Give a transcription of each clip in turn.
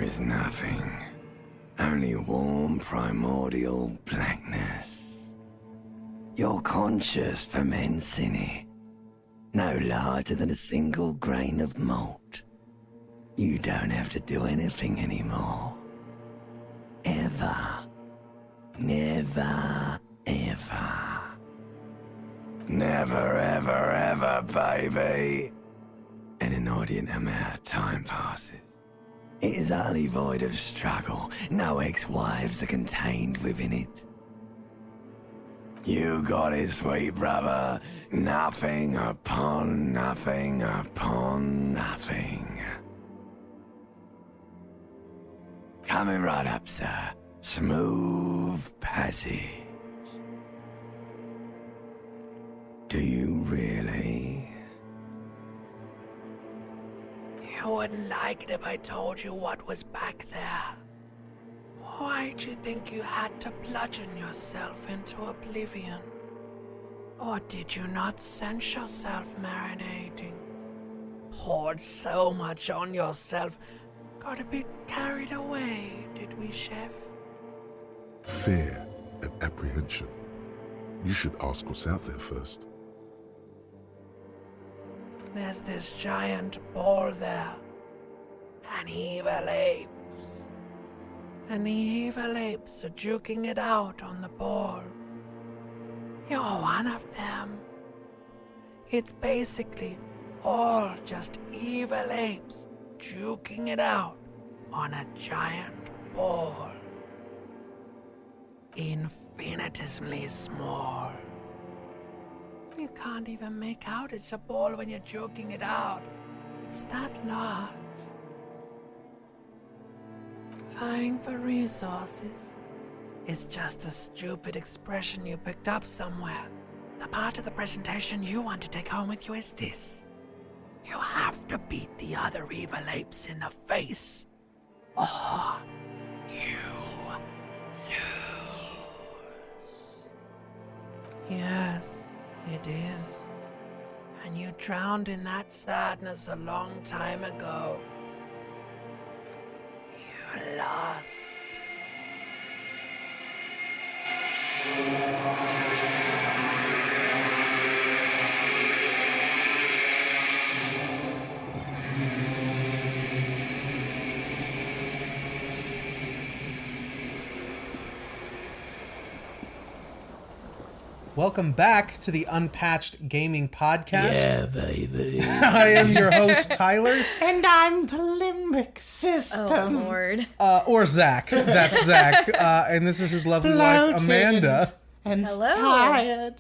is nothing. Only warm primordial blackness. You're conscious ferments in it. No larger than a single grain of malt. You don't have to do anything anymore. Ever. Never, ever. Never, ever, ever, baby. An inordinate amount of time passes. It is utterly void of struggle. No ex-wives are contained within it. You got it, sweet brother. Nothing upon nothing upon nothing. Coming right up, sir. Smooth passage. Do you really? You wouldn't like it if I told you what was back there. Why'd you think you had to bludgeon yourself into oblivion? Or did you not sense yourself marinating? Poured so much on yourself, got a bit carried away, did we, Chef? Fear and apprehension. You should ask what's out there first. There's this giant ball there. And evil apes. And the evil apes are juking it out on the ball. You're one of them. It's basically all just evil apes juking it out on a giant ball. Infinitesimally small. You can't even make out it's a ball when you're joking it out. It's that large. Vying for resources is just a stupid expression you picked up somewhere. The part of the presentation you want to take home with you is this. You have to beat the other evil apes in the face, or you lose. Yes, it is. And you drowned in that sadness a long time ago. You lost. Welcome back to the Unpatched Gaming Podcast. Yeah, baby. I am your host, Tyler. And I'm the limbic system. Oh, Lord. Or Zach. That's Zach. And this is his lovely wife, Bloated Amanda. And Hello. tired.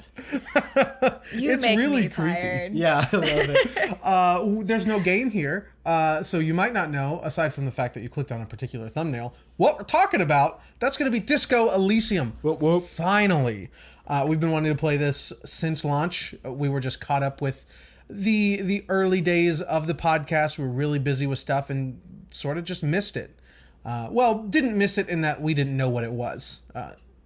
You It's make really me creepy. tired. Yeah, I love it. There's no game here, so you might not know, aside from the fact that you clicked on a particular thumbnail, what we're talking about. That's going to be Disco Elysium. Whoop, whoop. Finally. We've been wanting to play this since launch. We were just caught up with the early days of the podcast. We were really busy with stuff and sort of just missed it. Didn't miss it in that we didn't know what it was.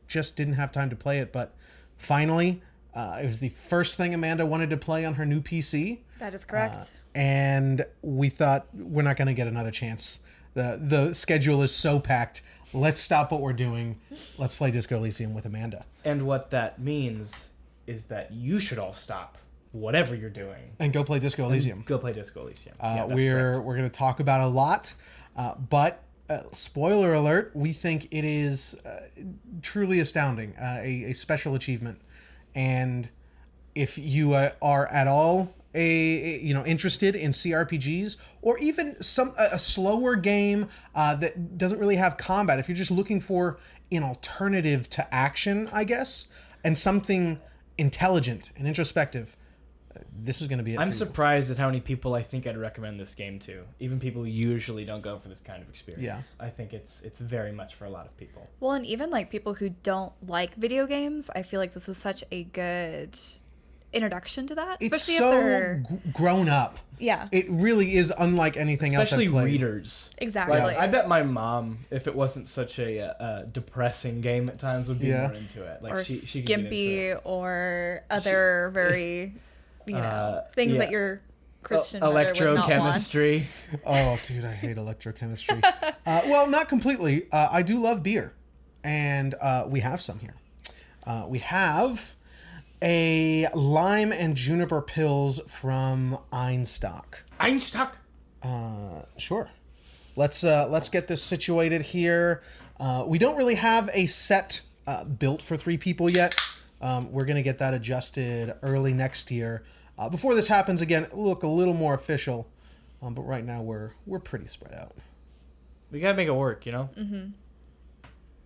Just didn't have time to play it, but finally, it was the first thing Amanda wanted to play on her new PC. That is correct. And we thought, we're not going to get another chance. The schedule is so packed. Let's stop what we're doing. Let's play Disco Elysium with Amanda. And what that means is that you should all stop whatever you're doing. And go play Disco Elysium. Go play Disco Elysium. We're going to talk about a lot, but spoiler alert, we think it is truly astounding, a special achievement. And if you are at all interested in CRPGs, or even a slower game that doesn't really have combat, if you're just looking for an alternative to action, I guess, and something intelligent and introspective, this is going to be it. I'm surprised at how many people I think I'd recommend this game to. Even people who usually don't go for this kind of experience. Yeah. I think it's very much for a lot of people. Well, and even like people who don't like video games, I feel like this is such a good introduction to that. It's especially so if they're grown up. Yeah. It really is unlike anything else I've played. Especially readers. Exactly. Like, I bet my mom, if it wasn't such a depressing game at times, would be more into it. Like or she could get into skimpy it. or other very, things that you're Christian mother would not want. Electrochemistry. Oh, dude, I hate electrochemistry. Well, not completely. I do love beer, and we have some here. We have a lime and juniper pills from Einstock. Einstock. Sure. Let's get this situated here. We don't really have a set built for 3 people yet. We're gonna get that adjusted early next year. Before this happens again, look a little more official. But right now we're pretty spread out. We gotta make it work, you know. Mm-hmm.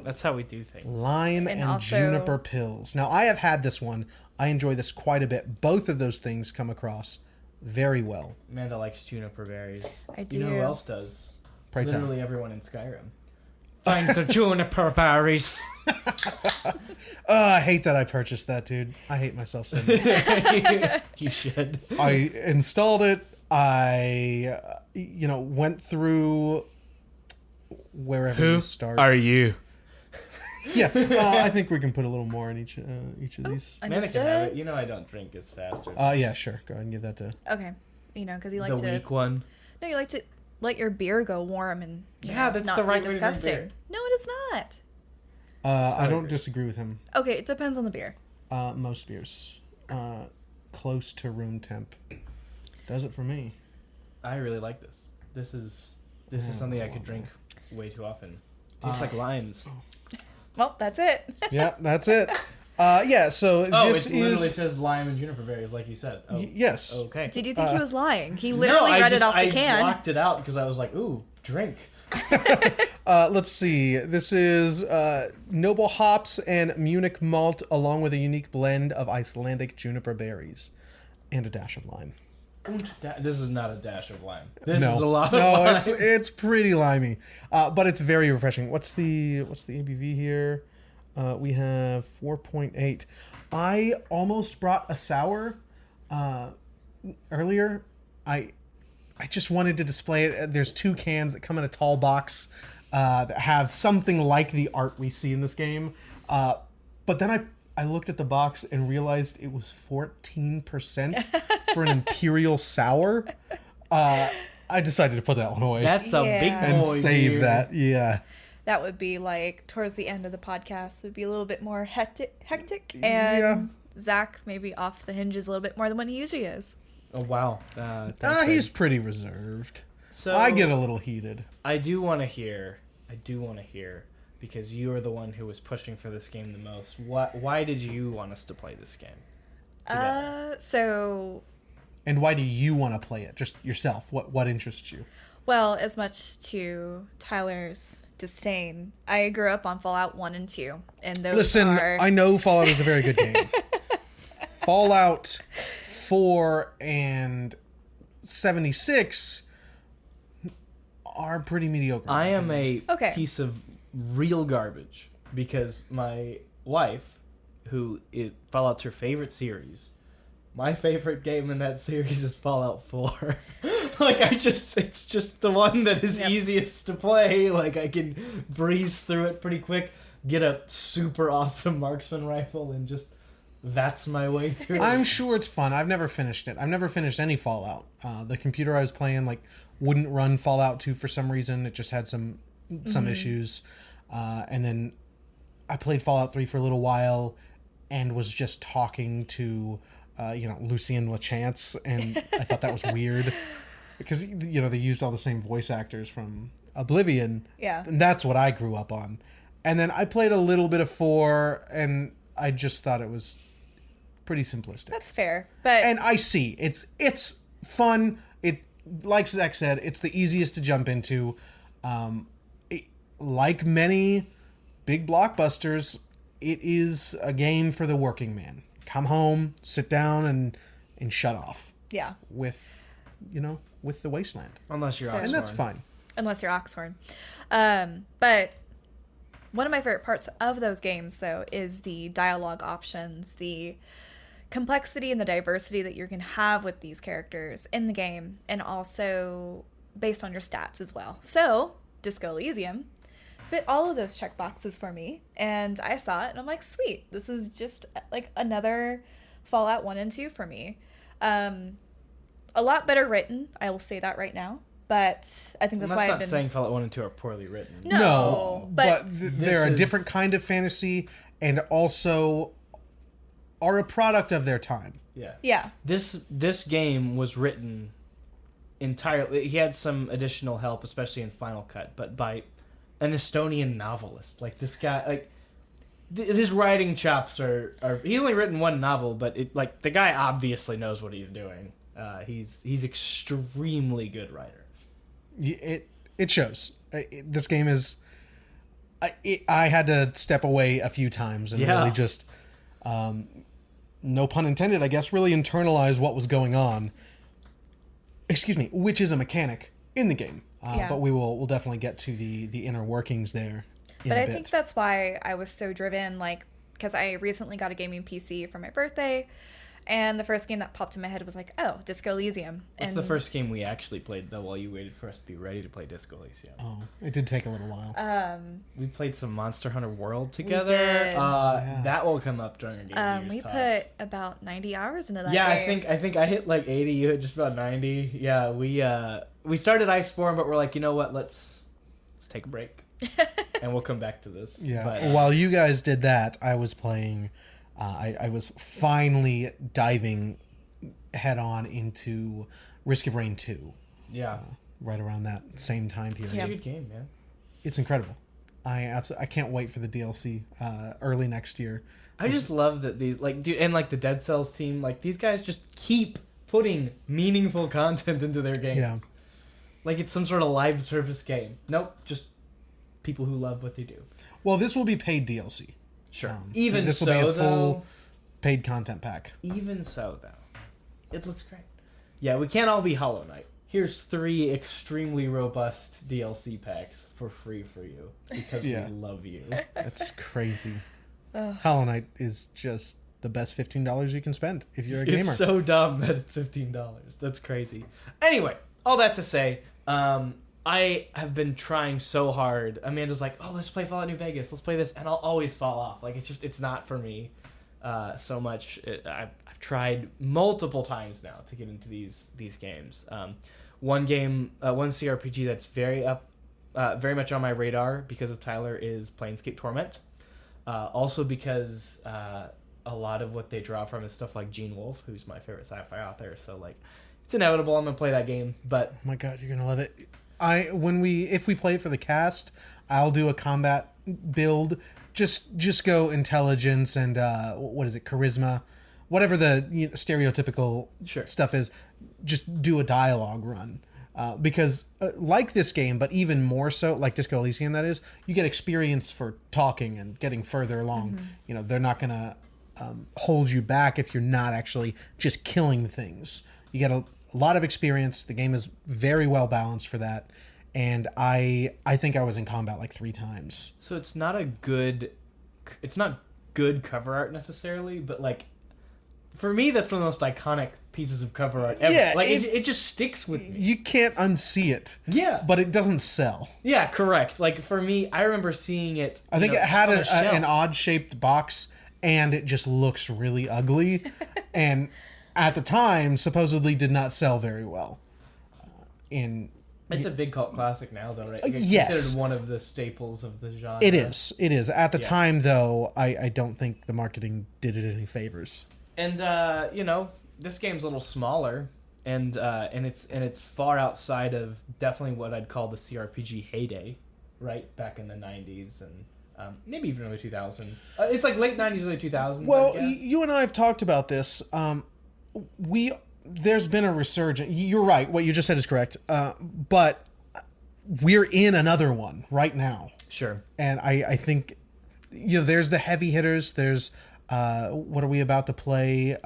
That's how we do things. Lime and also juniper pills. Now I have had this one. I enjoy this quite a bit. Both of those things come across very well. Amanda likes juniper berries. I do. You know who else does? Pray tell. Literally everyone in Skyrim. Find the juniper berries. I hate that I purchased that, dude. I hate myself so much. You should. I installed it. I, went through wherever you start. Are you? Yeah, I think we can put a little more in each of these. Amanda can have it. You know I don't drink as fast. Yeah, sure. Go ahead and give that to... Okay. Because you like the weak one. No, you like to let your beer go warm and that's not the right be way to drink disgusting. beer. No, it is not. I don't disagree with him. Okay, it depends on the beer. Most beers. Close to room temp. Does it for me. I really like this. This is something I could drink way too often. Tastes like limes. Well, that's it. Yeah, that's it. So this it literally says lime and juniper berries, like you said. Oh, yes. Okay. Did you think he was lying? He literally read it off the can. I blocked it out because I was like, ooh, drink. Let's see. This is noble hops and Munich malt, along with a unique blend of Icelandic juniper berries and a dash of lime. This is not a dash of lime. This is a lot of lime. No, it's pretty limey, but it's very refreshing. What's the ABV here? We have 4.8. I almost brought a sour earlier. I just wanted to display it. There's 2 cans that come in a tall box that have something like the art we see in this game. But then I looked at the box and realized it was 14% for an imperial sour. I decided to put that one away. That's a big boy and save beer. that. Yeah. That would be like towards the end of the podcast. It would be a little bit more hectic, and Zach maybe off the hinges a little bit more than what he usually is. Oh wow. He's pretty reserved. So I get a little heated. I do want to hear, because you are the one who was pushing for this game the most. Why did you want us to play this game together? And why do you want to play it? Just yourself. What interests you? Well, as much to Tyler's disdain, I grew up on Fallout 1 and 2, and those I know Fallout is a very good game. Fallout 4 and 76 are pretty mediocre. I am a piece of real garbage because my wife, who is Fallout's her favorite series, my favorite game in that series is Fallout 4. It's just the one that is easiest to play. Like, I can breeze through it pretty quick, get a super awesome marksman rifle, and just that's my way through. I'm sure it's fun. I've never finished it. I've never finished any Fallout. The computer I was playing wouldn't run Fallout 2 for some reason. It just had some issues. And then I played Fallout 3 for a little while and was just talking to Lucien LeChance, and I thought that was weird because they used all the same voice actors from Oblivion. Yeah. And that's what I grew up on. And then I played a little bit of 4, and I just thought it was pretty simplistic. That's fair. And I see. It's fun. It, like Zach said, it's the easiest to jump into. Like many big blockbusters, it is a game for the working man. Come home, sit down, and shut off. Yeah. With the wasteland. Unless you're Oxhorn. And that's fine. Unless you're Oxhorn. But one of my favorite parts of those games, though, is the dialogue options, the complexity and the diversity that you can have with these characters in the game, and also based on your stats as well. So, Disco Elysium fit all of those checkboxes for me, and I saw it, and I'm like, sweet, this is just like another Fallout 1 and 2 for me. a lot better written. I will say that right now. But I think that's why I've not been saying Fallout 1 and 2 are poorly written. No, but they're a different kind of fantasy, and also are a product of their time. Yeah. Yeah. This game was written entirely. He had some additional help, especially in Final Cut, but by an Estonian novelist. Like this guy, like his writing chops are. He's only written one novel, but the guy obviously knows what he's doing. He's extremely good writer. It shows. This game is. I had to step away a few times and really just, no pun intended, I guess, really internalize what was going on. Excuse me, which is a mechanic in the game. But we'll definitely get to the inner workings there. But I think that's why I was so driven, because I recently got a gaming PC for my birthday. And the first game that popped in my head was Disco Elysium. What's the first game we actually played, though, while you waited for us to be ready to play Disco Elysium? Oh, it did take a little while. We played some Monster Hunter World together. We did. That will come up during our game. We put about 90 hours into that game. game. I think I hit 80. You hit just about 90. Yeah, we started Iceborne, but we're like, you know what? Let's take a break, and we'll come back to this. Yeah. But, while you guys did that, I was playing. I was finally diving head on into Risk of Rain 2. Yeah. Right around that same time period. It's a good game, man. It's incredible. I can't wait for the DLC early next year. I just love that these and the Dead Cells team, these guys just keep putting meaningful content into their games. Yeah. Like it's some sort of live service game. Nope, just people who love what they do. Well, this will be paid DLC. Sure. This will be a full paid content pack. Even so, though, it looks great. Yeah, we can't all be Hollow Knight. Here's 3 extremely robust DLC packs for free for you because we love you. That's crazy. Hollow Knight is just the best $15 you can spend if you're a gamer. It's so dumb that it's $15. That's crazy. Anyway, all that to say, I have been trying so hard. Amanda's like, oh, let's play Fallout New Vegas. Let's play this. And I'll always fall off. It's not for me so much. I've tried multiple times now to get into these games. One CRPG that's very much on my radar because of Tyler is Planescape Torment. Also because a lot of what they draw from is stuff like Gene Wolfe, who's my favorite sci-fi author. So, it's inevitable I'm going to play that game. But oh my God, you're going to love it. If we play for the cast, I'll do a combat build. Just go intelligence and charisma, whatever the stereotypical stuff is. Just do a dialogue run because like this game, but even more so like Disco Elysium, that is, you get experience for talking and getting further along. Mm-hmm. They're not gonna hold you back if you're not actually just killing things. You get a lot of experience. The game is very well balanced for that, and I think I was in combat 3 times. So it's not good cover art necessarily, but for me that's one of the most iconic pieces of cover art ever. Yeah, it just sticks with me. You can't unsee it. Yeah, but it doesn't sell. Yeah, correct. For me, I remember seeing it. I think it had an odd shaped box, and it just looks really ugly, and at the time supposedly did not sell very well. It's a big cult classic now, though, right? It's yes. considered one of the staples of the genre. It is. At the time, though, I don't think the marketing did it any favors. And this game's a little smaller, and it's far outside of definitely what I'd call the CRPG heyday, right? Back in the 90s and maybe even early 2000s. It's late 90s, early 2000s. Well, you and I have talked about this. There's been a resurgence. You're right. What you just said is correct. But we're in another one right now. Sure. And I think, there's the heavy hitters. There's, what are we about to play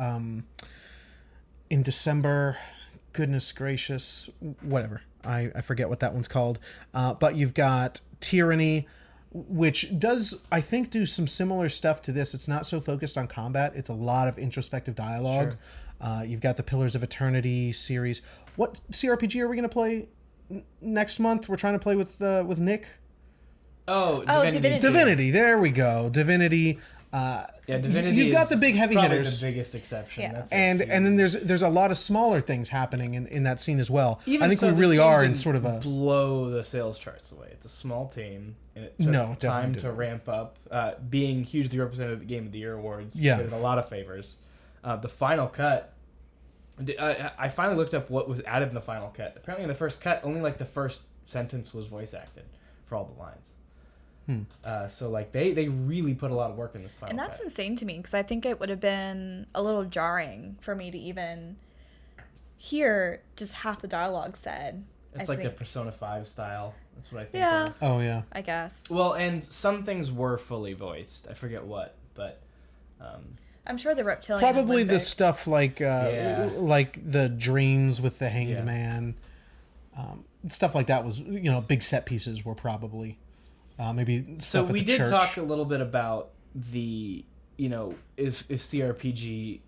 in December? Goodness gracious. Whatever. I forget what that one's called. But you've got Tyranny, which does, I think, do some similar stuff to this. It's not so focused on combat. It's a lot of introspective dialogue. Sure. You've got the Pillars of Eternity series. What CRPG are we going to play next month? We're trying to play with Nick. Divinity. Divinity. There we go. Divinity. Divinity you've got is the big heavy probably hitters. the biggest exception. Yeah. That's And huge. then there's a lot of smaller things happening in that scene as well. Even I think so, we this really game are in didn't sort of a blow the sales charts away. It's a small team, and it took No, definitely time to didn't. ramp up. Being hugely represented at the Game of the Year awards, Yeah. did it a lot of favors. The final cut, I finally looked up what was added in the final cut. Apparently, in the first cut, only like the first sentence was voice acted for all the lines. So like they really put a lot of work in this final And that's cut. insane to me because I think it would have been a little jarring for me to even hear just half the dialogue said. It's I like the think. Persona 5 style. That's what I think Yeah. of. oh yeah. I guess. Well, and some things were fully voiced. I forget what, but I'm sure the reptilian. Probably and the Limbic- stuff like Yeah. like the dreams with the hanged Yeah. man, stuff like that was big set pieces were probably maybe so stuff at we the did church. talk a little bit about the if CRPG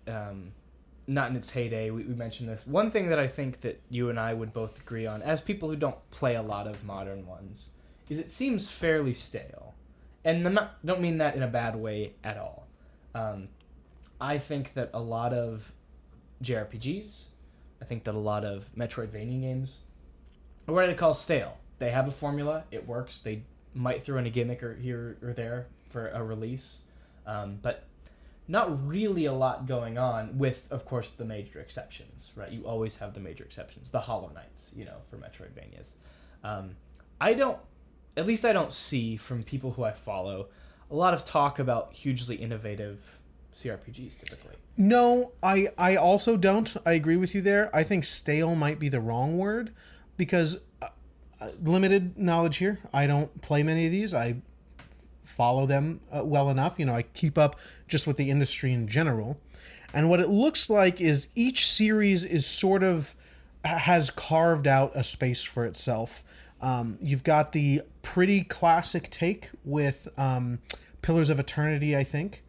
not in its heyday. We mentioned this. One thing that I think that you and I would both agree on, as people who don't play a lot of modern ones, is it seems fairly stale, and don't mean that in a bad way at all. I think that a lot of JRPGs, I think that a lot of Metroidvania games are what I'd call stale. They have a formula, it works. They might throw in a gimmick or here or there for a release, but not really a lot going on with, of course, the major exceptions, right? You always have the major exceptions, the Hollow Knights, for Metroidvanias. I don't see from people who I follow a lot of talk about hugely innovative CRPGs typically. No, I also don't. I agree with you there. I think stale might be the wrong word because limited knowledge here. I don't play many of these. I follow them well enough. I keep up just with the industry in general. And what it looks like is each series is sort of has carved out a space for itself. You've got the pretty classic take with Pillars of Eternity, I think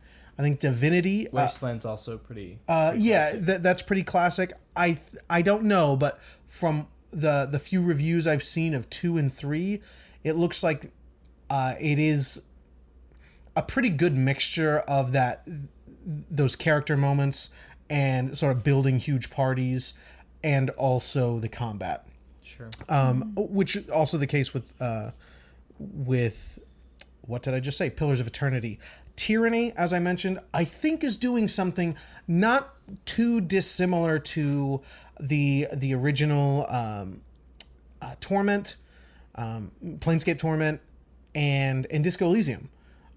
Divinity. Wasteland's also pretty Yeah, classic. that's pretty classic. I don't know, but from the few reviews I've seen of 2 and 3, it looks like it is a pretty good mixture of those character moments and sort of building huge parties, and also the combat. Sure. Which also the case with what did I just say? Pillars of Eternity. Tyranny, as I mentioned, I think is doing something not too dissimilar to the original Torment, Planescape Torment, and Disco Elysium.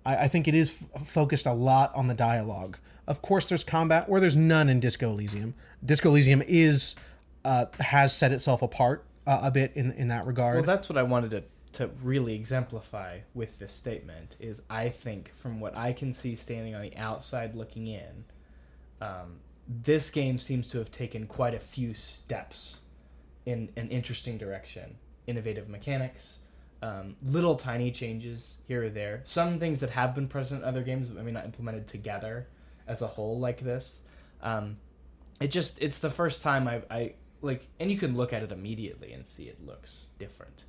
I think it is focused a lot on the dialogue. Of course, there's combat where there's none in Disco Elysium. Disco Elysium has set itself apart a bit in that regard. Well, that's what I wanted to really exemplify with this statement. Is I think from what I can see standing on the outside looking in, this game seems to have taken quite a few steps in an interesting direction. Innovative mechanics, little tiny changes here or there. Some things that have been present in other games, but maybe not implemented together as a whole like this. It's the first time I like, and you can look at it immediately and see it looks different.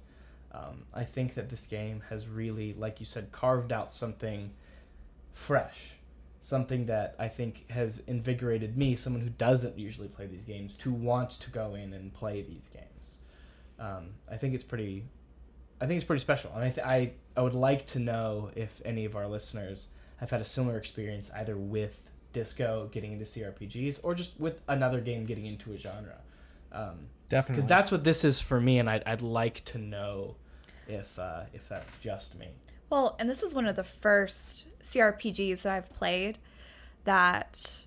I think that this game has really, like you said, carved out something fresh. Something that I think has invigorated me, someone who doesn't usually play these games, to want to go in and play these games. I think it's pretty special. And I would like to know if any of our listeners have had a similar experience either with Disco getting into CRPGs or just with another game getting into a genre. Definitely. Because that's what this is for me, and I'd like to know if that's just me. Well, and this is one of the first CRPGs that I've played that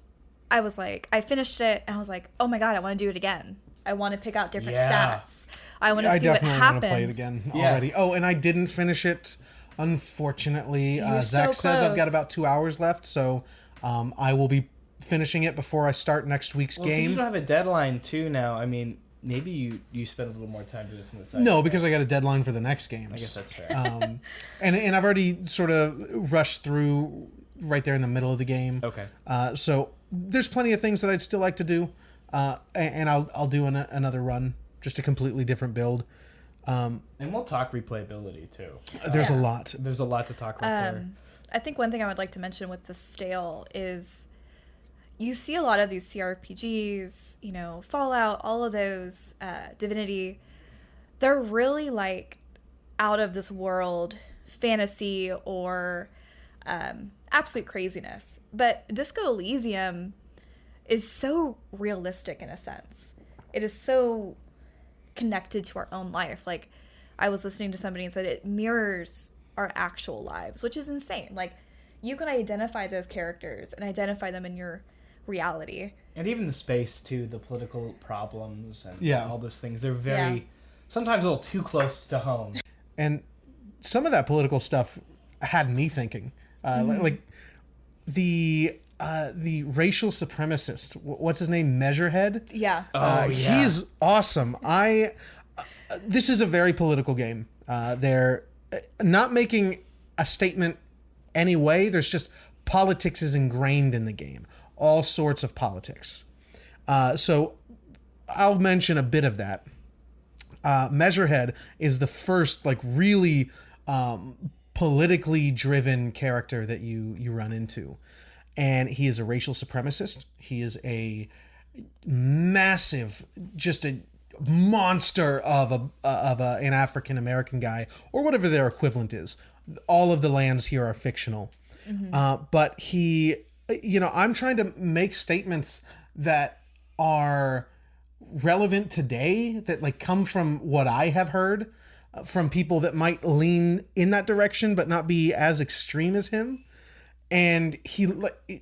I was like, I finished it and I was like, oh my god, I want to do it again. I want to pick out different Yeah. stats. I want to see what definitely want to happens. play it again Yeah. already. Oh, and I didn't finish it, unfortunately. were Zach so says I've got close. about 2 hours left, so I will be finishing it before I start next week's Well, since you game. don't have a deadline too now, I mean, maybe you spend a little more time doing this on the side. No, because I got a deadline for the next games. I guess that's fair. And I've already sort of rushed through right there in the middle of the game. Okay. So there's plenty of things that I'd still like to do, and I'll do another run, just a completely different build. And we'll talk replayability too. There's Yeah. a lot. There's a lot to talk about there. I think one thing I would like to mention with the stale is you see a lot of these CRPGs, you know, Fallout, all of those, Divinity, they're really like out of this world fantasy or absolute craziness. But Disco Elysium is so realistic in a sense. It is so connected to our own life. Like, I was listening to somebody and said it mirrors our actual lives, which is insane. Like, you can identify those characters and identify them in your reality. And even the space, too, the political problems and Yeah. all those things, they're very, sometimes a little too close to home. And some of that political stuff had me thinking. Like the racial supremacist, what's his name, Measurehead? Yeah. He's awesome. This is a very political game. They're not making a statement anyway. There's just politics is ingrained in the game. All sorts of politics. So I'll mention a bit of that. Measurehead is the first like really politically driven character that you run into. And he is a racial supremacist. He is a massive, just a monster of an African American guy, or whatever their equivalent is. All of the lands here are fictional, but he, you know, I'm trying to make statements that are relevant today, that like come from what I have heard from people that might lean in that direction, but not be as extreme as him. And he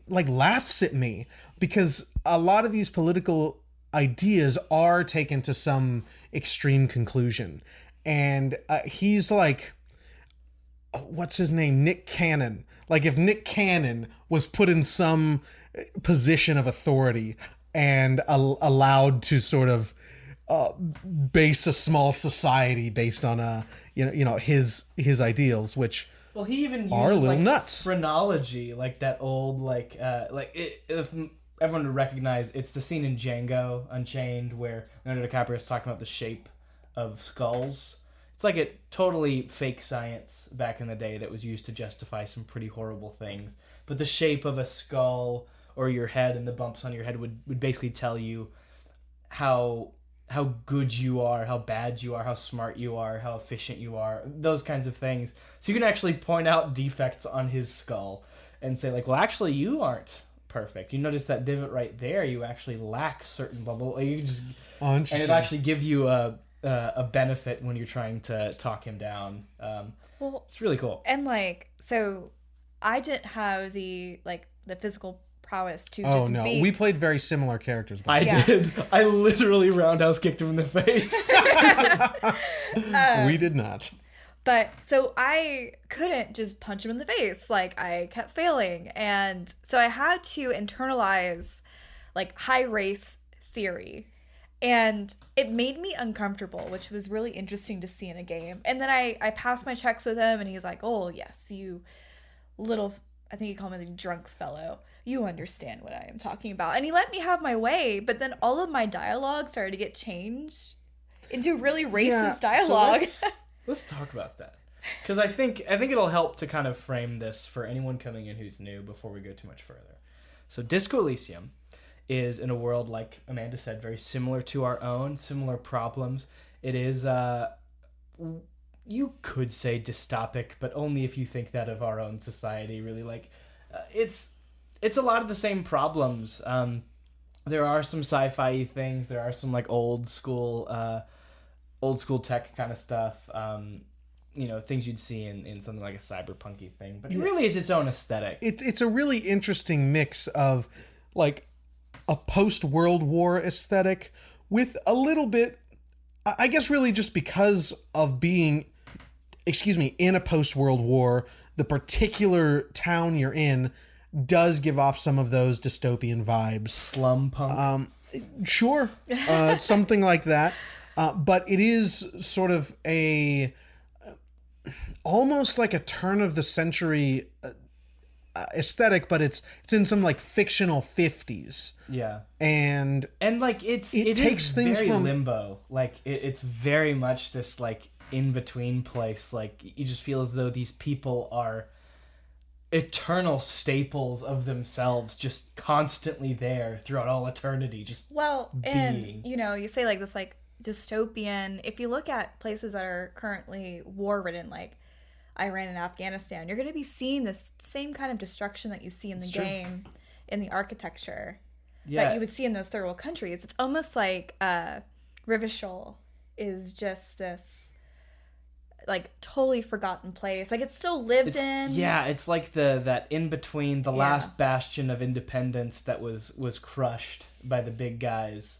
like laughs at me because a lot of these political ideas are taken to some extreme conclusion. And he's like, what's his name? Nick Cannon. Like if Nick Cannon was put in some position of authority and allowed to sort of base a small society based on his ideals, which Well, he even uses are a little like nuts. phrenology, like that old if everyone would recognize, it's the scene in Django Unchained where Leonardo DiCaprio is talking about the shape of skulls. It's like a totally fake science back in the day that was used to justify some pretty horrible things. But the shape of a skull or your head and the bumps on your head would basically tell you how good you are, how bad you are, how smart you are, how efficient you are, those kinds of things. So you can actually point out defects on his skull and say, like, well, actually, you aren't perfect. You notice that divot right there, you actually lack certain bubble. You just, and it actually give you a benefit when you're trying to talk him down. Well, it's really cool. And like, so I didn't have the physical prowess to Oh just no, be... we played very similar characters. I did. I literally roundhouse kicked him in the face. We did not. But so I couldn't just punch him in the face. Like, I kept failing. And so I had to internalize like high race theory. And it made me uncomfortable, which was really interesting to see in a game. And then I passed my checks with him and he's like, oh yes, you little, I think he called me the drunk fellow. You understand what I am talking about. And he let me have my way, but then all of my dialogue started to get changed into really racist dialogue. So let's talk about that. Because I think it'll help to kind of frame this for anyone coming in who's new before we go too much further. So Disco Elysium is in a world, like Amanda said, very similar to our own, similar problems. It is, you could say dystopic, but only if you think that of our own society, really. Like, it's a lot of the same problems. There are some sci-fi things. There are some like old school tech kind of stuff. Things you'd see in something like a cyberpunky thing. But really, it's its own aesthetic. It's a really interesting mix of like a post-World War aesthetic with a little bit, I guess, really just because of being, in a post-World War, the particular town you're in does give off some of those dystopian vibes. Slum punk. Sure. Something like that. But it is sort of almost like a turn of the century aesthetic, but it's in some like fictional 50s. Yeah. And like it takes things very from limbo. Like it's very much this like in between place. Like you just feel as though these people are eternal staples of themselves, just constantly there throughout all eternity, just Well, being. and you say like this like dystopian. If you look at places that are currently war-ridden, like Iran and Afghanistan, you're going to be seeing this same kind of destruction that you see in the game, in the architecture that you would see in those third world countries. It's almost like Rivishol is just this like totally forgotten place. Like it's still lived in. Yeah, it's like that in between, the last bastion of independence that was crushed by the big guys.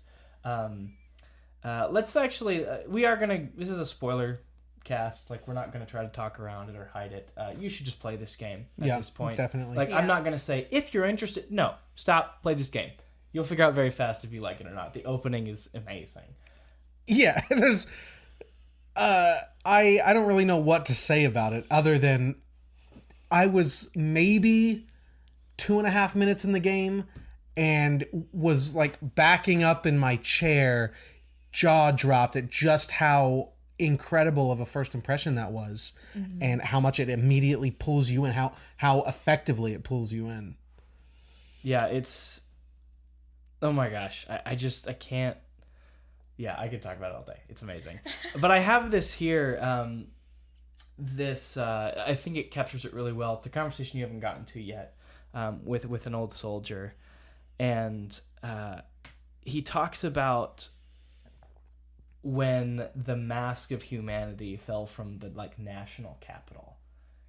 Let's actually we are gonna. This is a spoiler cast. Like we're not gonna try to talk around it or hide it. You should just play this game at this point. Definitely. Like I'm not gonna say if you're interested. No, stop. Play this game. You'll figure out very fast if you like it or not. The opening is amazing. Yeah, there's. I don't really know what to say about it other than I was maybe 2.5 minutes in the game and was like backing up in my chair, jaw dropped at just how incredible of a first impression that was, and how much it immediately pulls you in, how effectively it pulls you in. Yeah, it's. Oh my gosh, I can't. Yeah, I could talk about it all day. It's amazing. But I have this here. I think it captures it really well. It's a conversation you haven't gotten to yet with an old soldier. And he talks about when the mask of humanity fell from the national capital,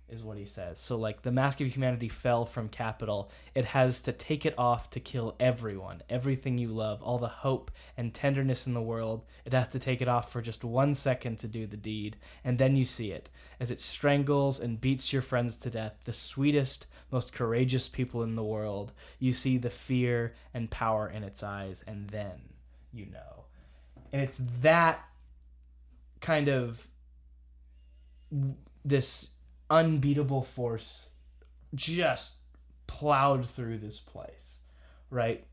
is what he says. So the mask of humanity fell from capital. It has to take it off to kill everyone, everything you love, all the hope and tenderness in the world. It has to take it off for just 1 second to do the deed. And then you see it as it strangles and beats your friends to death, the sweetest, most courageous people in the world. You see the fear and power in its eyes, and then you know. And it's that kind of this unbeatable force just plowed through this place, right?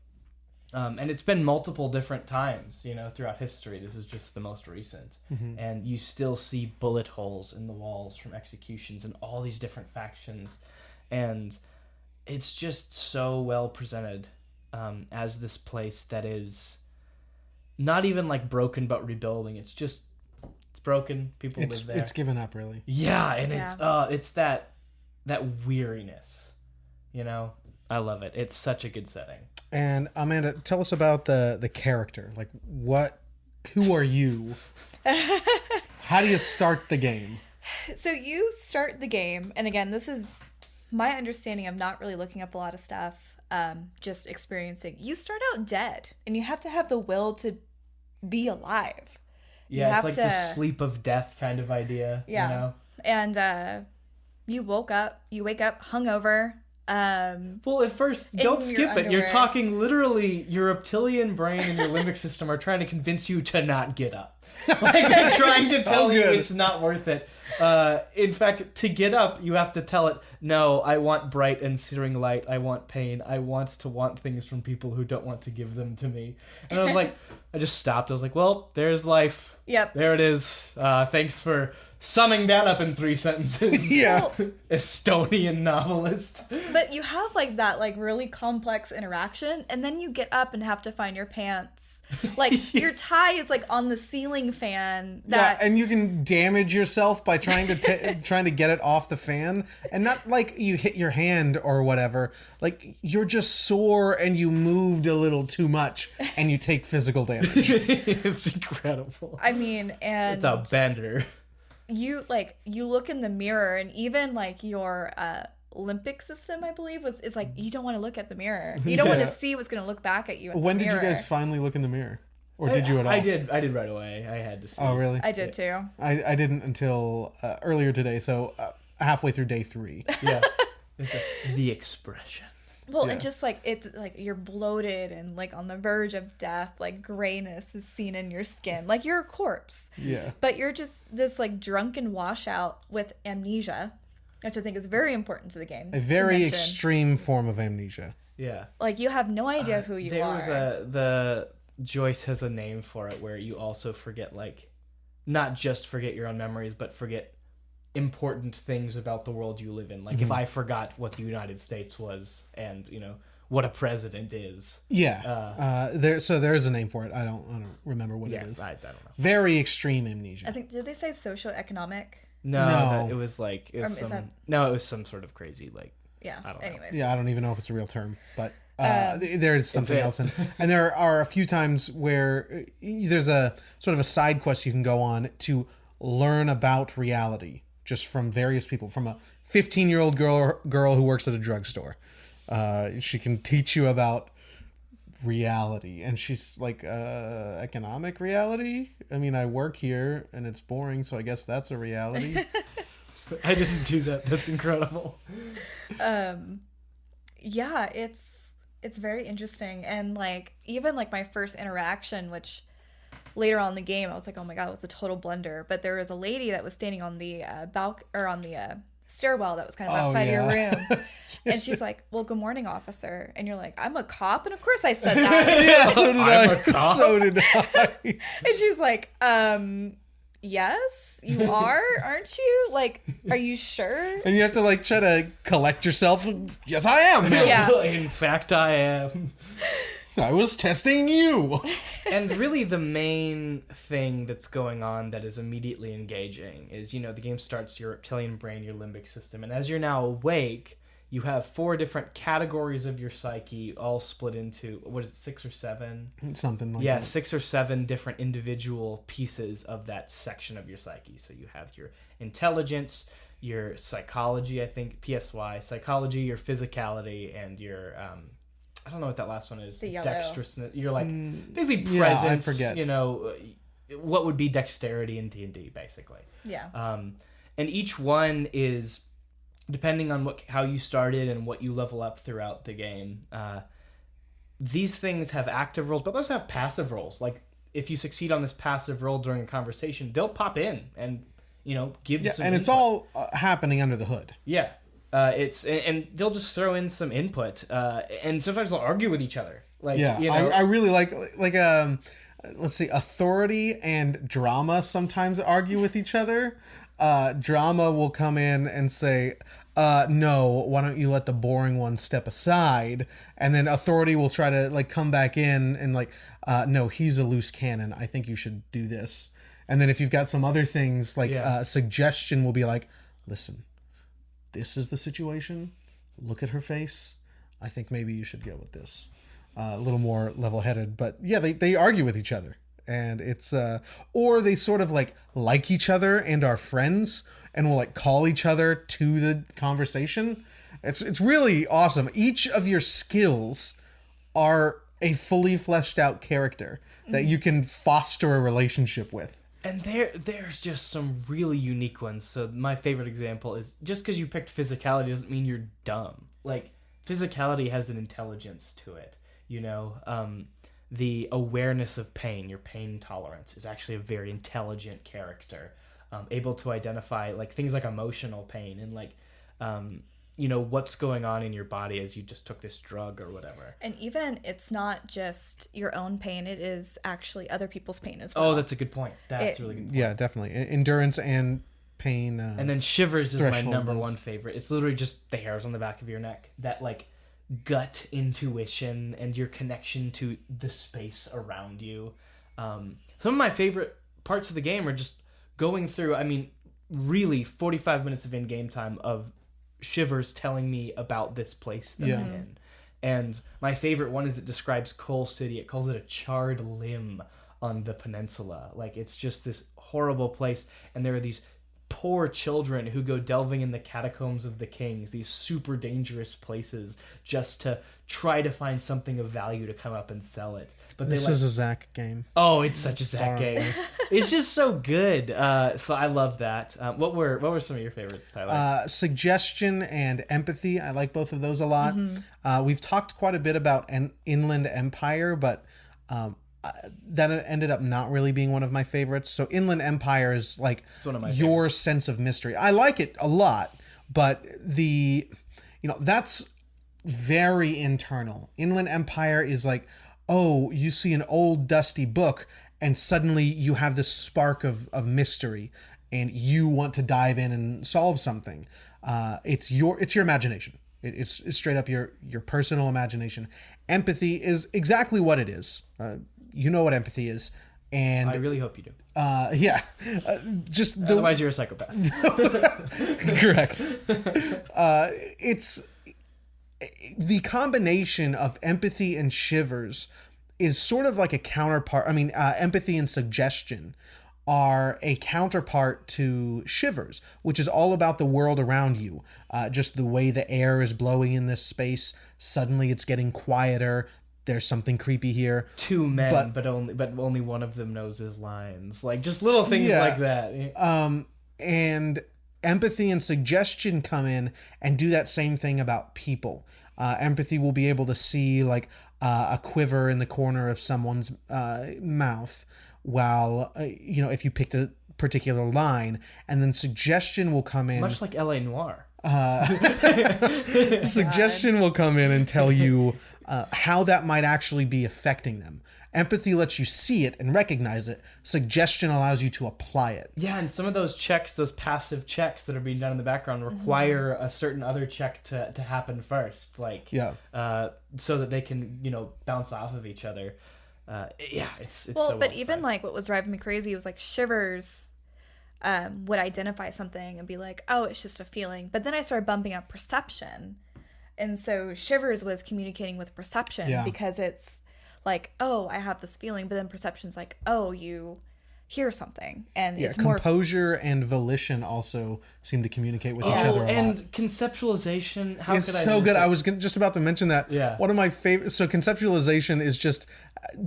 And it's been multiple different times, throughout history. This is just the most recent. And you still see bullet holes in the walls from executions and all these different factions. And it's just so well presented as this place that is not even broken but rebuilding. It's broken. People live there. It's given up, really. Yeah, and it's that weariness. I love it. It's such a good setting. And Amanda, tell us about the character. Who are you? How do you start the game? So you start the game, and again, this is my understanding of not really looking up a lot of stuff, just experiencing. You start out dead, and you have to have the will to be alive. Yeah, it's the sleep of death kind of idea. Yeah. And you wake up hungover. Well, at first, don't skip it. You're talking literally, your reptilian brain and your limbic system are trying to convince you to not get up. They're trying to tell you it's not worth it. In fact, to get up, you have to tell it, no, I want bright and searing light. I want pain. I want things from people who don't want to give them to me. And I was like, I just stopped. I was like, well, there's life. Yep. There it is. Thanks for summing that up in 3 sentences. Yeah. Estonian novelist. But you have that really complex interaction, and then you get up and have to find your pants. Your tie is on the ceiling fan. Yeah, and you can damage yourself by trying to get it off the fan, and not you hit your hand or whatever. You're just sore and you moved a little too much, and you take physical damage. It's incredible. I mean, and it's a bender. You look in the mirror, and even your limbic system, I believe, is you don't want to look at the mirror. You don't want to see what's going to look back at you. When did you guys finally look in the mirror, or did you at all? I did right away. I had to see. Oh, really? I did too. I didn't until earlier today, so halfway through day 3. Yeah, the expression. Well, and just it's you're bloated and on the verge of death, grayness is seen in your skin, you're a corpse. Yeah. But you're just this drunken washout with amnesia, which I think is very important to the game. A very extreme form of amnesia. Yeah. You have no idea who you are. The Joyce has a name for it, where you also forget not just forget your own memories, but forget important things about the world you live in. Like if I forgot what the United States was and, you know, what a president is. Yeah. There's a name for it. I don't remember what it is. I don't know. Very extreme amnesia. I think, did they say socioeconomic? No. It was some, that... no, it was some sort of crazy, like, Yeah. I don't know. Anyways. Yeah, I don't even know if it's a real term, but there's something else. And there are a few times where there's a sort of a side quest you can go on to learn about reality just from various people. From a 15-year-old girl who works at a drugstore. She can teach you about reality. And she's like, economic reality? I mean, I work here and it's boring, so I guess that's a reality. I didn't do that. That's incredible. Yeah, it's very interesting. And like even like my first interaction, which later on in the game I was like, oh my god, it was a total blunder. But there was a lady that was standing on the stairwell that was kind of outside your room. And she's like, well, good morning, officer. And you're like, I'm a cop? And of course I said that. Yeah, so did I'm I. a cop? So did I. And she's like, yes, you are, aren't you? Like, are you sure? And you have to like try to collect yourself. Yes, I am. Yeah. In fact, I am. I was testing you. And really the main thing that's going on that is immediately engaging is, you know, the game starts your reptilian brain, your limbic system. And as you're now awake, you have 4 different categories of your psyche all split into, what is it, 6 or 7? Something like that. Yeah, 6 or 7 different individual pieces of that section of your psyche. So you have your intelligence, your psychology, I think, PSY, psychology, your physicality, and your, I don't know what that last one is. The yellow. Dexterousness. You're like, basically yeah, presence, I forget. you know, what would be dexterity in D&D, basically. Yeah. And each one is, depending on how you started and what you level up throughout the game, these things have active roles, but they also have passive roles. Like, if you succeed on this passive role during a conversation, they'll pop in and, you know, give some and input. it's all happening under the hood. Yeah. And they'll just throw in some input, and sometimes they'll argue with each other. Like, Yeah, you know, I really like let's see, authority and drama sometimes argue with each other. Drama will come in and say, no, why don't you let the boring one step aside? And then authority will try to like come back in and like, no, he's a loose cannon. I think you should do this. And then if you've got some other things like suggestion will be like, listen, this is the situation. Look at her face. I think maybe you should go with this. A little more level-headed, but yeah, they argue with each other, and it's or they sort of like each other and are friends, and will like call each other to the conversation. It's really awesome. Each of your skills are a fully fleshed out character that you can foster a relationship with. and there's just some really unique ones. So my favorite example is, just because you picked physicality doesn't mean you're dumb. Like, physicality has an intelligence to it. You know, the awareness of pain, your pain tolerance, is actually a very intelligent character, able to identify like things like emotional pain and like, you know, what's going on in your body as you just took this drug or whatever. And even it's not just your own pain; it is actually other people's pain as well. Oh, that's a good point. That's a really good point. Yeah, definitely. Endurance and pain. And then shivers is my number threshold one favorite. It's literally just the hairs on the back of your neck. That like gut intuition and your connection to the space around you. Some of my favorite parts of the game are just going through, I mean, really 45 minutes of in-game time of shivers telling me about this place that I'm in. And my favorite one is it describes Coal City. It calls it a charred limb on the peninsula. Like, it's just this horrible place, and there are these poor children who go delving in the catacombs of the kings, these super dangerous places, just to try to find something of value to come up and sell it. But This is a Zack game. Oh, it's such a Zack game. It's just so good. So I love that. What were some of your favorites, Tyler? Suggestion and empathy. I like both of those a lot. We've talked quite a bit about Inland Empire, but that ended up not really being one of my favorites. So Inland Empire is like one of my your sense of mystery. I like it a lot, but that's very internal. Inland Empire is like, oh, you see an old dusty book and suddenly you have this spark of mystery. and you want to dive in and solve something. It's your imagination. It's straight up your personal imagination. Empathy is exactly what it is. You know what empathy is, and I really hope you do. Just Otherwise, you're a psychopath. Correct. It's the combination of empathy and Shivers is sort of like a counterpart. I mean, empathy and suggestion are a counterpart to Shivers, which is all about the world around you. Just the way the air is blowing in this space. Suddenly it's getting quieter. There's something creepy here. Two men, but only one of them knows his lines. Like, just little things like that. And empathy and suggestion come in and do that same thing about people. Empathy will be able to see like a quiver in the corner of someone's mouth, while if you picked a particular line, and then suggestion will come in, much like L.A. Noire. Suggestion will come in and tell you how that might actually be affecting them. Empathy lets you see it and recognize it. Suggestion allows you to apply it. Yeah, and some of those checks, those passive checks that are being done in the background, require a certain other check to happen first, like so that they can bounce off of each other. It's so but even like what was driving me crazy was like Shivers would identify something and be like, oh, it's just a feeling, but then I started bumping up perception, and so Shivers was communicating with perception because it's like, oh, I have this feeling, but then perception's like, oh, you hear something, and it's more composure and volition also seem to communicate with each other a and lot. Conceptualization, it's so good. I was just about to mention that. One of my favorite. So conceptualization is just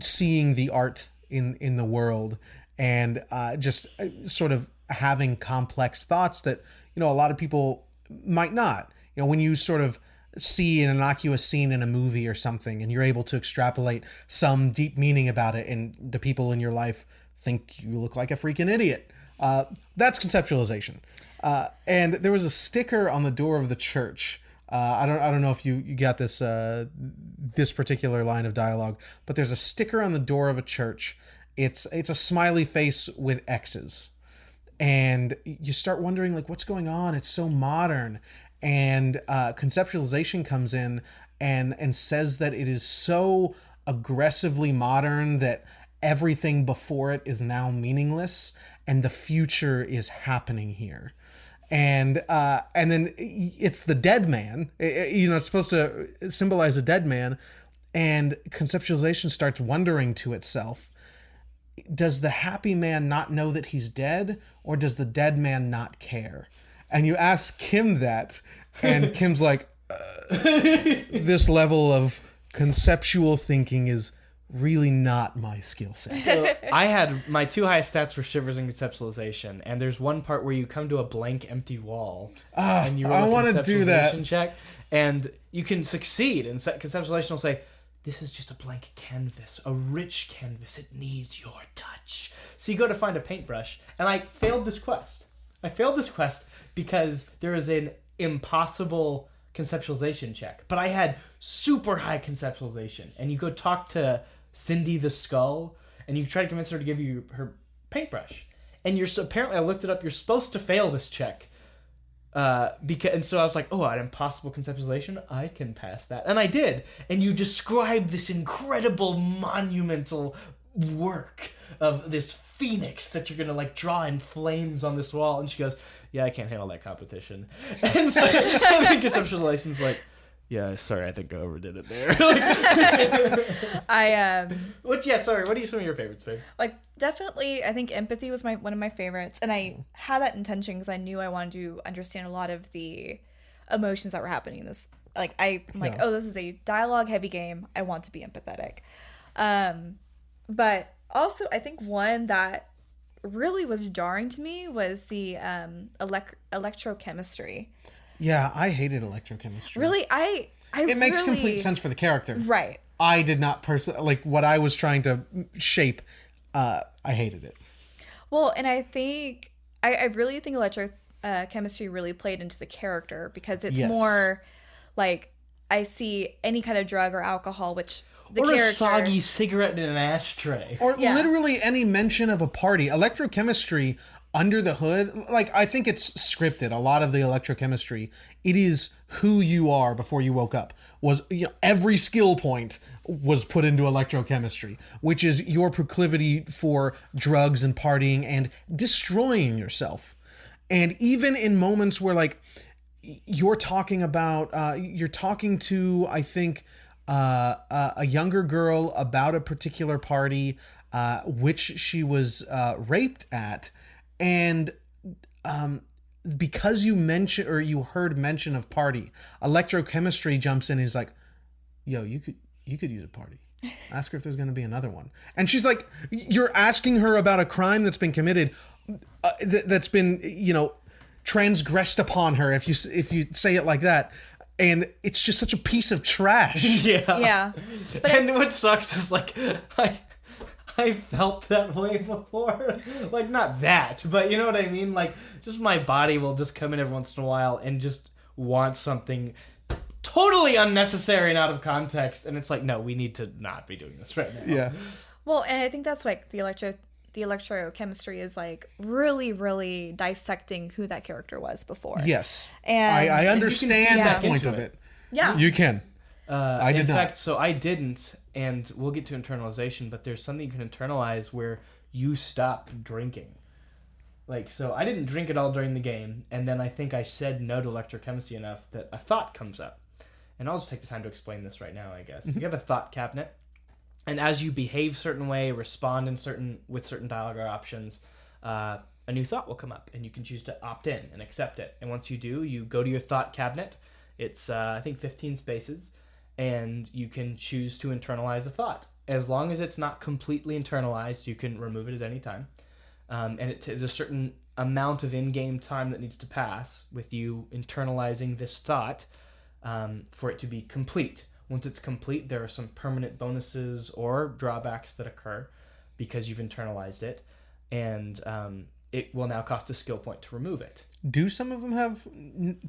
seeing the art in the world, and just sort of having complex thoughts that a lot of people might not. When you sort of see an innocuous scene in a movie or something, and you're able to extrapolate some deep meaning about it, and the people in your life think you look like a freaking idiot. That's conceptualization. And there was a sticker on the door of the church. I don't know if you got this this particular line of dialogue, but there's a sticker on the door of a church. It's a smiley face with X's, and you start wondering like, what's going on? It's so modern. And conceptualization comes in and says that it is so aggressively modern that everything before it is now meaningless, and the future is happening here. And then it's the dead man. It's supposed to symbolize a dead man, and conceptualization starts wondering to itself, does the happy man not know that he's dead, or does the dead man not care? And you ask Kim that, and Kim's like, this level of conceptual thinking is really not my skill set. So I had my two highest stats were Shivers and conceptualization, and there's one part where you come to a blank, empty wall, and you roll I want to do that check, and you can succeed. And conceptualization will say, "This is just a blank canvas, a rich canvas. It needs your touch." So you go to find a paintbrush, and I failed this quest. Because there is an impossible conceptualization check, but I had super high conceptualization. And you go talk to Cindy the Skull, and you try to convince her to give you her paintbrush. And apparently I looked it up. You're supposed to fail this check, and so I was like, oh, an impossible conceptualization, I can pass that, and I did. And you describe this incredible monumental work of this phoenix that you're gonna like draw in flames on this wall, and she goes, yeah, I can't handle that competition. And so and conceptualization's like, yeah, sorry, I think I overdid it there. What are some of your favorites, babe? Like, definitely, I think empathy was one of my favorites, and I had that intention because I knew I wanted to understand a lot of the emotions that were happening in this. Like, oh, this is a dialogue heavy game. I want to be empathetic. But also, I think one that really was jarring to me was the electrochemistry. Yeah, I hated electrochemistry. Really, it makes complete sense for the character. Right. I did not like what I was trying to shape. I hated it. Well, and I think I really think electrochemistry really played into the character, because it's more like, I see any kind of drug or alcohol, which a soggy cigarette in an ashtray. Or literally any mention of a party. Electrochemistry under the hood, like, I think it's scripted. A lot of the electrochemistry, it is who you are before you woke up. Was, you know, every skill point was put into electrochemistry, which is your proclivity for drugs and partying and destroying yourself. And even in moments where, like, you're talking to, I think, a younger girl about a particular party, which she was raped at, and because you mention, or you heard mention of party, electrochemistry jumps in and is like, yo, you could use a party. Ask her if there's going to be another one. And she's like, you're asking her about a crime that's been committed, that's been, you know, transgressed upon her, if you say it like that. And it's just such a piece of trash. Yeah. But what sucks is, like, I felt that way before. Like, not that, but you know what I mean? Like, just my body will just come in every once in a while and just want something totally unnecessary and out of context. And it's like, no, we need to not be doing this right now. Yeah. Well, and I think that's like the electrochemistry is like really, really dissecting who that character was before. Yes. And I understand that point of it. Yeah. You can. I did not. In fact, so I didn't, and we'll get to internalization, but there's something you can internalize where you stop drinking. Like, so I didn't drink at all during the game, and then I think I said no to electrochemistry enough that a thought comes up. And I'll just take the time to explain this right now, I guess. You have a thought cabinet, and as you behave certain way, respond with certain dialogue options, a new thought will come up, and you can choose to opt in and accept it. And once you do, you go to your thought cabinet. It's, I think, 15 spaces, and you can choose to internalize the thought. As long as it's not completely internalized, you can remove it at any time. And there's a certain amount of in-game time that needs to pass with you internalizing this thought for it to be complete. Once it's complete, there are some permanent bonuses or drawbacks that occur because you've internalized it, and it will now cost a skill point to remove it. Do some of them have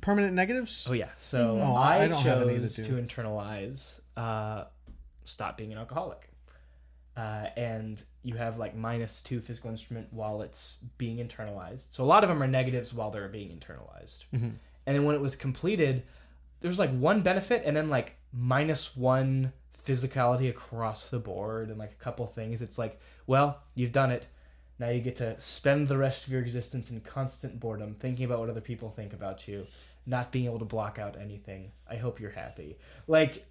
permanent negatives? Oh yeah, so I don't chose to internalize stop being an alcoholic. And you have like -2 physical instrument while it's being internalized. So a lot of them are negatives while they're being internalized. Mm-hmm. And then when it was completed, there's like one benefit and then like -1 physicality across the board and like a couple things. It's like, well, you've done it. Now you get to spend the rest of your existence in constant boredom, thinking about what other people think about you, not being able to block out anything. I hope you're happy. Like,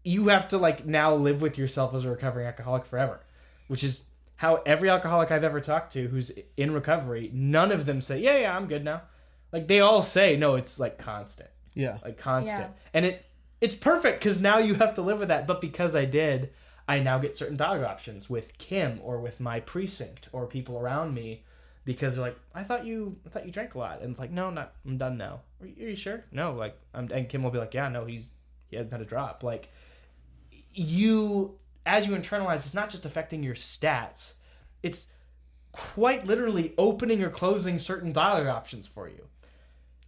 you have to like now live with yourself as a recovering alcoholic forever, which is how every alcoholic I've ever talked to who's in recovery, none of them say, yeah, I'm good now. Like, they all say, no, it's like constant. Yeah. Like constant. Yeah. And it's perfect because now you have to live with that. But because I did, I now get certain dialogue options with Kim or with my precinct or people around me because they're like, I thought you drank a lot. And it's like, no, I'm done now. Are you sure? No, like, and Kim will be like, yeah, no, he hasn't had a drop. Like, as you internalize, it's not just affecting your stats, it's quite literally opening or closing certain dialogue options for you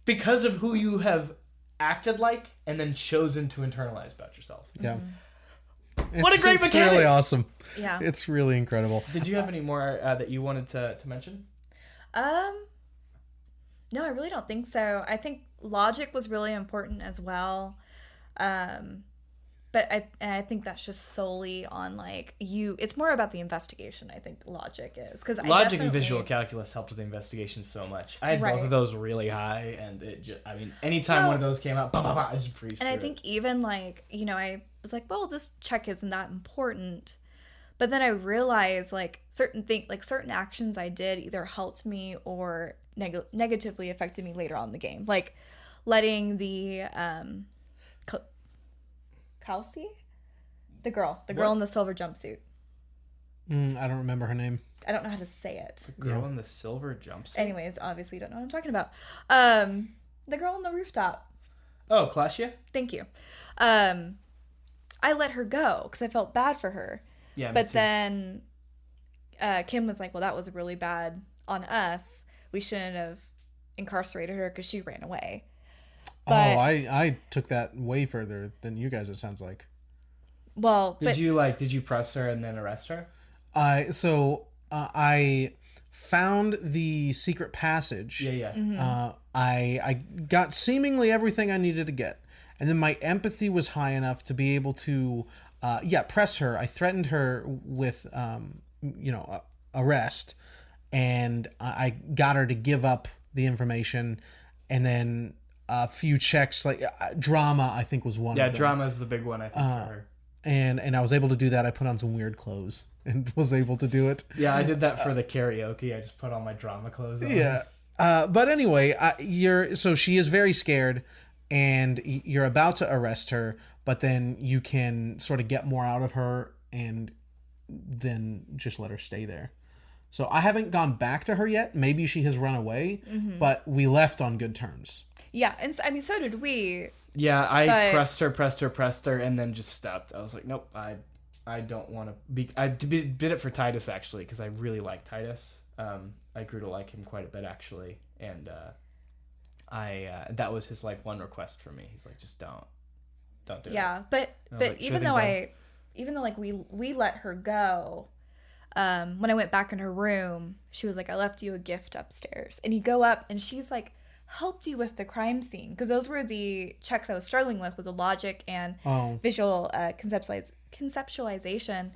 because of who you have acted like and then chosen to internalize about yourself. Yeah. What a great mechanic! It's really awesome. Yeah. It's really incredible. Did you have any more that you wanted to mention? No, I really don't think so. I think logic was really important as well. But I think that's just solely on like it's more about the investigation. I think logic is because logic and visual calculus helped with the investigation so much. I had both of those really high, and anytime one of those came out, I just breezed through. And I think even like I was like, well, this check isn't that important, but then I realized like certain actions I did either helped me or negatively affected me later on in the game, like letting the Kelsey? The girl in the silver jumpsuit. I don't remember her name. I don't know how to say it. The girl in the silver jumpsuit? Anyways, obviously you don't know what I'm talking about. The girl on the rooftop. Oh, Clashia? Thank you. I let her go because I felt bad for her. Yeah, but then Kim was like, well, that was really bad on us. We shouldn't have incarcerated her because she ran away. But, I took that way further than you guys, it sounds like. Well, did you press her and then arrest her? I found the secret passage. Yeah. I got seemingly everything I needed to get, and then my empathy was high enough to be able to, press her. I threatened her with, arrest, and I got her to give up the information, and then a few checks like drama. I think was one. Yeah, of them. drama is the big one, I think, for her. And I was able to do that. I put on some weird clothes and was able to do it. Yeah, I did that for the karaoke. I just put all my drama clothes on. Yeah. But anyway, so she is very scared, and you're about to arrest her, but then you can sort of get more out of her and then just let her stay there. So I haven't gone back to her yet. Maybe she has run away, but we left on good terms. Yeah, and so did we. Yeah, I But- pressed her, and then just stopped. I was like, nope, I don't want to be. I did it for Titus, actually, because I really like Titus. I grew to like him quite a bit, actually, and that was his like one request for me. He's like, just don't do it. Yeah, but like, even though like we let her go, when I went back in her room, she was like, I left you a gift upstairs. And you go up and she's like, helped you with the crime scene. Because those were the checks I was struggling with the logic and visual conceptualization.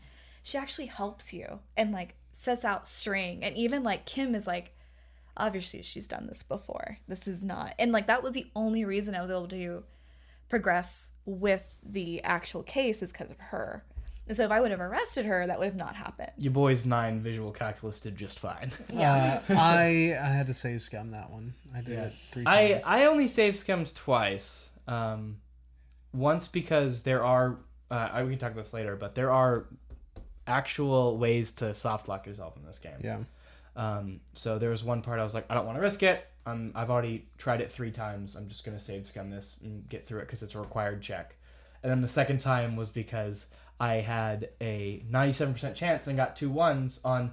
She actually helps you and like sets out string. And even like Kim is like, obviously she's done this before. This is not. And like that was the only reason I was able to progress with the actual case is because of her. And so if I would have arrested her, that would have not happened. Your boy's 9 visual calculus did just fine. Yeah. I had to save scum that one. I did it 3 times. I only saved scums twice. Once because there are we can talk about this later, but there are actual ways to soft lock yourself in this game. Yeah. So there was one part I was like, I don't want to risk it. I've already tried it 3 times. I'm just gonna save scum this and get through it because it's a required check. And then the second time was because I had a 97% chance and got 2 1s on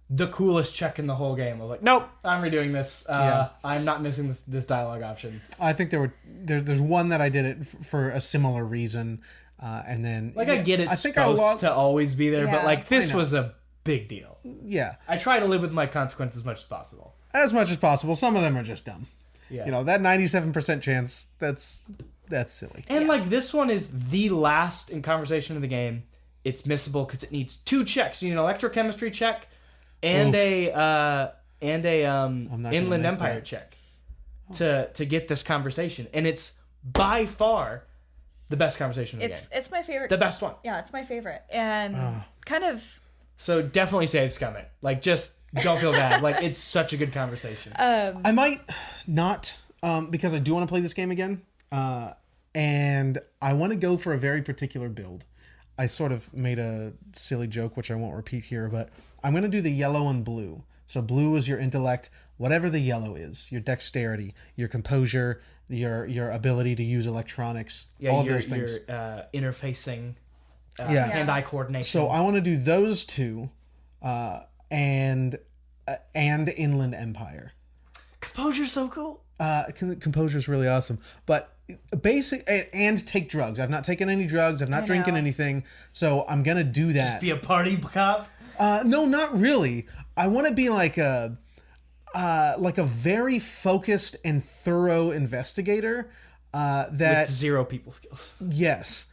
the coolest check in the whole game. I was like, nope, I'm redoing this. I'm not missing this dialogue option. I think there's one that I did it for a similar reason, and then Like, I get it's supposed to always be there, but Yeah. like this know. was a big deal. Yeah, I try to live with my consequences as much as possible. as much as possible. Some of them are just dumb. Yeah. You know, that 97% chance, that's silly. And like this one is the last in conversation of the game. It's missable because it needs 2 checks. You need an electrochemistry check and Oof. a not gonna Inland make Empire that. check to get this conversation. And it's by far the best conversation of the game. It's my favorite. The best one. Yeah, it's my favorite. And kind of So definitely save scum it. Like just don't feel bad. Like it's such a good conversation. I might not, because I do want to play this game again, and I want to go for a very particular build. I sort of made a silly joke, which I won't repeat here, but I'm going to do the yellow and blue. So blue is your intellect, whatever the yellow is, your dexterity, your composure, your ability to use electronics, all of those things. Your interfacing, Yeah. hand-eye coordination. So I want to do those 2, and Inland Empire. Composure's so cool. Composure is really awesome, but and take drugs. I've not taken any drugs. I've not drinking know. anything, so I'm gonna do that. Just be a party cop. No, not really. I want to be like a very focused and thorough investigator. That With 0 people skills. yes,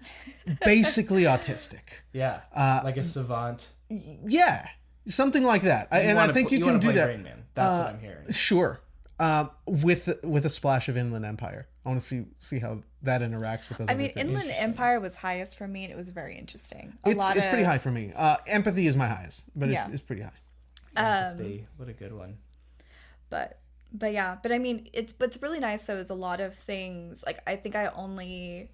basically autistic. Yeah, like a savant. Yeah, something like that. And I think you can do that. Rain Man. That's what I'm hearing. Sure. With a splash of Inland Empire. I want to see how that interacts with those. I other mean, things. Inland Empire was highest for me, and it was very interesting. It's pretty high for me. Empathy is my highest, but Yeah. it's pretty high. What a good one. But yeah, but I mean, what's really nice though is a lot of things. Like I think I only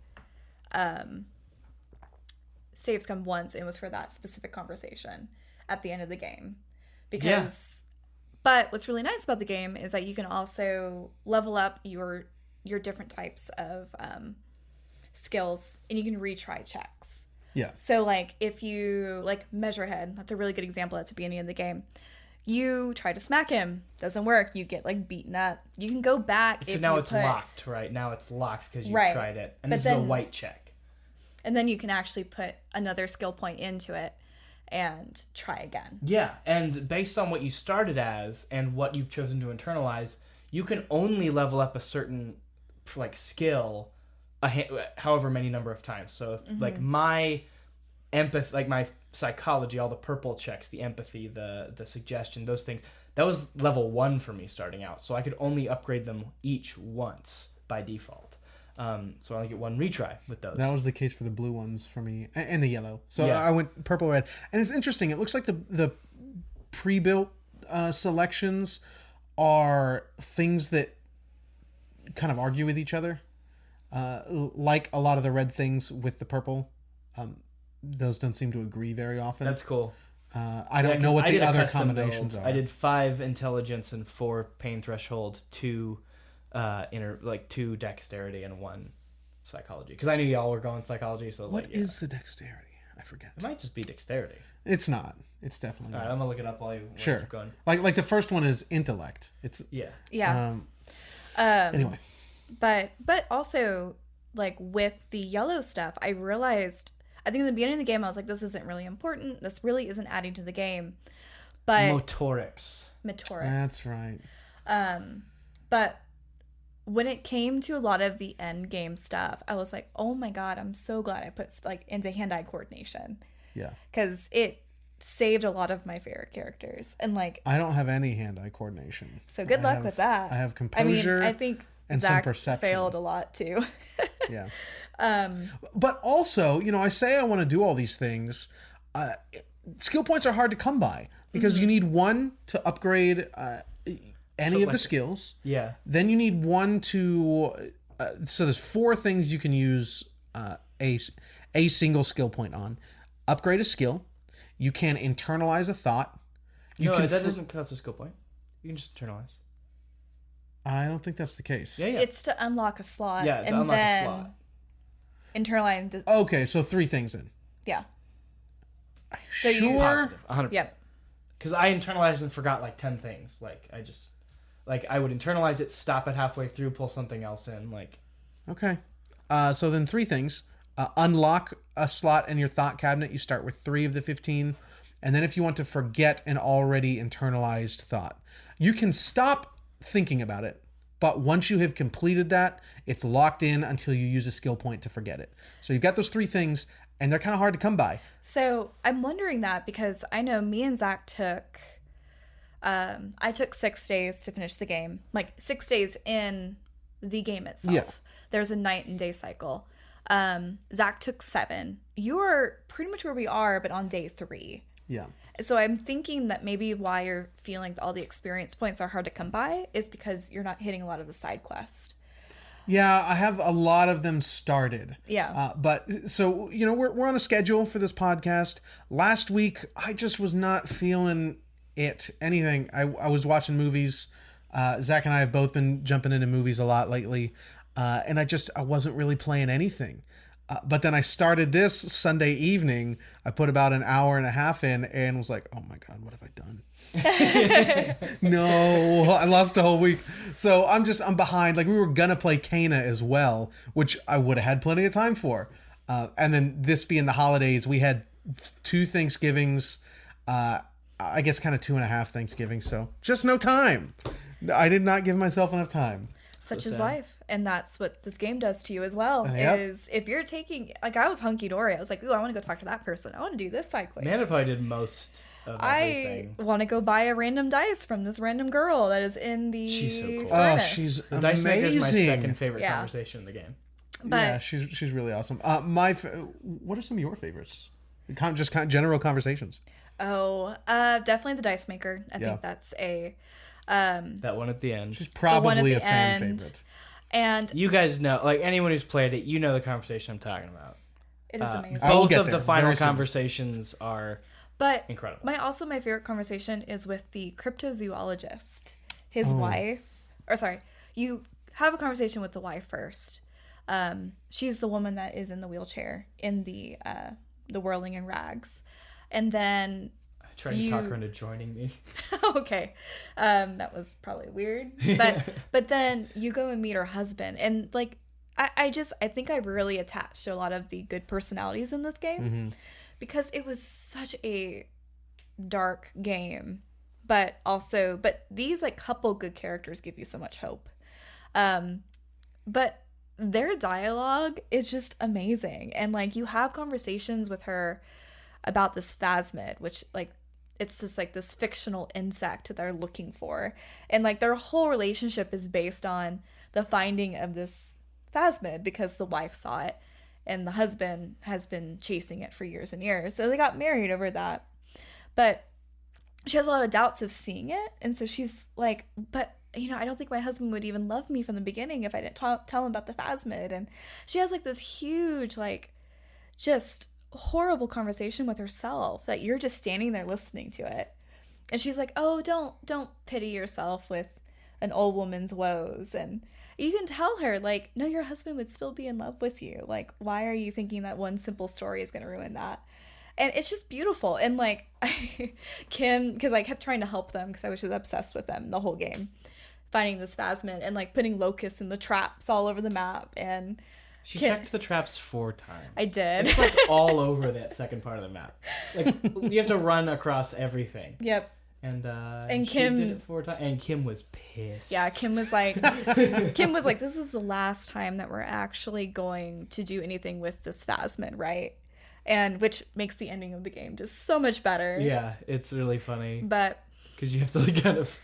saved scum once, and it was for that specific conversation at the end of the game. Because, but what's really nice about the game is that you can also level up your different types of skills, and you can retry checks. Yeah. So like if you like Measurehead, that's a really good example at the beginning of the game. You try to smack him, doesn't work. You get like beaten up. You can go back. So if now you it's put, locked, right? Now it's locked because you Right. tried it, and But this is a then- white check. and then you can actually put another skill point into it, and try again. Yeah, and based on what you started as and what you've chosen to internalize, you can only level up a certain like skill however many number of times. So like my empathy, like my psychology, all the purple checks, the empathy, the suggestion, those things, that was level 1 for me starting out. So I could only upgrade them each once by default. So I only get 1 retry with those. That was the case for the blue ones for me, and the yellow. So Yeah. I went purple, red, and it's interesting. It looks like the pre-built selections are things that kind of argue with each other, like a lot of the red things with the purple. Those don't seem to agree very often. That's cool. I don't know what the other combinations are. I did 5 intelligence and 4 pain threshold, 2 2 dexterity and 1 psychology. Because I knew y'all were going psychology, so I was What like, yeah. is the dexterity? I forget. It might just be dexterity. It's not. It's definitely All not. right, I'm gonna look it up while you Sure. keep going. Like the first one is intellect. It's Yeah. anyway. But also, like, with the yellow stuff, I realized, I think in the beginning of the game, I was like, this isn't really important. This really isn't adding to the game. But Motorics. That's right. But when it came to a lot of the end game stuff, I was like, oh my God, I'm so glad I put, like, into hand-eye coordination. Yeah. Because it saved a lot of my favorite characters. And, like, I don't have any hand-eye coordination. so good luck with that. I have composure. I think and Zach some perception. failed a lot, too. Yeah. But also, I say I want to do all these things. Skill points are hard to come by because you need 1 to upgrade any of the skills. Yeah. Then you need 1 to... so there's 4 things you can use a single skill point on. Upgrade a skill. You can internalize a thought. That doesn't count as a skill point. You can just internalize. I don't think that's the case. Yeah. It's to unlock a slot. Yeah, to and unlock a then slot. internalize. Okay, so 3 things then. Yeah. So you- Sure. Positive, 100%. Yep. Because I internalized and forgot like 10 things. I would internalize it, stop it halfway through, pull something else in. Okay. So then 3 things. Unlock a slot in your thought cabinet. You start with 3 of the 15. And then if you want to forget an already internalized thought, you can stop thinking about it. But once you have completed that, it's locked in until you use a skill point to forget it. So you've got those 3 things, and they're kind of hard to come by. So I'm wondering that because I know me and Zach took, I took 6 days to finish the game. Like 6 days in the game itself. Yeah. There's a night and day cycle. Zach took 7. You're pretty much where we are, but on day 3. Yeah. So I'm thinking that maybe why you're feeling all the experience points are hard to come by is because you're not hitting a lot of the side quest. Yeah, I have a lot of them started. Yeah. But so, we're on a schedule for this podcast. Last week, I just was not feeling anything. I was watching movies. Zach and I have both been jumping into movies a lot lately. And I wasn't really playing anything. But then I started this Sunday evening. I put about an hour and a half in and was like, oh my God, what have I done? No, I lost a whole week. So I'm behind. Like we were going to play Cana as well, which I would have had plenty of time for. And then this being the holidays, we had 2 Thanksgivings, I guess kind of 2.5 Thanksgivings. So just no time. I did not give myself enough time. Such is life. And that's what this game does to you as well. Yep. Is if you're taking, like I was hunky-dory. I was like, ooh, I want to go talk to that person. I want to do this side quest. Amanda probably did most of everything. I want to go buy a random dice from this random girl that is in the She's so cool. Oh, furnace. she's The Dice Maker is my amazing. second favorite Yeah. conversation in the game. But Yeah, she's really awesome. What are some of your favorites? Just general conversations. definitely the Dice Maker. I Yeah. think that's a That one at the end. She's one at probably the a fan end. favorite. and You guys know, like anyone who's played it, you know the conversation I'm talking about. it is amazing. I will Both get of there the final very soon. conversations are But incredible. my favorite conversation is with the cryptozoologist. His Oh. wife, or sorry, you have a conversation with the wife first. She's the woman that is in the wheelchair in the whirling in rags, and then I tried to talk her into joining me. okay, that was probably weird, but then you go and meet her husband, and like I think I really attached to a lot of the good personalities in this game. because it was such a dark game, but these like couple good characters give you so much hope. But their dialogue is just amazing, and like you have conversations with her about this phasmid, which like it's just like this fictional insect that they're looking for, and like their whole relationship is based on the finding of this phasmid because the wife saw it and the husband has been chasing it for years and years, so they got married over that. But she has a lot of doubts of seeing it, and so she's like, but I don't think my husband would even love me from the beginning if I didn't tell him about the phasmid. And she has like this huge, like, just horrible conversation with herself that you're just standing there listening to it. And she's like, oh, don't pity yourself with an old woman's woes. And you can tell her, like, no, your husband would still be in love with you. Like, why are you thinking that one simple story is going to ruin that? And it's just beautiful. And like, Kim, because I kept trying to help them because I was just obsessed with them the whole game, finding this phasmid and like putting locusts in the traps all over the map. And she checked the traps 4 times. I did. It's like all over that second part of the map. Like you have to run across everything. Yep. And she Kim did it 4 times, and Kim was pissed. Yeah, Kim was like, this is the last time that we're actually going to do anything with this phasmid, right? And which makes the ending of the game just so much better. Yeah, it's really funny. But because you have to like kind of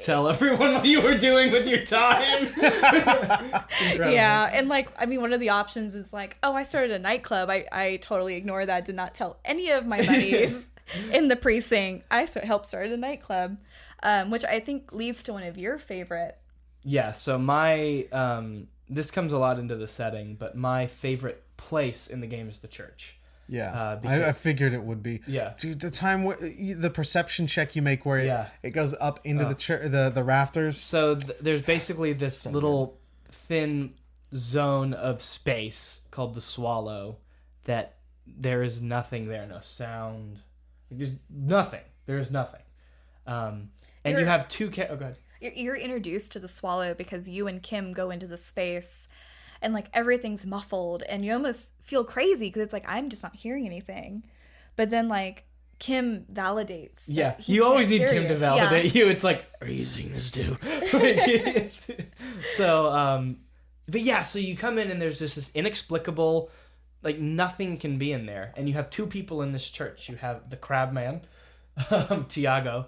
tell everyone what you were doing with your time. Yeah, and like, I mean, one of the options is like, oh, I started a nightclub. I totally ignored that. Did not tell any of my buddies in the precinct. I helped start a nightclub, which I think leads to one of your favorite. Yeah, so my, this comes a lot into the setting, but my favorite place in the game is the church. Yeah, I figured it would be. Yeah, dude, the time the perception check you make where it goes up into the rafters. So there's basically this little thin zone of space called the Swallow that there is nothing there, no sound. There's nothing. There's nothing. And you have 2 oh, go ahead. You're introduced to the Swallow because you and Kim go into the space. And like everything's muffled and you almost feel crazy because it's like, I'm just not hearing anything. But then like Kim validates. Yeah, you always need Kim to validate you. It's like, are you seeing this too? So, but yeah, so you come in and there's just this inexplicable, like nothing can be in there. And you have 2 people in this church. You have the crab man, Tiago,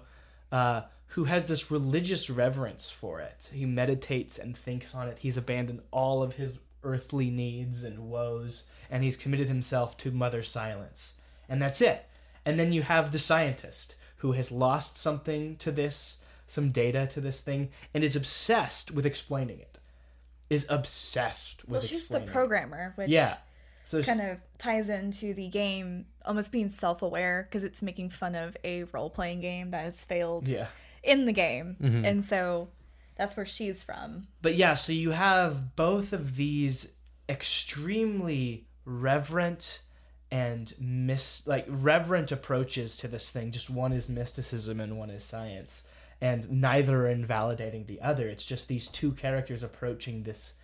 who has this religious reverence for it. He meditates and thinks on it. He's abandoned all of his earthly needs and woes, and he's committed himself to Mother Silence. And that's it. And then you have the scientist, who has lost something to this, some data to this thing, and is obsessed with explaining it. She's the programmer, which so kind of ties into the game almost being self-aware, because it's making fun of a role-playing game that has failed in the game. Mm-hmm. And so that's where she's from. But yeah, so you have both of these extremely reverent and reverent approaches to this thing. Just one is mysticism and one is science. And neither are invalidating the other. It's just these 2 characters approaching this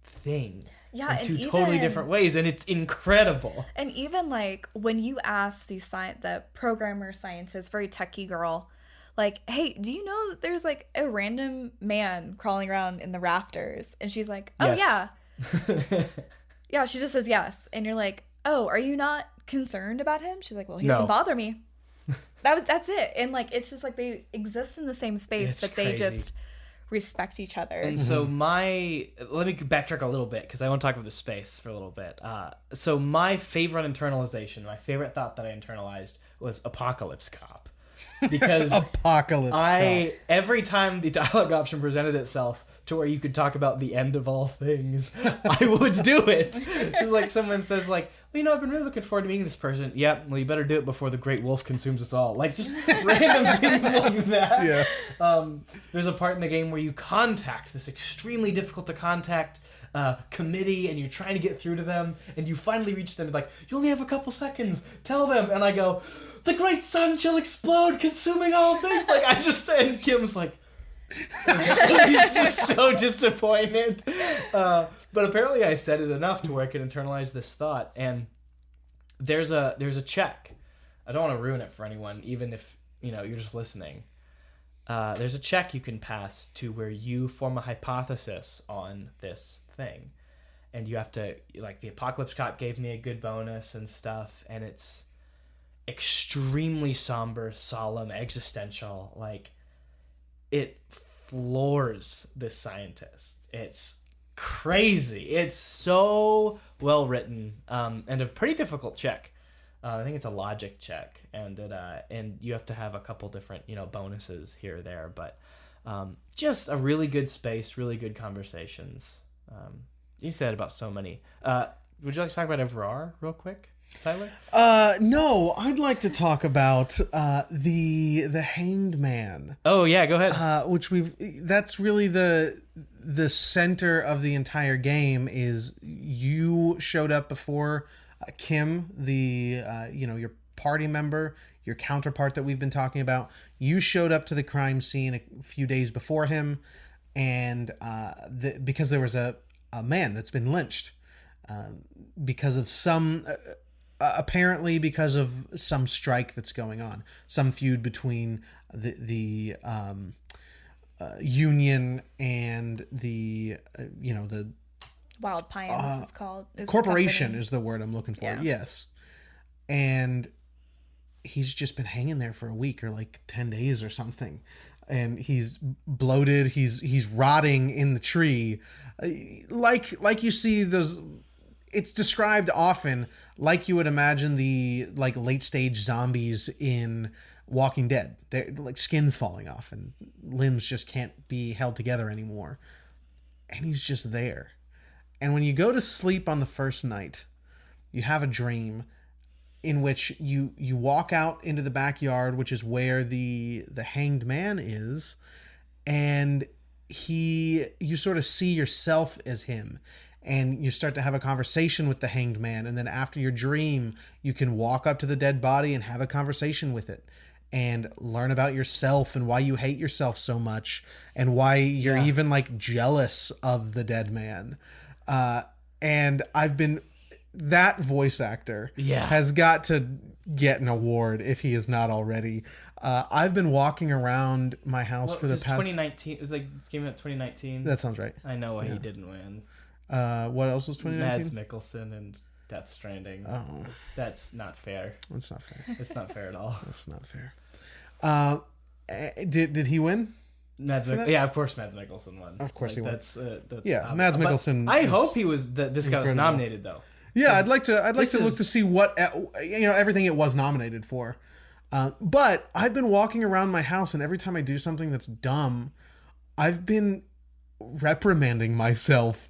thing in 2 totally different ways, and it's incredible. And even like when you ask the programmer scientist, very techie girl, like, hey, do you know that there's like a random man crawling around in the rafters? And she's like, oh yeah. Yeah, she just says yes. And you're like, oh, are you not concerned about him? She's like, well, he doesn't bother me. That's it. And like, it's just like they exist in the same space, but they just respect each other. And so let me backtrack a little bit because I want to talk about the space for a little bit. So my favorite internalization, my favorite thought that I internalized was Apocalypse Cop. Because every time the dialogue option presented itself to where you could talk about the end of all things, I would do it. It's like someone says like, well, I've been really looking forward to meeting this person. Yep, well, you better do it before the great wolf consumes us all. Like, just random things like that. Yeah. There's a part in the game where you contact this extremely difficult to contact committee, and you're trying to get through to them, and you finally reach them, and like, you only have a couple seconds, tell them. And I go, the great sun shall explode, consuming all things. Like, and Kim's like, he's just so disappointed. But apparently I said it enough to where I could internalize this thought. And there's a check. I don't want to ruin it for anyone, even if you're just listening. There's a check you can pass to where you form a hypothesis on this thing, and you have to, like, the Apocalypse Cop gave me a good bonus and stuff, and it's extremely somber, solemn, existential. Like, it floors this scientist. It's crazy. It's so well written, and a pretty difficult check. I think it's a logic check, and you have to have a couple different bonuses here or there, but just a really good space, really good conversations. You said about so many. Would you like to talk about Evrar real quick, Tyler? No, I'd like to talk about the Hanged Man. Oh yeah, go ahead. That's really the center of the entire game. Is you showed up before Kim, the your party member, your counterpart that we've been talking about. You showed up to the crime scene a few days before him, and because there was a man that's been lynched because of some apparently because of some strike that's going on, some feud between the union and the the Wild Pines is called. Corporation is the word I'm looking for. Yeah. Yes. And he's just been hanging there for a week or like 10 days or something. And he's bloated. He's rotting in the tree. Like you see those, it's described often like you would imagine the like late stage zombies in Walking Dead. They're like skins falling off and limbs just can't be held together anymore. And he's just there. And when you go to sleep on the first night, you have a dream in which you walk out into the backyard, which is where the Hanged Man is, and you sort of see yourself as him, and you start to have a conversation with the Hanged Man, and then after your dream, you can walk up to the dead body and have a conversation with it, and learn about yourself and why you hate yourself so much, and why you're even like jealous of the dead man. And that voice actor has got to get an award if he is not already. I've been walking around my house for the past 2019. It was like came out 2019. That sounds right. I know why he didn't win. What else was 2019? Mads Mikkelsen and Death Stranding. Oh, that's not fair. That's not fair. It's not fair at all. That's not fair. Did he win? Yeah, of course, Mads Mikkelsen won. Of course he won. That's Mads Mikkelsen. I hope he was. This guy was nominated though. Yeah, I'd like to look to see what everything it was nominated for. But I've been walking around my house, and every time I do something that's dumb, I've been reprimanding myself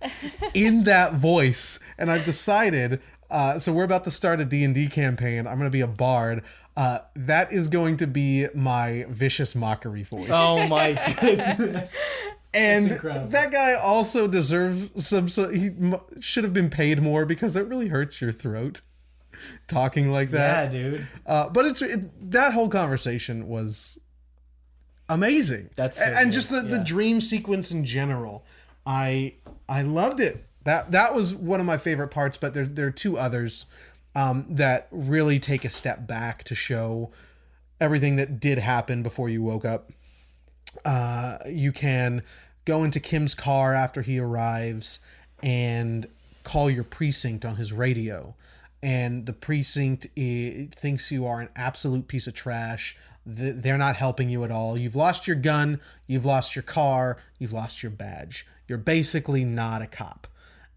in that voice, and I've decided. So we're about to start a D&D campaign. I'm going to be a bard. That is going to be my vicious mockery voice. Oh my goodness. And that guy also deserves some. So he should have been paid more because it really hurts your throat talking like that. Yeah, dude. But that whole conversation was amazing. And just the dream sequence in general, I loved it. That was one of my favorite parts. But there are two others that really take a step back to show everything that did happen before you woke up. You can go into Kim's car after he arrives and call your precinct on his radio. And the precinct thinks you are an absolute piece of trash. They're not helping you at all. You've lost your gun. You've lost your car. You've lost your badge. You're basically not a cop.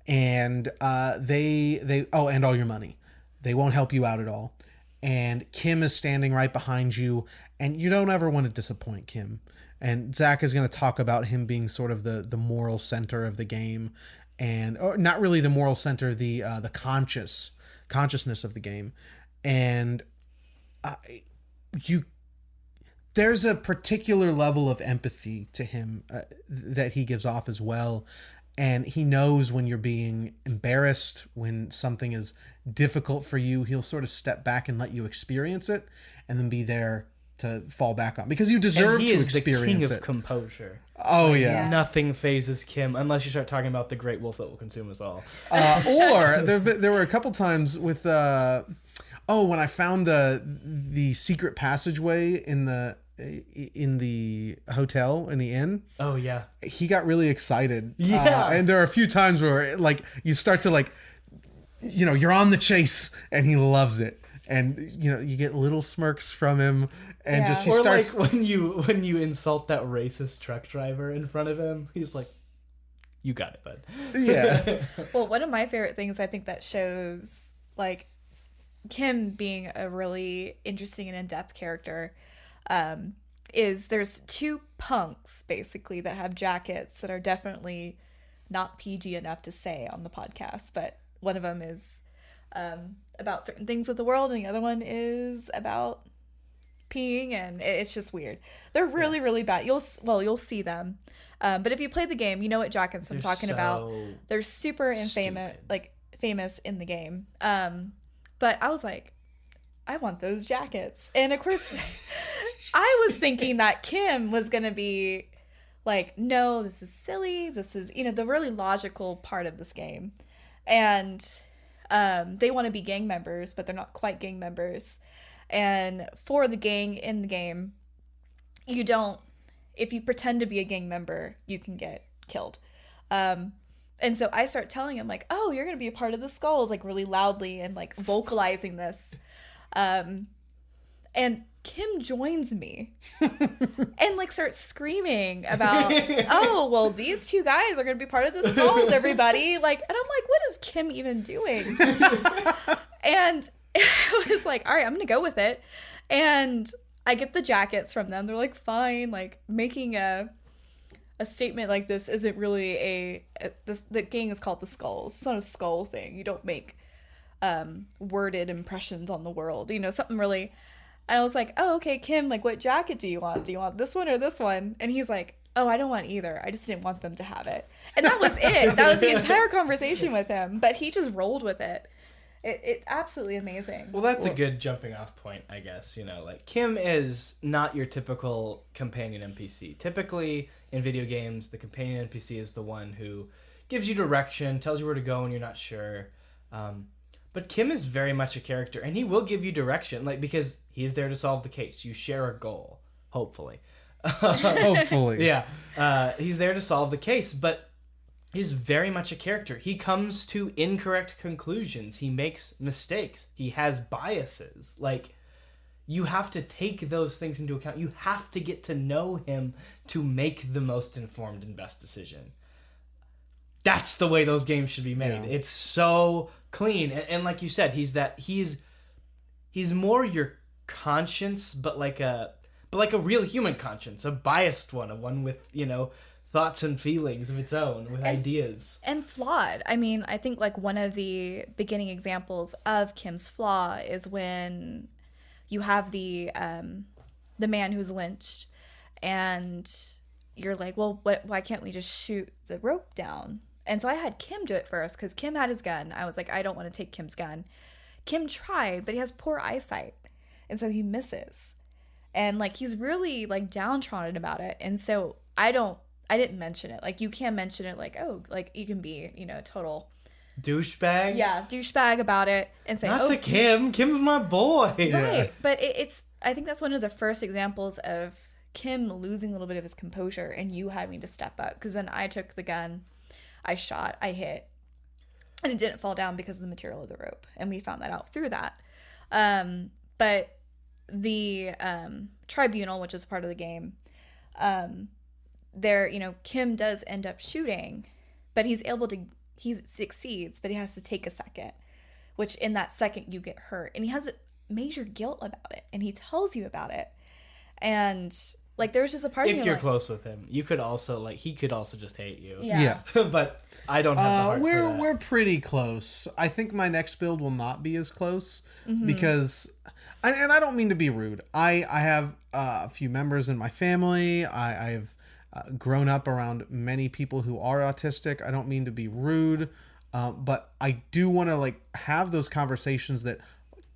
And and all your money. They won't help you out at all. And Kim is standing right behind you. And you don't ever want to disappoint Kim. And Zach is going to talk about him being sort of the moral center of the game, or not really the moral center, the consciousness of the game. And there's a particular level of empathy to him that he gives off as well. And he knows when you're being embarrassed, when something is difficult for you, he'll sort of step back and let you experience it, and then be there to fall back on, because you deserve to experience it. He is the king of composure. Oh yeah. Nothing phases Kim unless you start talking about the great wolf that will consume us all. Or there were a couple times with Oh, when I found the secret passageway in the hotel, in the inn, Oh yeah. he got really excited. Yeah. And there are a few times where like you start to like, you're on the chase, and he loves it. And you get little smirks from him, and just he Or starts. like when you insult that racist truck driver in front of him, he's like, "You got it, bud." Yeah. Well, one of my favorite things I think that shows like Kim being a really interesting and in-depth character is there's two punks basically that have jackets that are definitely not PG enough to say on the podcast, but one of them is about certain things with the world, and the other one is about peeing, and it's just weird. They're really, really bad. You'll see them. But if you play the game, you know what jackets I'm talking about. They're super infamous, like famous in the game. But I was like, I want those jackets. And of course, I was thinking that Kim was going to be like, no, this is silly. This is, the really logical part of this game. And they want to be gang members, but they're not quite gang members. And for the gang in the game, if you pretend to be a gang member, you can get killed. And so I start telling him like, oh, you're going to be a part of the Skulls, like really loudly and like vocalizing this. And Kim joins me and like starts screaming about, oh, well, these two guys are going to be part of the Skulls, everybody. Like, and I'm like, what is Kim even doing? And I was like, all right, I'm going to go with it. And I get the jackets from them. They're like, fine, like making a statement like this isn't really the gang is called the Skulls. It's not a skull thing. You don't make worded impressions on the world, something really. And I was like, oh, okay, Kim, like what jacket do you want? Do you want this one or this one? And he's like, oh, I don't want either. I just didn't want them to have it. And that was it. That was the entire conversation with him. But he just rolled with it. It's absolutely amazing. Well, that's a good jumping off point, I guess. Like Kim is not your typical companion NPC. Typically, in video games, the companion NPC is the one who gives you direction, tells you where to go when you're not sure. But Kim is very much a character, and he will give you direction, like because he's there to solve the case. You share a goal, hopefully. Hopefully. Yeah. He's there to solve the case, but he's very much a character. He comes to incorrect conclusions. He makes mistakes. He has biases. Like, you have to take those things into account. You have to get to know him to make the most informed and best decision. That's the way those games should be made. Yeah. It's so clean. And like you said, he's more your conscience, but like a real human conscience, a biased one, a one with, thoughts and feelings of its own, with ideas. And flawed. I mean, I think like one of the beginning examples of Kim's flaw is when you have the man who's lynched, and you're like, well, why can't we just shoot the rope down? And so I had Kim do it first, because Kim had his gun. I was like, I don't want to take Kim's gun. Kim tried, but he has poor eyesight, and so he misses. And like he's really like downtrodden about it. And so I didn't mention it. Like, you can mention it, like, oh, like, you can be, total douchebag. Yeah, douchebag about it and say, not to Kim. Kim's my boy. Right. Yeah. But I think that's one of the first examples of Kim losing a little bit of his composure and you having to step up. Because then I took the gun, I shot, I hit, and it didn't fall down because of the material of the rope. And we found that out through that. But the tribunal, which is part of the game, there, Kim does end up shooting, but he succeeds, but he has to take a second, which in that second you get hurt, and he has major guilt about it, and he tells you about it. And like, there's just a part of if you're close with him, you could also he could also just hate you. Yeah. But I don't have the heart for that. We're pretty close. I think my next build will not be as close, because, and I don't mean to be rude, I have a few members in my family. I've grown up around many people who are autistic. I don't mean to be rude, but I do want to have those conversations that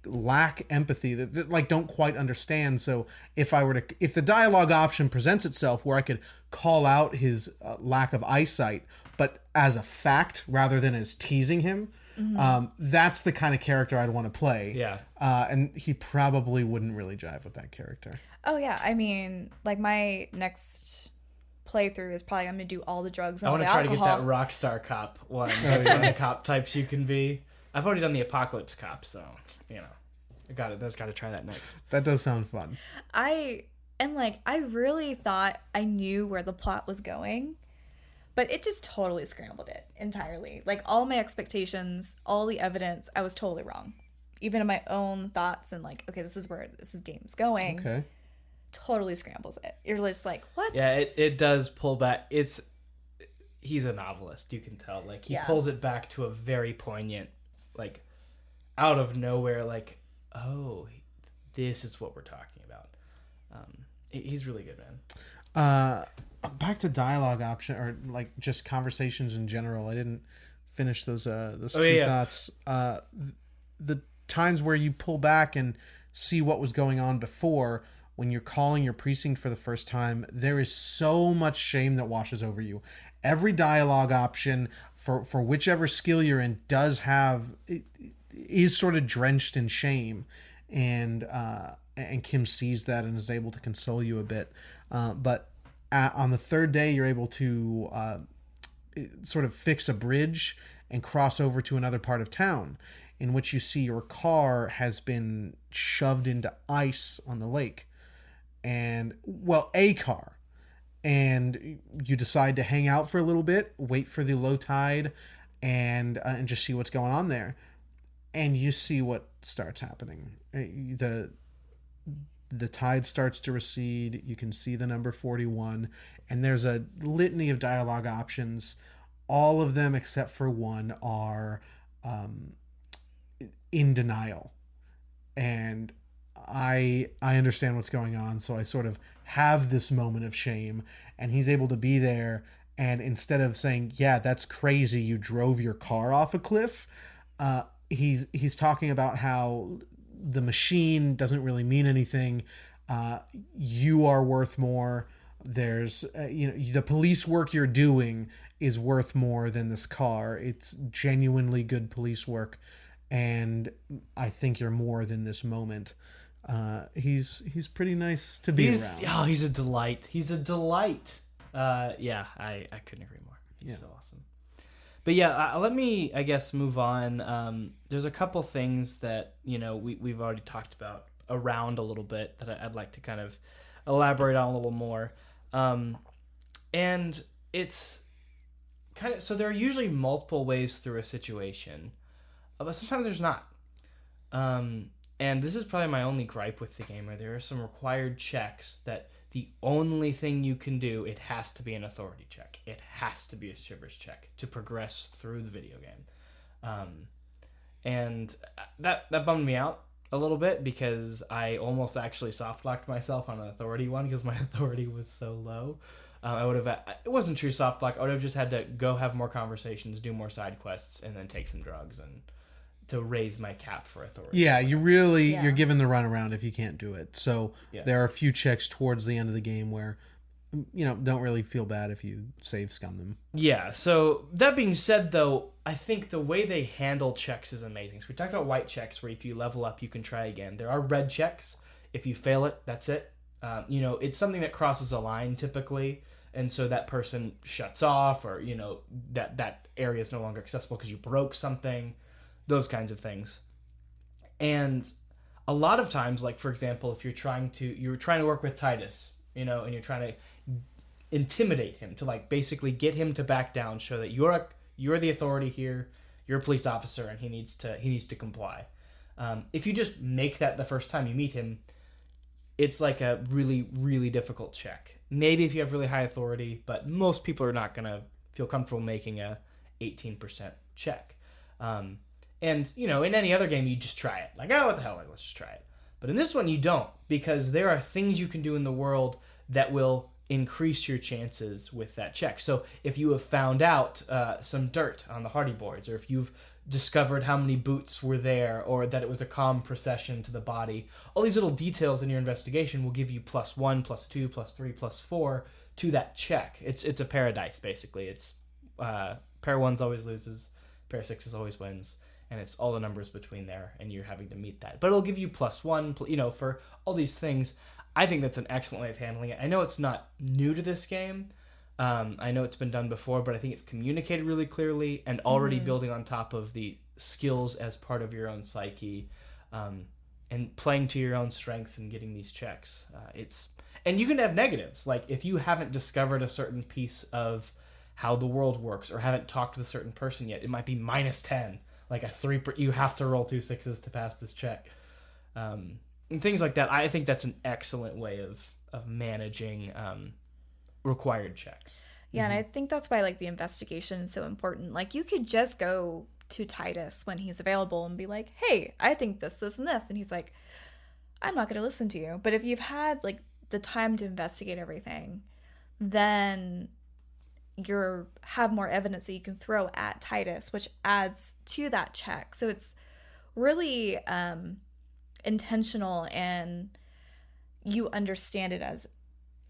lack empathy, that don't quite understand. So if the dialogue option presents itself where I could call out his lack of eyesight, but as a fact rather than as teasing him, That's the kind of character I'd want to play. Yeah. And he probably wouldn't really jive with that character. Oh yeah, I mean, like my next playthrough is probably I'm gonna do all the drugs and I all want the to try to alcohol. get that Rockstar cop one. That's one of the cop types you can be. I've already done the Apocalypse cop, so I got it. That's got to try that next. That does sound fun. I really thought I knew where the plot was going, but it just totally scrambled it entirely. Like all my expectations, all the evidence, I was totally wrong. Even in my own thoughts and like, okay, this is where this game's going. Okay. Totally scrambles it. You're just like, what? Yeah, it does pull back. He's a novelist, you can tell. Like he pulls it back to a very poignant, like out of nowhere, like, oh, this is what we're talking about. He's really good, man. Back to dialogue option or like just conversations in general. I didn't finish those two thoughts. The times where you pull back and see what was going on before. When you're calling your precinct for the first time, there is so much shame that washes over you. Every dialogue option for whichever skill you're in is sort of drenched in shame, and Kim sees that and is able to console you a bit. But on the third day, you're able to sort of fix a bridge and cross over to another part of town, in which you see your car has been shoved into ice on the lake. And a car, and you decide to hang out for a little bit, wait for the low tide, and just see what's going on there, and you see what starts happening. The tide starts to recede. You can see the number 41, and there's a litany of dialogue options. All of them except for one are in denial, and I understand what's going on, so I sort of have this moment of shame, and he's able to be there, and instead of saying, yeah, that's crazy, you drove your car off a cliff, he's talking about how the machine doesn't really mean anything. You are worth more. There's the police work you're doing is worth more than this car. It's genuinely good police work, and I think you're more than this moment. He's pretty nice to be around. Oh, he's a delight. He's a delight. I couldn't agree more. He's so awesome. But let me, I guess, move on. There's a couple things that we've already talked about around a little bit that I'd like to kind of elaborate on a little more. And it's kind of, so there are usually multiple ways through a situation, but sometimes there's not. And this is probably my only gripe with the game, there are some required checks that the only thing you can do, it has to be an authority check. It has to be a shivers check to progress through the video game. And that bummed me out a little bit because I almost actually soft-locked myself on an authority one because my authority was so low. It wasn't true soft-lock. I would have just had to go have more conversations, do more side quests, and then take some drugs and to raise my cap for authority. Yeah, you're given the runaround if you can't do it. So there are a few checks towards the end of the game where, don't really feel bad if you save scum them. Yeah, so that being said, though, I think the way they handle checks is amazing. So we talked about white checks where if you level up, you can try again. There are red checks. If you fail it, that's it. It's something that crosses a line typically, and so that person shuts off or, that area is no longer accessible because you broke something. Those kinds of things. And a lot of times, like for example, if you're trying to work with Titus, and you're trying to intimidate him to like basically get him to back down, show that you're the authority here, you're a police officer, and he needs to comply. If you just make that the first time you meet him, it's like a really, really difficult check. Maybe if you have really high authority, but most people are not gonna feel comfortable making a 18% check. And, in any other game, you just try it. Like, what the hell, let's just try it. But in this one, you don't, because there are things you can do in the world that will increase your chances with that check. So if you have found out some dirt on the hardy boards, or if you've discovered how many boots were there, or that it was a calm procession to the body, all these little details in your investigation will give you +1, +2, +3, +4 to that check. It's a paradise, basically. It's pair ones always loses. pair of sixes always wins, and it's all the numbers between there, and you're having to meet that. But it'll give you +1, for all these things. I think that's an excellent way of handling it. I know it's not new to this game. I know it's been done before, but I think it's communicated really clearly and already building on top of the skills as part of your own psyche, and playing to your own strength and getting these checks. And you can have negatives. Like if you haven't discovered a certain piece of how the world works or haven't talked with a certain person yet, it might be -10. Like you have to roll 2 6s to pass this check. And things like that. I think that's an excellent way of managing required checks. Yeah, and I think that's why like the investigation is so important. Like you could just go to Titus when he's available and be like, hey, I think this, and this. And he's like, I'm not going to listen to you. But if you've had like the time to investigate everything, then you have more evidence that you can throw at Titus, which adds to that check. So it's really intentional, and you understand it as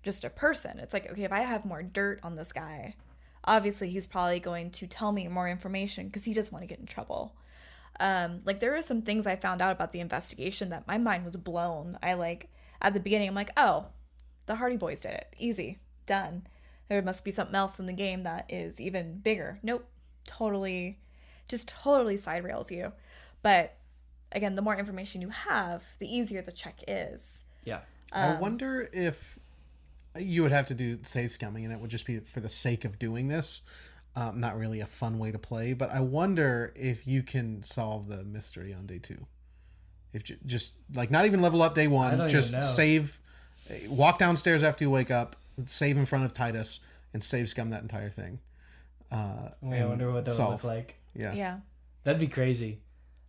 just a person. It's like, okay, if I have more dirt on this guy, obviously he's probably going to tell me more information because he doesn't want to get in trouble. Like there are some things I found out about the investigation that my mind was blown. At the beginning, I'm like, oh, the Hardy Boys did it. Easy. Done. There must be something else in the game that is even bigger. Nope. Totally side rails you. But again, the more information you have, the easier the check is. Yeah. I wonder if you would have to do save scumming, and it would just be for the sake of doing this. Not really a fun way to play, but I wonder if you can solve the mystery on day 2. If just like not even level up day 1, just save, walk downstairs after you wake up, save in front of Titus, and save scum that entire thing. I wonder what that would look like. Yeah. That'd be crazy.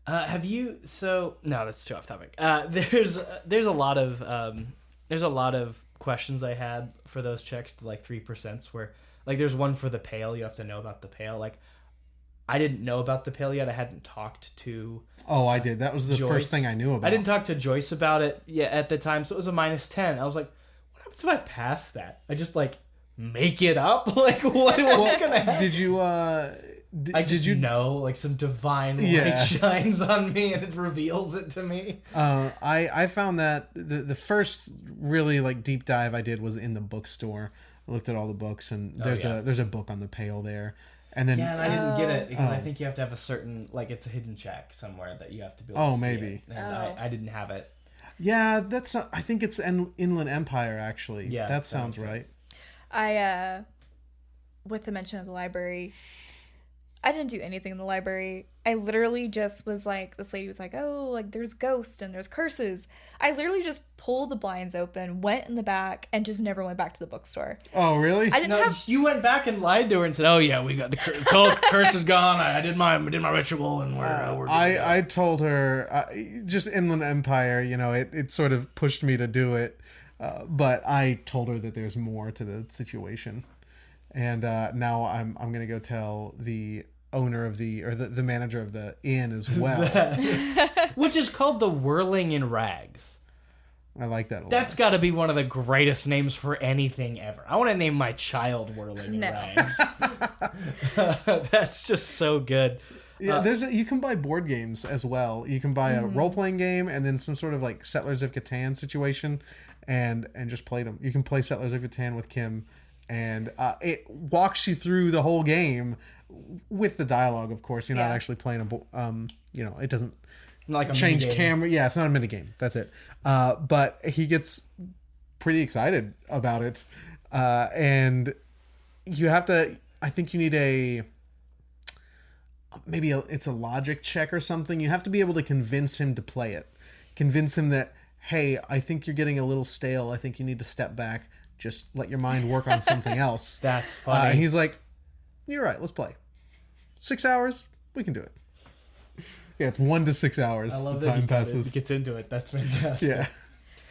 Have you? So no, that's too off topic. There's a lot of questions I had for those checks, like 3%, where like there's one for the pail. You have to know about the pail. Like I didn't know about the pail yet. I hadn't talked to. Oh, I did. That was the Joyce. first thing I knew about. I didn't talk to Joyce about it yet at the time, so it was a -10. I was like, what happens if I pass that? I just like make it up. Like what's gonna happen? Did you? Did you know like some divine light shines on me and it reveals it to me? I found that the first really like deep dive I did was in the bookstore. I looked at all the books, and there's a book on the pail there. And then and I didn't get it because I think you have to have a certain like it's a hidden check somewhere that you have to be able to see maybe. It. And I didn't have it. Yeah, that's I think it's Inland Empire actually. Yeah, that sounds right. I with the mention of the library, I didn't do anything in the library. I literally just was like, this lady was like, oh, like there's ghosts and there's curses. I literally just pulled the blinds open, went in the back, and just never went back to the bookstore. Oh, really? I didn't You went back and lied to her and said, oh yeah, we got the curse is gone. I did my ritual and we're good to go. I told her just Inland Empire, it sort of pushed me to do it. But I told her that there's more to the situation. And now I'm going to go tell the owner of the manager of the inn as well. Which is called the Whirling in Rags. I like that a lot. That's got to be one of the greatest names for anything ever. I want to name my child Whirling in Rags. That's just so good. Yeah, you can buy board games as well. You can buy a role-playing game and then some sort of like Settlers of Catan situation and just play them. You can play Settlers of Catan with Kim, and it walks you through the whole game with the dialogue, of course. You're not actually playing it doesn't like a change minigame. camera. Yeah, it's not a minigame. That's it. But he gets pretty excited about it. And you have to, I think you need it's a logic check or something. You have to be able to convince him to play it. Convince him that, hey, I think you're getting a little stale. I think you need to step back. Just let your mind work on something else. That's funny. And he's like, you're right, let's play. 6 hours, we can do it. Yeah, it's 1 to 6 hours. I love the that time he passes. gets into it. That's fantastic. Yeah.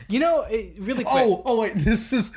Really quick. Oh, wait, this is...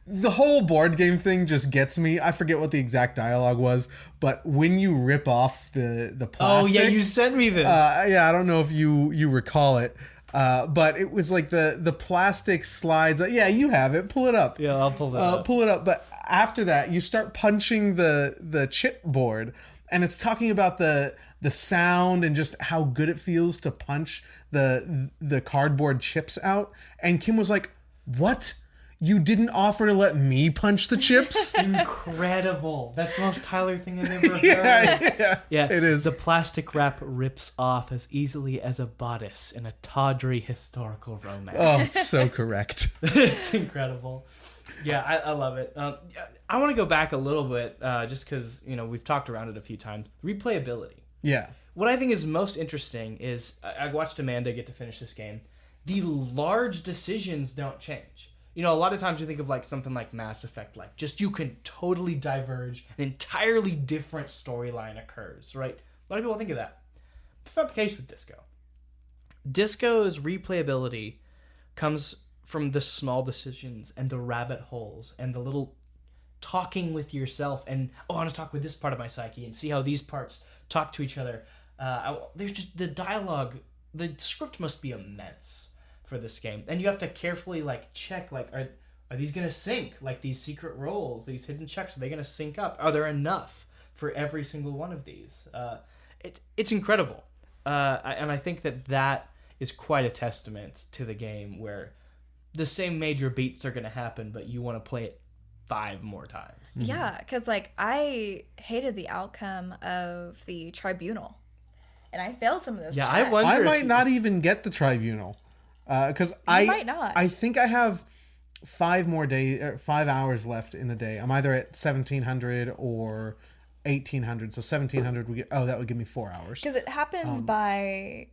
The whole board game thing just gets me. I forget what the exact dialogue was, but when you rip off the plastic... Oh, yeah, you sent me this. I don't know if you recall it, but it was like the plastic slides. Yeah, you have it. Pull it up. Yeah, I'll pull that up. Pull it up. But after that, you start punching the chipboard, and it's talking about the sound and just how good it feels to punch the cardboard chips out. And Kim was like, "What? You didn't offer to let me punch the chips?" Incredible. That's the most Tyler thing I've ever heard. Yeah, it is. The plastic wrap rips off as easily as a bodice in a tawdry historical romance. Oh, it's so correct. It's incredible. Yeah, I love it. I want to go back a little bit, just because, we've talked around it a few times. Replayability. Yeah. What I think is most interesting is, I watched Amanda get to finish this game. The large decisions don't change. A lot of times you think of like something like Mass Effect, like just you can totally diverge, an entirely different storyline occurs, right? A lot of people think of that. That's not the case with Disco. Disco's replayability comes from the small decisions and the rabbit holes and the little talking with yourself and, I want to talk with this part of my psyche and see how these parts talk to each other. There's just the dialogue, the script must be immense for this game, and you have to carefully check are these gonna sync, these secret roles, these hidden checks, are they gonna sync up, are there enough for every single one of these? It's incredible, and I think that is quite a testament to the game, where the same major beats are gonna happen, but you want to play it 5 more times. Yeah, because I hated the outcome of the tribunal, and I failed some of those checks. I might not even get the tribunal. Because I might not. I think I have 5 hours left in the day. I'm either at 1700 or 1800. So 1700 that would give me 4 hours. Because it happens by,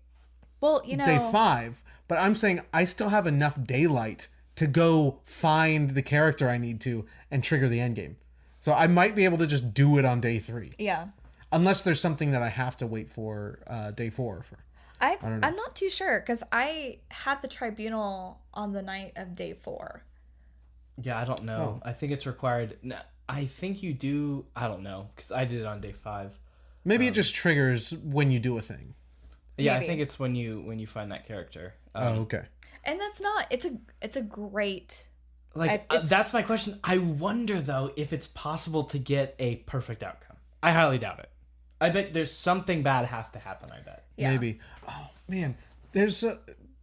day 5. But I'm saying I still have enough daylight to go find the character I need to and trigger the end game. So I might be able to just do it on day 3. Yeah. Unless there's something that I have to wait for day 4 for. I'm not too sure, because I had the tribunal on the night of day 4. Yeah, I don't know. I think it's required. No, I think you do. I don't know, because I did it on day 5. Maybe it just triggers when you do a thing. Yeah, Maybe. I think it's when you find that character. Okay. And that's not. It's a great. That's my question. I wonder though if it's possible to get a perfect outcome. I highly doubt it. I bet there's something bad has to happen. I bet. Yeah. Maybe. Oh man, there's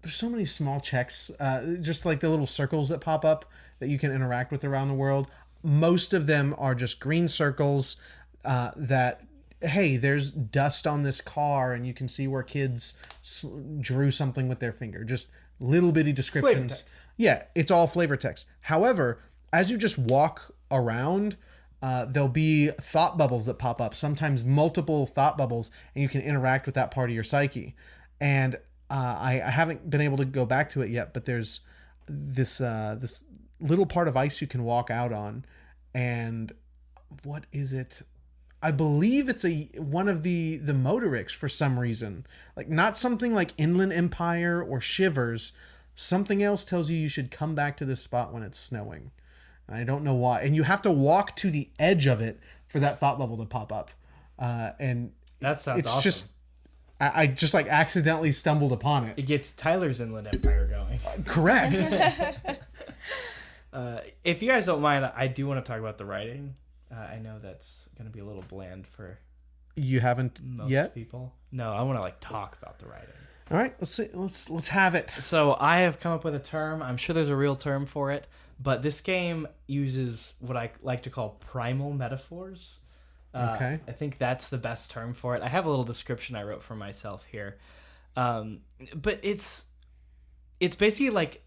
so many small checks, just like the little circles that pop up that you can interact with around the world. Most of them are just green circles that, hey, there's dust on this car, and you can see where kids drew something with their finger. Just little bitty descriptions. Flavor text. Yeah, it's all flavor text. However, as you just walk around, there'll be thought bubbles that pop up, sometimes multiple thought bubbles, and you can interact with that part of your psyche. And I haven't been able to go back to it yet, but there's this little part of ice you can walk out on, and what is it? I believe it's one of the Motorix for some reason. Not something like Inland Empire or Shivers. Something else tells you should come back to this spot when it's snowing. I don't know why. And you have to walk to the edge of it for that thought bubble to pop up. And that sounds awesome. Just, I just accidentally stumbled upon it. It gets Tyler's Inland Empire going. Correct. If you guys don't mind, I do want to talk about the writing. I know that's going to be a little bland for you haven't most yet? people. No, I want to talk about the writing. All right, let's see. Let's have it. So I have come up with a term. I'm sure there's a real term for it. But this game uses what I like to call primal metaphors. Okay. I think that's the best term for it. I have a little description I wrote for myself here. But it's basically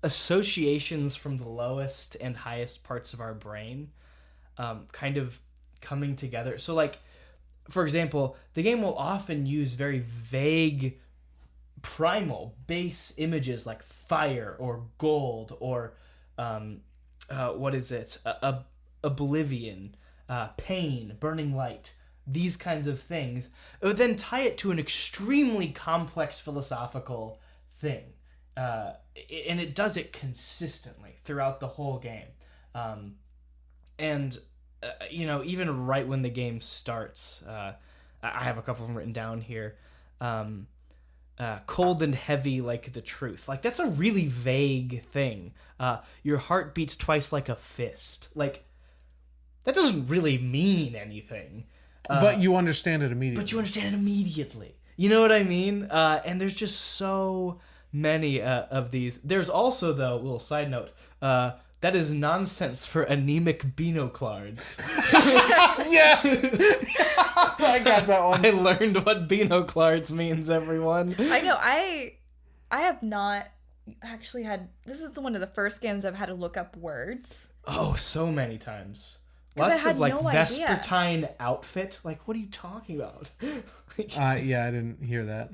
associations from the lowest and highest parts of our brain kind of coming together. So, for example, the game will often use very vague primal base images like fire or gold or oblivion, pain, burning light, these kinds of things. It would then tie it to an extremely complex philosophical thing, and it does it consistently throughout the whole game. Even right when the game starts, I have a couple of them written down here. Cold and heavy like the truth. That's a really vague thing. Your heart beats twice like a fist. That doesn't really mean anything. But you understand it immediately. But you understand it immediately. You know what I mean? And there's just so many of these. There's also, though, a little side note, that is nonsense for anemic binoclards. Yeah! I got that one. I learned what binoclards means, everyone. I know. I have not actually had... This is one of the first games I've had to look up words. Oh, so many times. 'Cause I Lots had of, like, no idea. vespertine outfit. Like, what are you talking about? Yeah, I didn't hear that.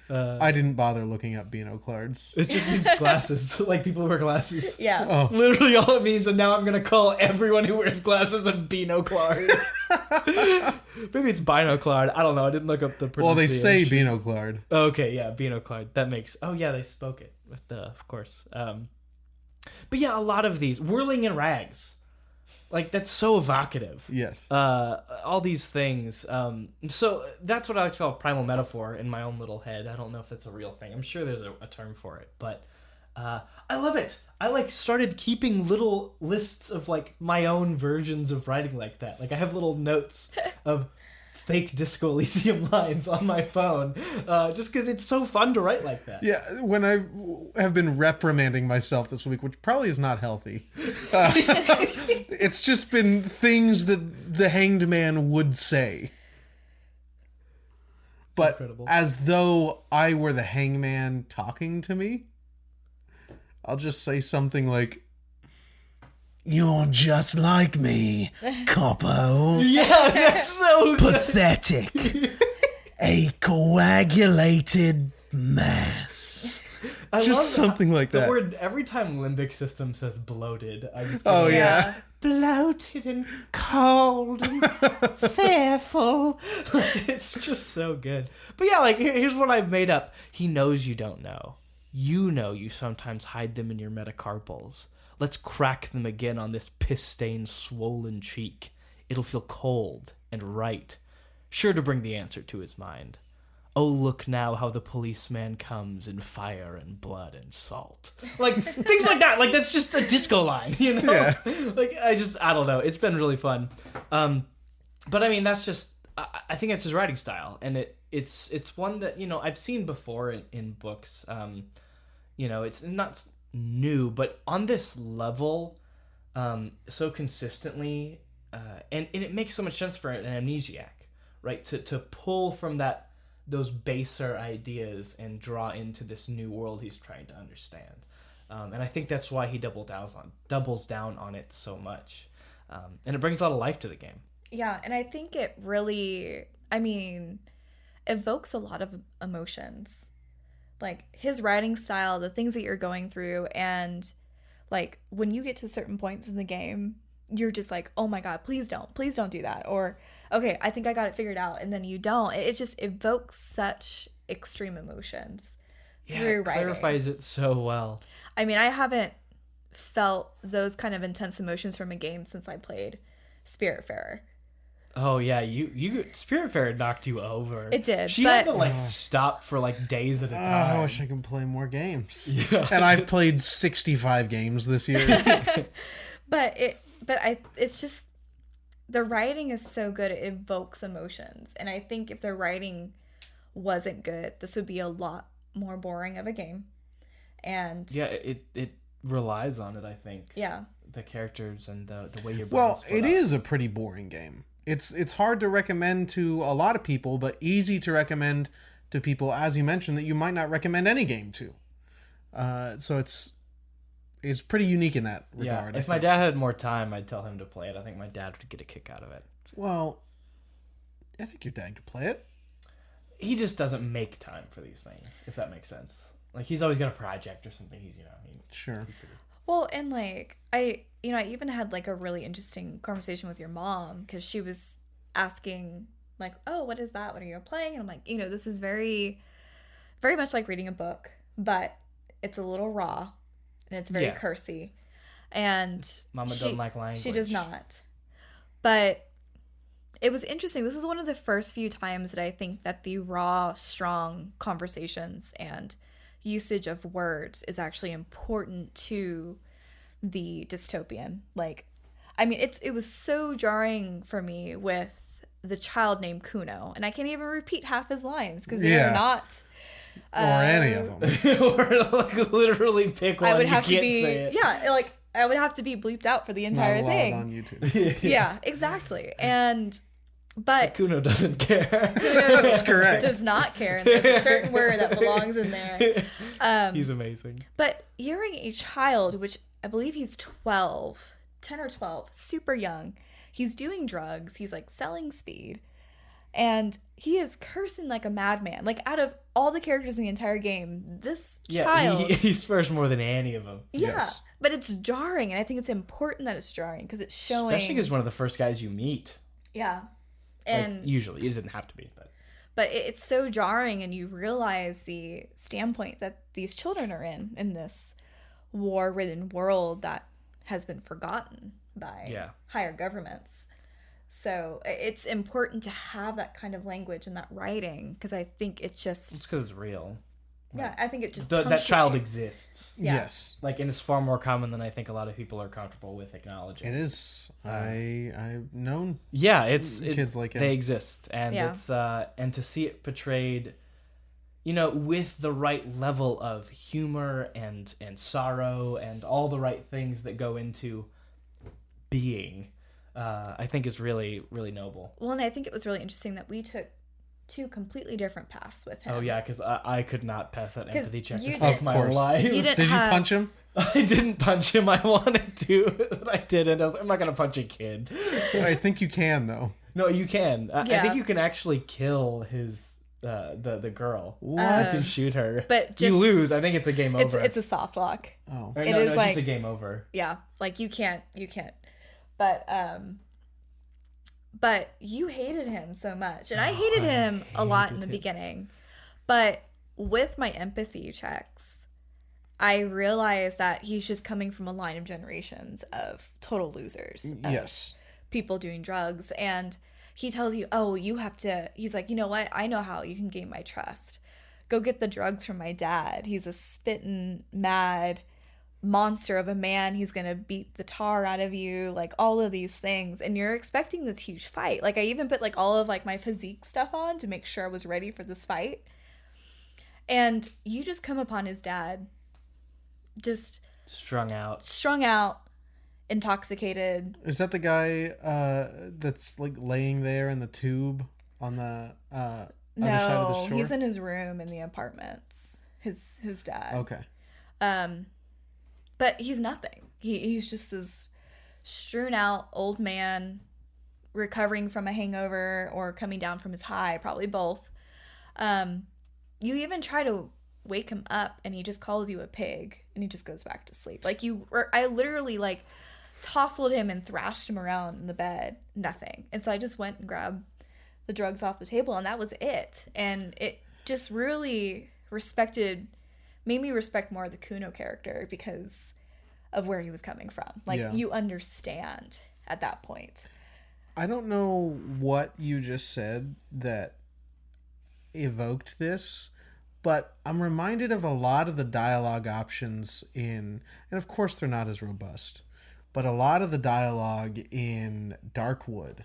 I didn't bother looking up binoclards. It just means glasses. Like, people wear glasses. Yeah. Oh. Literally all it means, and now I'm going to call everyone who wears glasses a binoclard. Maybe it's binoclard. I don't know. I didn't look up the pronunciation. Well, they say binoclard. Okay, yeah, binoclard. That makes... Oh, yeah, they spoke it. With the, of course. But yeah, a lot of these. Whirling in rags. Like, that's so evocative. Yes. All these things. So that's what I like to call a primal metaphor in my own little head. I don't know if that's a real thing. I'm sure there's a term for it. But I love it. I, like, started keeping little lists of, like, my own versions of writing like that. Like, I have little notes of fake Disco Elysium lines on my phone, just because it's so fun to write like that. Yeah, when I have been reprimanding myself this week, which probably is not healthy, it's just been things that the hanged man would say. But incredible. as though I were the hangman talking to me, I'll just say something like, "You're just like me, Coppo. Yeah, that's so good. Pathetic. A coagulated mass." I love Just something like the that. word, every time limbic system says bloated, I just Oh, go, yeah. bloated and cold and fearful. It's just so good. But yeah, like, here's what I've made up. He knows you don't know. You know you sometimes hide them in your metacarpals. Let's crack them again on this piss-stained, swollen cheek. It'll feel cold and right, sure to bring the answer to his mind. Oh, look now how the policeman comes in fire and blood and salt. Like, things like that. Like, that's just a disco line, you know? Yeah. Like, I don't know. It's been really fun. But, I mean, that's just... I think that's his writing style. And it's one that, you know, I've seen before in books. You know, it's not new, but on this level, so consistently, and it makes so much sense for an amnesiac, right? To pull from those baser ideas and draw into this new world he's trying to understand. And I think that's why he doubles down on it so much. And it brings a lot of life to the game. Yeah, and I think it really, evokes a lot of emotions. Like, his writing style, the things that you're going through, and, like, when you get to certain points in the game, you're just like, oh my god, please don't do that. Or, okay, I think I got it figured out, and then you don't. It just evokes such extreme emotions through it writing. clarifies it so well. I mean, I haven't felt those kind of intense emotions from a game since I played Spiritfarer. Oh yeah, you Spiritfarer knocked you over. It did, She but had to like stop for like days at a time. I wish I could play more games. Yeah. And I've played 65 games this year. It's just, the writing is so good, it evokes emotions. And I think if the writing wasn't good, this would be a lot more boring of a game. And yeah, it relies on it, I think. Yeah. The characters and the way you're Well, it is a pretty boring game. It's hard to recommend to a lot of people, but easy to recommend to people, as you mentioned, that you might not recommend any game to. So it's pretty unique in that regard. Yeah, if my dad had more time, I'd tell him to play it. I think my dad would get a kick out of it. Well, I think your dad could play it. He just doesn't make time for these things, if that makes sense. Like, he's always got a project or something. Sure. well, and like I even had like a really interesting conversation with your mom, because she was asking like, oh, what is that? What are you playing? And I'm like, this is very, very much like reading a book, but it's a little raw and it's very cursy. And Mama doesn't like language. She does not. But it was interesting. This is one of the first few times that I think that the raw, strong conversations and usage of words is actually important to the dystopian. Like, I mean, it was so jarring for me with the child named Kuno, and I can't even repeat half his lines because they Yeah. are not. Or any of them. Or like literally pick one. I would have you to can't be say it. yeah, like I would have to be bleeped out for the It's entire not allowed thing. on YouTube. Yeah, exactly. But Kuno doesn't care. That's correct. does not care, and there's a certain word that belongs in there. He's amazing. But hearing a child, which I believe he's 12, 10 or 12, super young, he's doing drugs, he's like selling speed, and he is cursing like a madman. Like out of all the characters in the entire game, this child. He swears more than any of them. Yeah, Yes. but it's jarring, and I think it's important that it's jarring because it's showing. Especially because one of the first guys you meet. Yeah. Like, And usually, it didn't have to be, but it's so jarring, and you realize the standpoint that these children are in this war-ridden world that has been forgotten by higher governments. So it's important to have that kind of language and that writing because I think it's just it's because it's real. yeah, I think it just That child punctuates. exists. Yeah. Yes. Like, and it's far more common than I think a lot of people are comfortable with acknowledging. It is. I've known Yeah, it's kids like him. they exist, and Yeah. it's and to see it portrayed, with the right level of humor and sorrow and all the right things that go into being, I think is really, really noble. Well, and I think it was really interesting that we took two completely different paths with him. Oh yeah, because I could not pass that 'Cause empathy check you to save did- my Of course. life. You didn't Did you have- punch him? I didn't punch him. I wanted to, but I didn't. I was like, I'm not gonna punch a kid. I think you can though. No, you can. I Yeah. think you can actually kill his the girl. What? You can shoot her. But you just- lose. I think it's a game over. It's a soft lock. Oh. Or it no, is it's like- just a game over. Yeah, like you can't. But you hated him so much, and I hated him a lot in the beginning. But with my empathy checks, I realized that he's just coming from a line of generations of total losers. Of Yes. people doing drugs, and he tells you, oh, you have to, he's like, you know what, I know how you can gain my trust. Go get the drugs from my dad. He's a spitting mad monster of a man. He's gonna beat the tar out of you, like all of these things, and you're expecting this huge fight. Like I even put like all of like my physique stuff on to make sure I was ready for this fight, and you just come upon his dad just Strung out, intoxicated. Is that the guy that's like laying there in the tube on the other side of the No, shore? he's in his room in the apartments. His dad. Okay. But he's nothing. He's just this strewn out old man recovering from a hangover or coming down from his high, probably both. You even try to wake him up and he just calls you a pig and he just goes back to sleep. I literally like tousled him and thrashed him around in the bed. Nothing. And so I just went and grabbed the drugs off the table and that was it. And it just really made me respect more the Kuno character because of where he was coming from. Like, Yeah. you understand at that point. I don't know what you just said that evoked this, but I'm reminded of a lot of the dialogue options and of course they're not as robust, but a lot of the dialogue in Darkwood,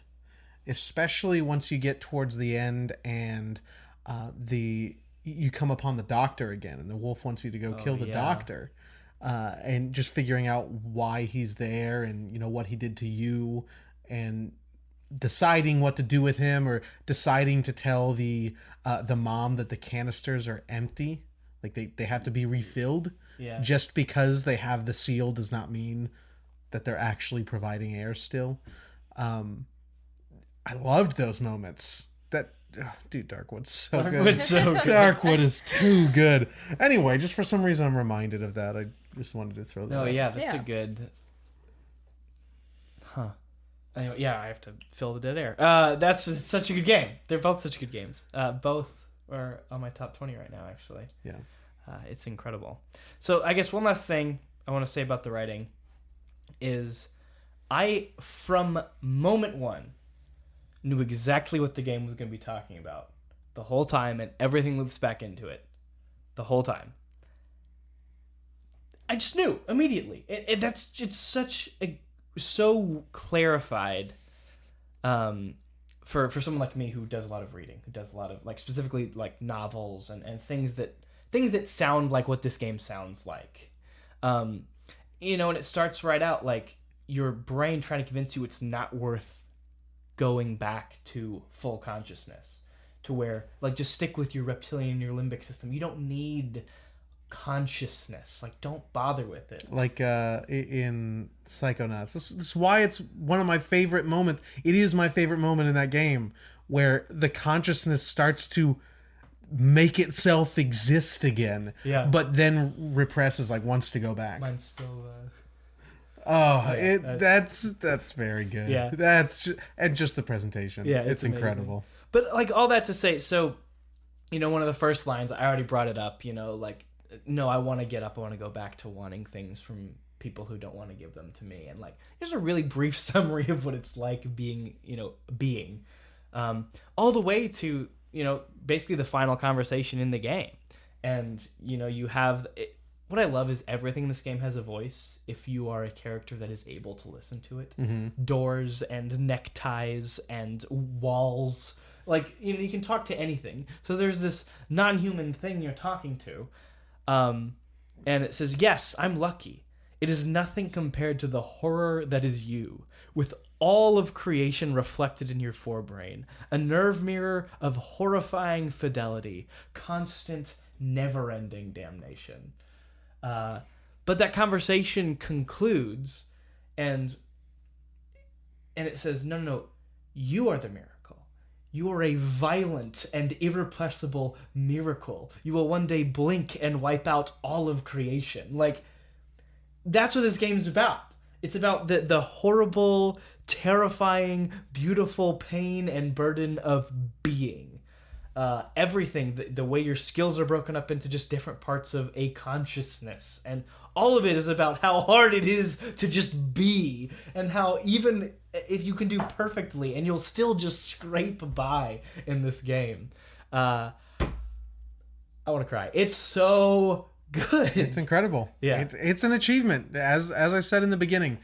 especially once you get towards the end and you come upon the doctor again and the wolf wants you to go kill the doctor, and just figuring out why he's there and what he did to you and deciding what to do with him or deciding to tell the mom that the canisters are empty, like they have to be refilled. Just because they have the seal does not mean that they're actually providing air still. I loved those moments. Dude, Darkwood's so good. Darkwood's so good. Darkwood is too good. Anyway, just for some reason I'm reminded of that. I just wanted to throw that Oh out. yeah, that's Yeah. a good. Anyway, yeah, I have to fill the dead air. That's such a good game. They're both such good games. Both are on my top 20 right now, actually. Yeah. It's incredible. So I guess one last thing I want to say about the writing is I, from moment one, knew exactly what the game was going to be talking about the whole time, and everything loops back into it the whole time. I just knew immediately. It's so clarified for someone like me who does a lot of reading, who does a lot of like specifically like novels and things that sound like what this game sounds like. And it starts right out like your brain trying to convince you it's not worth going back to full consciousness, to where like just stick with your reptilian, your limbic system. You don't need consciousness. Like, don't bother with it. Like in Psychonauts. This is why it's one of my favorite moments. It is my favorite moment in that game, where the consciousness starts to make itself exist again. Yeah. But then represses, like wants to go back. Mine's still. That's very good. Yeah. And just the presentation. Yeah, it's amazing. incredible. But like all that to say, so one of the first lines I already brought it up. Like, no, I want to get up. I want to go back to wanting things from people who don't want to give them to me. And like, here's a really brief summary of what it's like being, all the way to basically the final conversation in the game. And you have it. What I love is everything in this game has a voice if you are a character that is able to listen to it. Mm-hmm. Doors and neckties and walls. Like, you can talk to anything. So there's this non-human thing you're talking to. And it says, yes, I'm lucky. It is nothing compared to the horror that is you, with all of creation reflected in your forebrain. A nerve mirror of horrifying fidelity. Constant, never-ending damnation. But that conversation concludes, and it says, no, you are the miracle. You are a violent and irrepressible miracle. You will one day blink and wipe out all of creation. Like, that's what this game's about. It's about the horrible, terrifying, beautiful pain and burden of being. Everything, the way your skills are broken up into just different parts of a consciousness. And all of it is about how hard it is to just be, and how even if you can do perfectly and you'll still just scrape by in this game. I want to cry. It's so good. It's incredible. Yeah. It's an achievement. As I said in the beginning,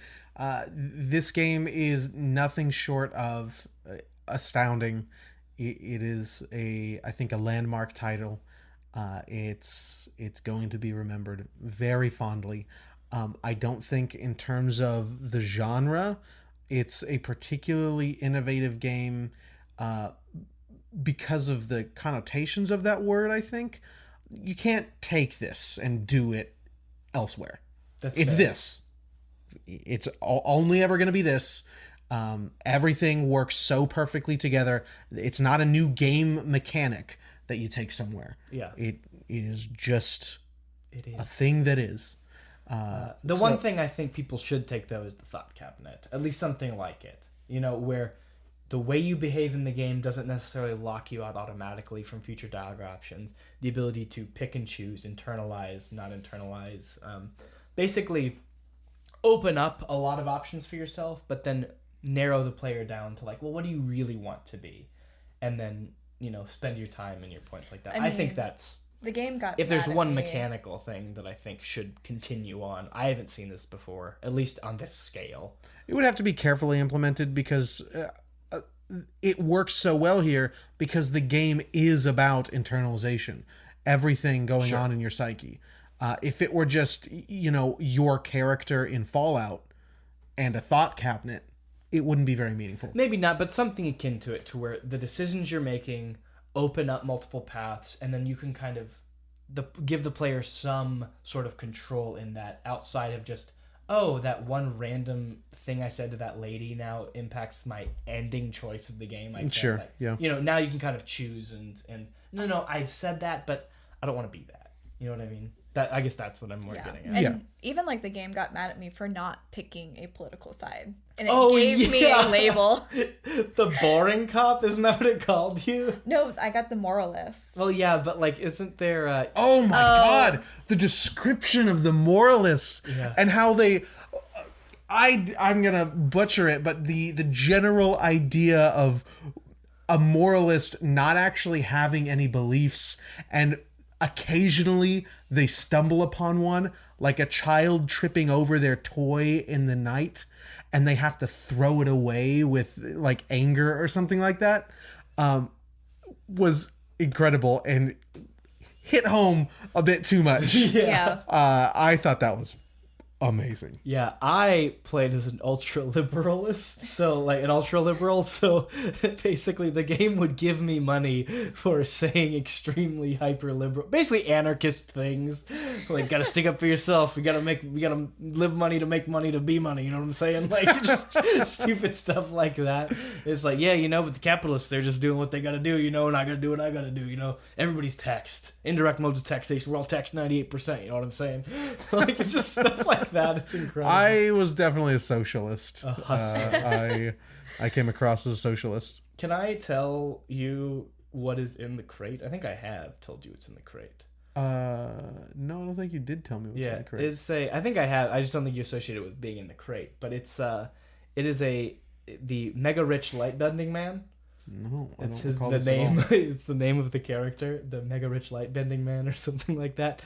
this game is nothing short of astounding. It is I think a landmark title. It's going to be remembered very fondly. I don't think in terms of the genre, it's a particularly innovative game because of the connotations of that word. I think you can't take this and do it elsewhere. It's fair. this. It's only ever going to be this. Everything works so perfectly together. It's not a new game mechanic that you take somewhere. Yeah. It is just It is. a thing that is. One thing I think people should take, though, is the thought cabinet. At least something like it. Where the way you behave in the game doesn't necessarily lock you out automatically from future dialogue options. The ability to pick and choose, internalize, not internalize. Basically, open up a lot of options for yourself, but then narrow the player down to like, well, what do you really want to be? And then, spend your time and your points like that. I think that's... The game got If there's mad at one me. mechanical thing that I think should continue on, I haven't seen this before, at least on this scale. It would have to be carefully implemented because it works so well here because the game is about internalization. Everything going on in your psyche. If it were just, your character in Fallout and a thought cabinet, it wouldn't be very meaningful. Maybe not, but something akin to it, to where the decisions you're making open up multiple paths, and then you can kind of give the player some sort of control in that, outside of just, oh, that one random thing I said to that lady now impacts my ending choice of the game. Sure, yeah. Now you can kind of choose and no, I've said that, but I don't want to be that. You know what I mean? I guess that's what I'm more getting at. And even like the game got mad at me for not picking a political side. And it Oh, gave me a yeah. label. The boring cop, isn't that what it called you? No, I got the moralist. Well, yeah, but like, isn't there... Oh my god, the description of the moralists and how they... I'm gonna butcher it, but the general idea of a moralist not actually having any beliefs, and occasionally they stumble upon one, like a child tripping over their toy in the night, and they have to throw it away with like anger or something like that, was incredible and hit home a bit too much. Yeah. I thought that was amazing. Yeah, I played as an ultra-liberalist, so basically the game would give me money for saying extremely hyper-liberal, basically anarchist things, like gotta stick up for yourself, we gotta live money to make money to be money, you know what I'm saying? Like, just stupid stuff like that. It's like, yeah, but the capitalists, they're just doing what they gotta do, and I gotta do what I gotta do, everybody's taxed. Indirect modes of taxation, we're all taxed 98%, you know what I'm saying? Like, it's just stuff like that. It's incredible. I was definitely a socialist. I came across as a socialist. Can I tell you what is in the crate? I think I have told you what's in the crate. No, I don't think you did tell me what's in the crate. I think I have. I just don't think you associate it with being in the crate. But it is the Mega Rich Light Bending Man. No, I it's don't recall the this at name. all. It's the name of the character, the Mega Rich Light Bending Man, or something like that.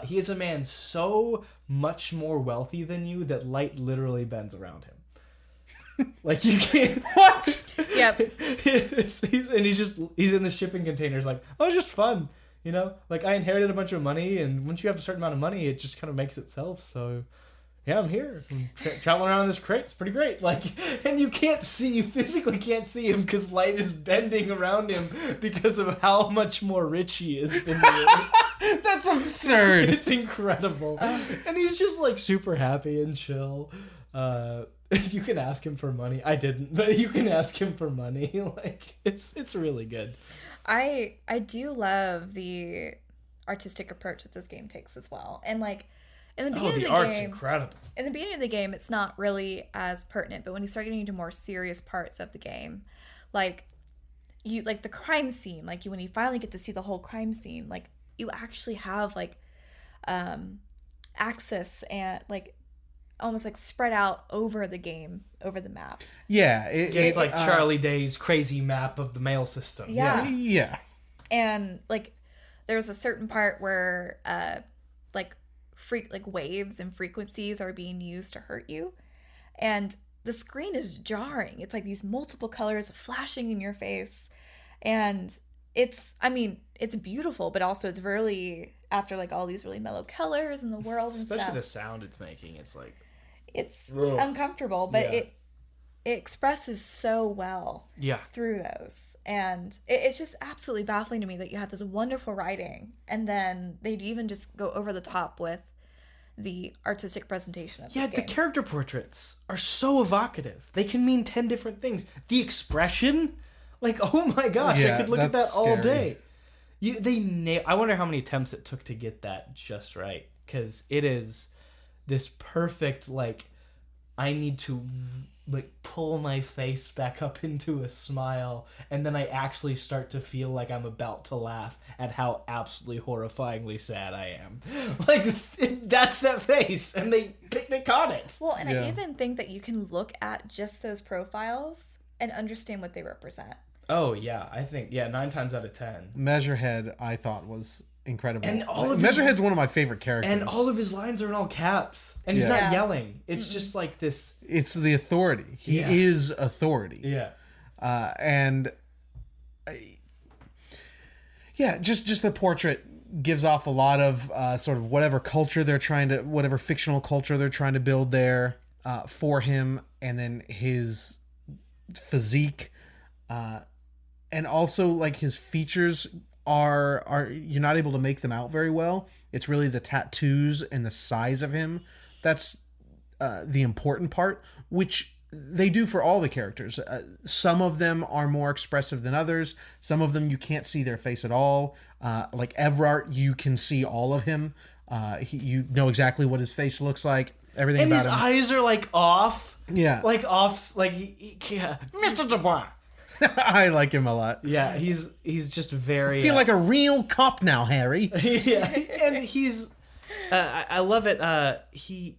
He is a man so much more wealthy than you that light literally bends around him. Like, you can't. What? Yep. he's in the shipping containers. Like, oh, it's just fun, Like, I inherited a bunch of money, and once you have a certain amount of money, it just kind of makes itself. So yeah, I'm here. I'm traveling around in this crate. It's pretty great. Like, and you physically can't see him because light is bending around him because of how much more rich he is than you. That's absurd. It's incredible. And he's just like super happy and chill. You can ask him for money. I didn't, but you can ask him for money. Like, it's really good. I do love the artistic approach that this game takes as well. And like, in the beginning of the art's game, incredible. In the beginning of the game, it's not really as pertinent, but when you start getting into more serious parts of the game, like the crime scene, like when you finally get to see the whole crime scene, like you actually have like access and like almost like spread out over the game, over the map. Yeah, it's like Charlie Day's crazy map of the mail system. Yeah. And like there's a certain part where like waves and frequencies are being used to hurt you, and the screen is jarring. It's like these multiple colors flashing in your face, and it's beautiful, but also it's really, after like all these really mellow colors in the world and especially stuff, the sound it's making, it's like it's uncomfortable, but it expresses so well through those. And it's just absolutely baffling to me that you have this wonderful writing, and then they'd even just go over the top with the artistic presentation of this game. The character portraits are so evocative. They can mean 10 different things. The expression, like, oh my gosh, I could look at that all day. I wonder how many attempts it took to get that just right, because it is this perfect, like, I need to like pull my face back up into a smile, and then I actually start to feel like I'm about to laugh at how absolutely horrifyingly sad I am. Like, that's that face, and they caught it. Well, and I even think that you can look at just those profiles and understand what they represent. Oh yeah, I think 9 times out of 10. Measurehead, I thought, was incredible. And Measurehead's one of my favorite characters. And all of his lines are in all caps. And he's not yelling. It's just like this. It's the authority. He is authority. Yeah. Just the portrait gives off a lot of sort of whatever fictional culture they're trying to build there for him, and then his physique, and also like his features are you're not able to make them out very well. It's really the tattoos and the size of him that's the important part, which they do for all the characters. Some of them are more expressive than others. Some of them you can't see their face at all. Like Evrart, you can see all of him. You know exactly what his face looks like. Everything and about him. him. And his eyes are like off. Yeah. Like off. Like Mr. Dubois. I like him a lot. Yeah, he's just very. I feel like a real cop now, Harry. Yeah, and he's. I love it. He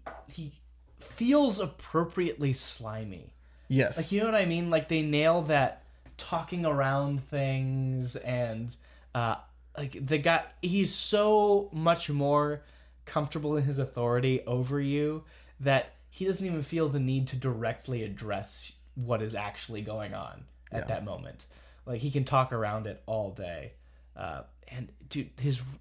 feels appropriately slimy. Yes. Like, you know what I mean? Like, they nail that talking around things, and like the guy, he's so much more comfortable in his authority over you that he doesn't even feel the need to directly address what is actually going on at that moment. Like, he can talk around it all day. And dude,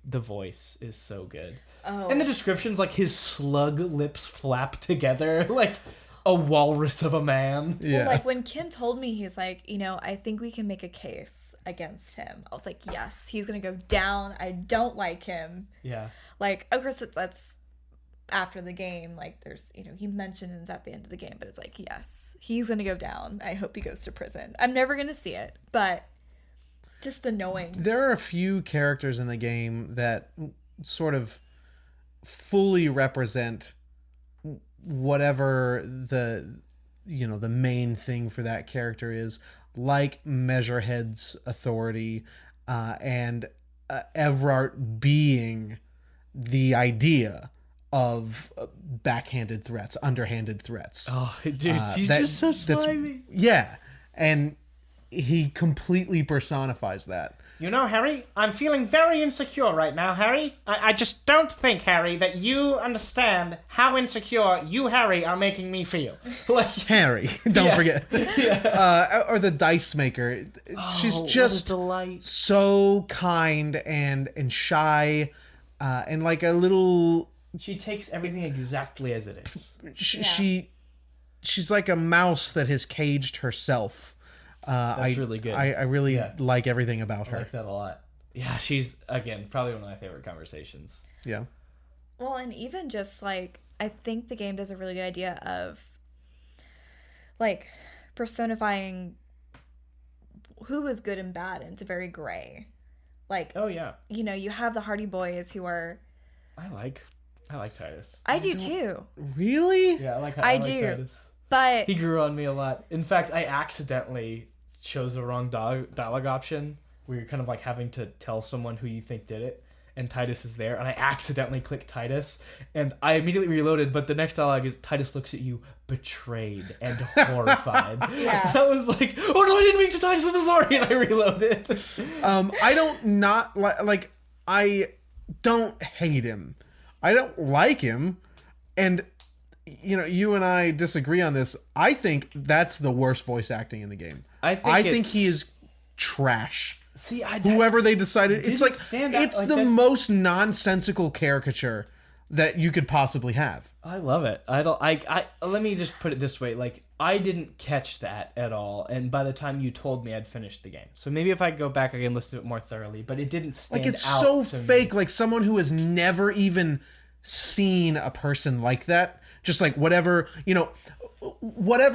the voice is so good. Oh. And the descriptions, like his slug lips flap together like a walrus of a man. Yeah. Well, like when Ken told me, he's like, I think we can make a case against him. I was like, yes, he's gonna go down. I don't like him. Yeah. Like, of course, that's after the game. Like, there's, he mentions at the end of the game, but it's like, yes, he's gonna go down. I hope he goes to prison. I'm never gonna see it, but just the knowing. There are a few characters in the game that sort of fully represent whatever the main thing for that character is, like Measurehead's authority, and Evrart being the idea of backhanded threats, underhanded threats. Oh, dude, he's just so slimy. Yeah, and he completely personifies that. Harry, I'm feeling very insecure right now, Harry. I just don't think, Harry, that you understand how insecure you, Harry, are making me feel. Like, Harry, don't forget. Or the dice maker. She's just so kind and shy, and like a little... She takes everything exactly as it is. She's like a mouse that has caged herself. That's really good. I really like everything about her. I like that a lot. Yeah, she's, again, probably one of my favorite conversations. Yeah. Well, and even just, like, I think the game does a really good idea of, like, personifying who is good and bad, and it's very gray. Like, oh, yeah. You have the Hardy Boys who are... I like Titus. I do, too. Really? Yeah, I like Titus. But... He grew on me a lot. In fact, I accidentally chose the wrong dialogue option, where you're kind of like having to tell someone who you think did it, and Titus is there, and I accidentally clicked Titus, and I immediately reloaded, but the next dialogue is Titus looks at you betrayed and horrified. Yeah. I was like, oh no, I didn't mean to, Titus, I'm so sorry, and I reloaded. I don't hate him. I don't like him, and you and I disagree on this. I think that's the worst voice acting in the game. I think he is trash. See, whoever they decided, it's like it's like the most nonsensical caricature that you could possibly have. I love it. I let me just put it this way, like, I didn't catch that at all, and by the time you told me, I'd finished the game. So maybe if I go back, I can listen to it more thoroughly, but it didn't stand out. Like, it's so fake, me. like someone who has never even seen a person like that. Just like whatever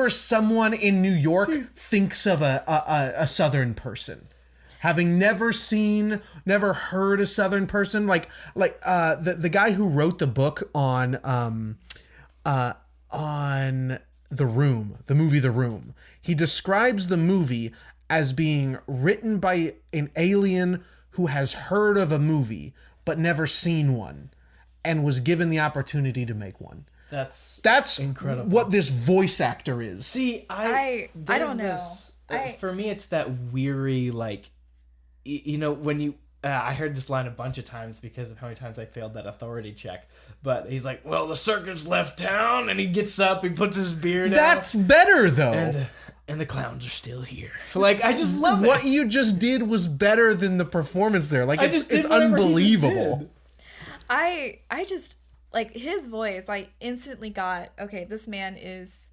someone in New York thinks of a Southern person. Having never heard a Southern person, like the guy who wrote the book on The Room, the movie The Room. He describes the movie as being written by an alien who has heard of a movie but never seen one, and was given the opportunity to make one. That's incredible. What this voice actor is. See, I don't know. For me, it's that weary, like, when you... I heard this line a bunch of times because of how many times I failed that authority check. But he's like, well, the circus left town, and he gets up, he puts his beard That's better, though. And the clowns are still here. Like, I just love it. What you just did was better than the performance there. Like, it's unbelievable. I just... Like, his voice, I instantly got, okay, this man is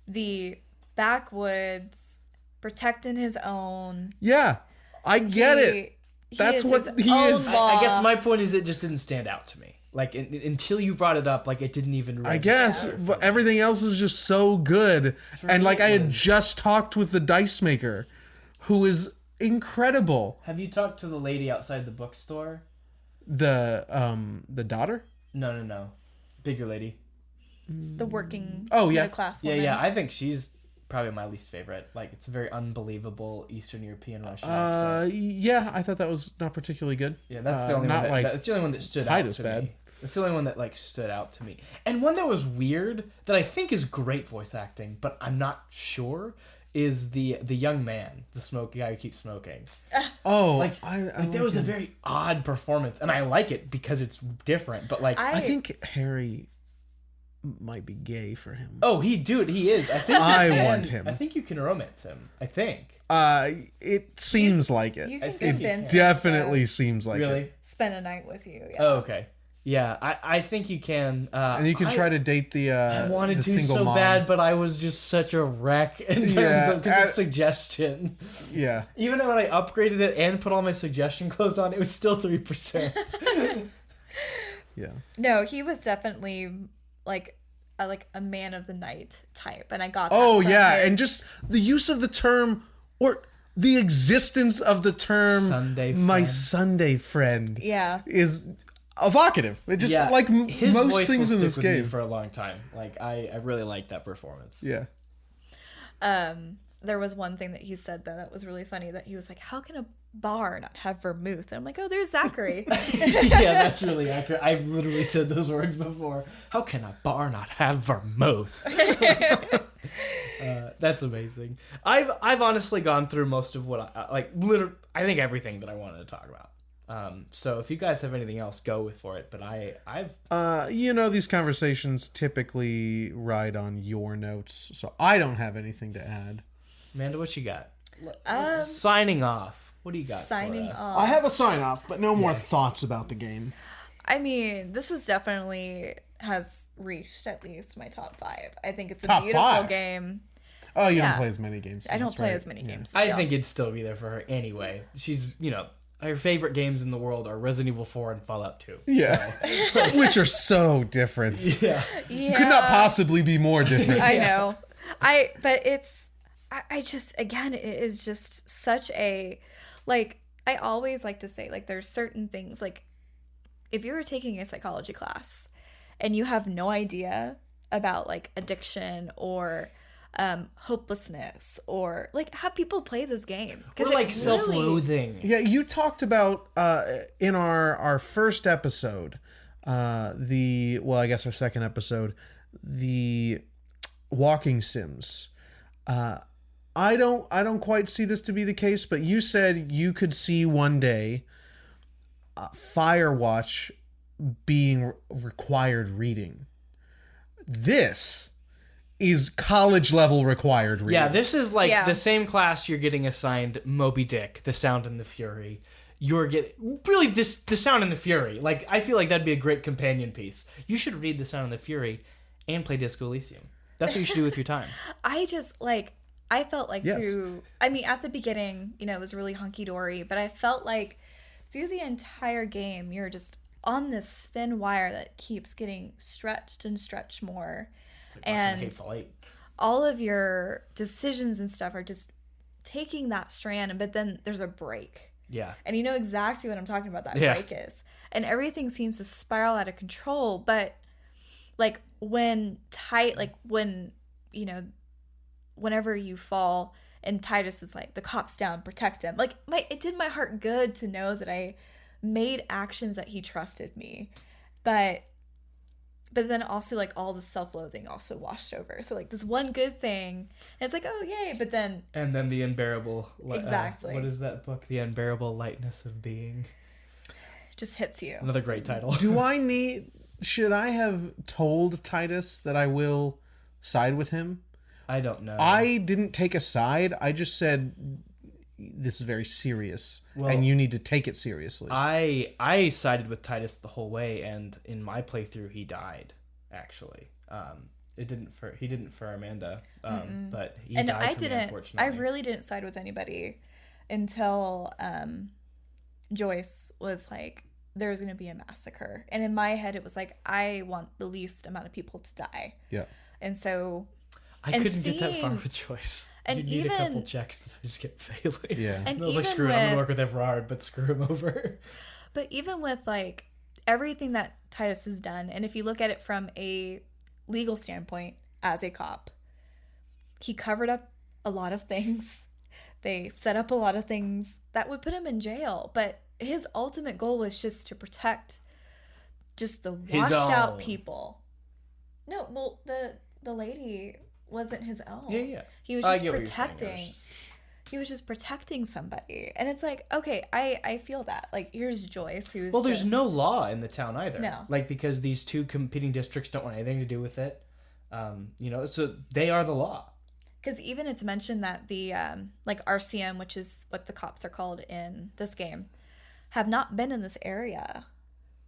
the backwoods, protecting his own. Yeah, I get it. That's what he is. I guess my point is it just didn't stand out to me. Like, until you brought it up, like, it didn't even register. I guess, but everything else is just so good. And, like, I had just talked with the dice maker, who is incredible. Have you talked to the lady outside the bookstore? The daughter? No. Bigger lady. The working middle class woman. Yeah, I think she's probably my least favorite. Like, it's a very unbelievable Eastern European Russian accent. Yeah, I thought that was not particularly good. Yeah, that's the only one that's the only one that stood out to me. It's the only one that, like, stood out to me. And one that was weird, that I think is great voice acting, but I'm not sure, is the young man, the guy who keeps smoking. Oh, like that was a very odd performance, and I like it because it's different. But like, I think Harry might be gay for him. Oh, he is. I think I want him. I think you can romance him. I think. It seems like it. You can It convince him definitely to seems like Really? it. spend a night with you. Yeah. Oh, okay. Yeah, I think you can. And you can try to date the I wanted the to single so mom. bad, but I was just such a wreck in terms of because it's suggestion. Yeah. Even when I upgraded it and put all my suggestion clothes on, it was still 3%. Yeah. No, he was definitely like a man of the night type, and I got that Oh from yeah, his- and just the use of the term or the existence of the term Sunday my friend. Sunday friend yeah. is evocative. It just like his most voice things will in this stick with me game. for a long time. Like I really liked that performance. Yeah. There was one thing that he said though that was really funny. That he was like, "How can a bar not have vermouth?" And I'm like, "Oh, there's Zachary." Yeah, that's really accurate. I've literally said those words before. How can a bar not have vermouth? That's amazing. I've honestly gone through most of what I think everything that I wanted to talk about. So if you guys have anything else, go for it. But I've These conversations typically ride on your notes, so I don't have anything to add. Amanda, what you got? Um, Signing off. What do you got? Signing for us? off. I have a sign off, but no more thoughts about the game. I mean, this is definitely has reached at least my top 5. I think it's a Top beautiful 5? game. Oh, you Yeah. don't play as many games. I don't That's play right. as many Yeah. games. I still. think it'd still be there for her anyway. She's, her favorite games in the world are Resident Evil 4 and Fallout 2. Yeah. Which are so different. Yeah. yeah. Could not possibly be more different. I know. But it's, I just, again, it is just such a, like, I always like to say, like, there's certain things, like, if you were taking a psychology class and you have no idea about, like, addiction or hopelessness or, like, how people play this game. Or like self-loathing. Yeah, you talked about in our first episode, I guess our second episode, the walking sims. I don't quite see this to be the case, but you said you could see one day Firewatch being required reading. This is college level required reading. Yeah, this is like Yeah. the same class you're getting assigned Moby Dick, The Sound and the Fury. You're getting really The Sound and the Fury. Like, I feel like that'd be a great companion piece. You should read The Sound and the Fury and play Disco Elysium. That's what you should do with your time. I just, like, I felt like Yes. at the beginning, it was really hunky-dory, but I felt like through the entire game, you're just on this thin wire that keeps getting stretched and stretched more. And Hateful Eight. all of your decisions and stuff are just taking that strand, but then there's a break. Yeah. And you know exactly what I'm talking about, that Yeah. break is. And everything seems to spiral out of control, but like whenever you fall and Titus is like, the cop's down, protect him. Like, it did my heart good to know that I made actions that he trusted me. But then also, like, all the self-loathing also washed over. So, like, this one good thing, and it's like, oh, yay, but then... And then the unbearable... Exactly. What is that book? The Unbearable Lightness of Being. just hits you. Another great title. Should I have told Titus that I will side with him? I don't know. I didn't take a side. I just said this is very serious, and you need to take it seriously. I sided with Titus the whole way, and in my playthrough, he died. Actually, he didn't for Amanda, but he And died. I for me, didn't. unfortunately. I really didn't side with anybody until Joyce was like, "There's going to be a massacre," and in my head, it was like, I want the least amount of people to die. Yeah. And so, I and couldn't get that far seeing- with Choice. and You need a couple even- checks that I just kept failing. Yeah. and I was like, even screw it, I'm gonna with- work with Everard, but screw him over. But even with like everything that Titus has done, and if you look at it from a legal standpoint as a cop, he covered up a lot of things. They set up a lot of things that would put him in jail. But his ultimate goal was just to protect just the washed out own. people. No, well, the lady wasn't his own. Yeah. He was I just get what you're saying. I was protecting. just- he was just protecting somebody. And it's like, okay, I feel that. Like, here's Joyce, who's Well, there's just... no law in the town either. No. Like, because these two competing districts don't want anything to do with it. So they are the law. Because even it's mentioned that the, like, RCM, which is what the cops are called in this game, have not been in this area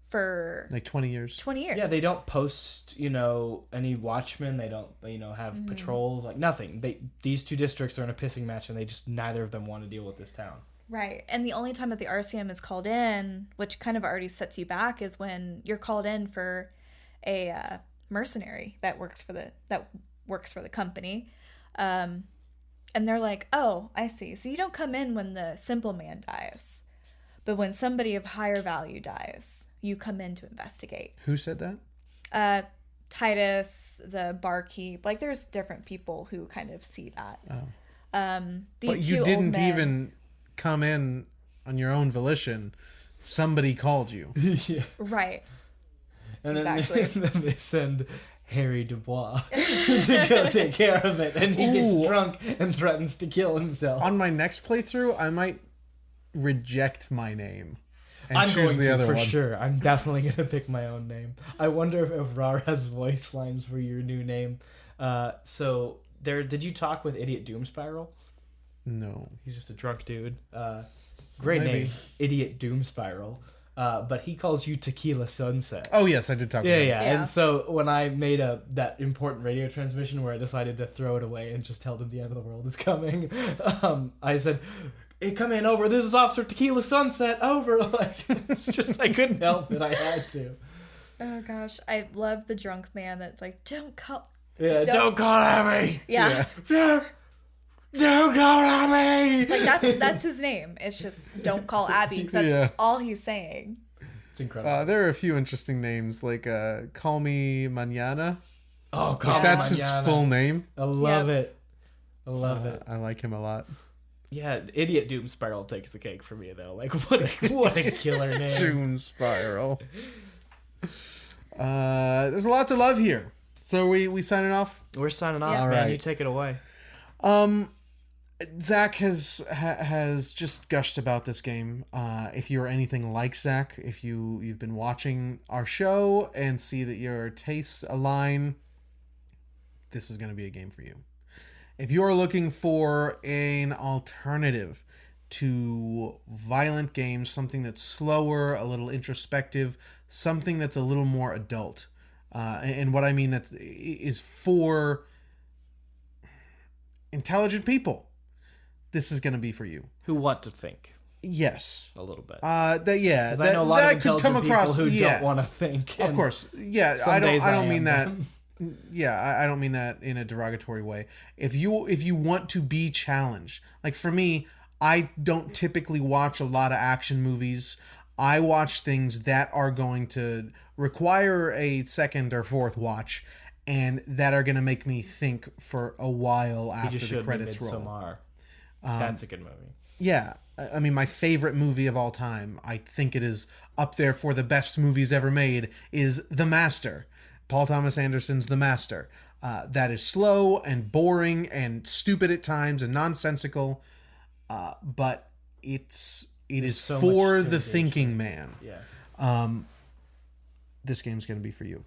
for... Like 20 years. 20 years. Yeah, they don't post, any watchmen. They don't, have patrols, like nothing. These two districts are in a pissing match, and they just, neither of them want to deal with this town. Right. And the only time that the RCM is called in, which kind of already sets you back, is when you're called in for a mercenary that works for the company. And they're like, oh, I see. So you don't come in when the simple man dies. But when somebody of higher value dies, you come in to investigate. Who said that? Titus, the barkeep. Like, there's different people who kind of see that. Oh. But you didn't even come in on your own volition. Somebody called you. Yeah. Right. And exactly. then they send Harry Dubois to go take care of it, and he gets drunk and threatens to kill himself. On my next playthrough, I might reject my name and I'm choose going the to, other for one. sure. I'm definitely going to pick my own name. I wonder if Rar has voice lines for your new name. Did you talk with Idiot Doom Spiral? No. He's just a drunk dude. Great name, Idiot Doom Spiral. But he calls you Tequila Sunset. Oh yes, I did talk with him. Yeah. And so when I made that important radio transmission where I decided to throw it away and just tell them the end of the world is coming, I said, "Hey, come in, over. This is Officer Tequila Sunset, over." Like, it's just, I couldn't help it. I had to. Oh gosh, I love the drunk man that's like, don't call. Yeah, don't call at me. Yeah. Don't call at me. Like, that's his name. It's just don't call Abby, because that's all he's saying. It's incredible. There are a few interesting names, like Call Me Mañana. Oh, call That's me his mañana. full name. I love it. I love it. I like him a lot. Yeah, Idiot Doom Spiral takes the cake for me, though. Like, what a killer name. Doom Spiral. There's a lot to love here. So we signing off? We're signing off, Yeah. man. Alright. You take it away. Zach has just gushed about this game. If you're anything like Zach, if you've been watching our show and see that your tastes align, this is going to be a game for you. If you're looking for an alternative to violent games, something that's slower, a little introspective, something that's a little more adult, and what I mean that is for intelligent people, this is going to be for you. Who want to think Yes. a little bit. I know a lot of intelligent people who don't want to think. Of course. Yeah, Some I days don't mean that. them. Yeah, I don't mean that in a derogatory way. If you want to be challenged, like for me, I don't typically watch a lot of action movies. I watch things that are going to require a second or fourth watch, and that are going to make me think for a while after the credits roll. Midsommar. That's a good movie. Yeah, I mean, my favorite movie of all time, I think it is up there for the best movies ever made, is The Master. Paul Thomas Anderson's The Master. That is slow and boring and stupid at times and nonsensical, but it is so for much to the engage thinking man. Yeah. This game's going to be for you.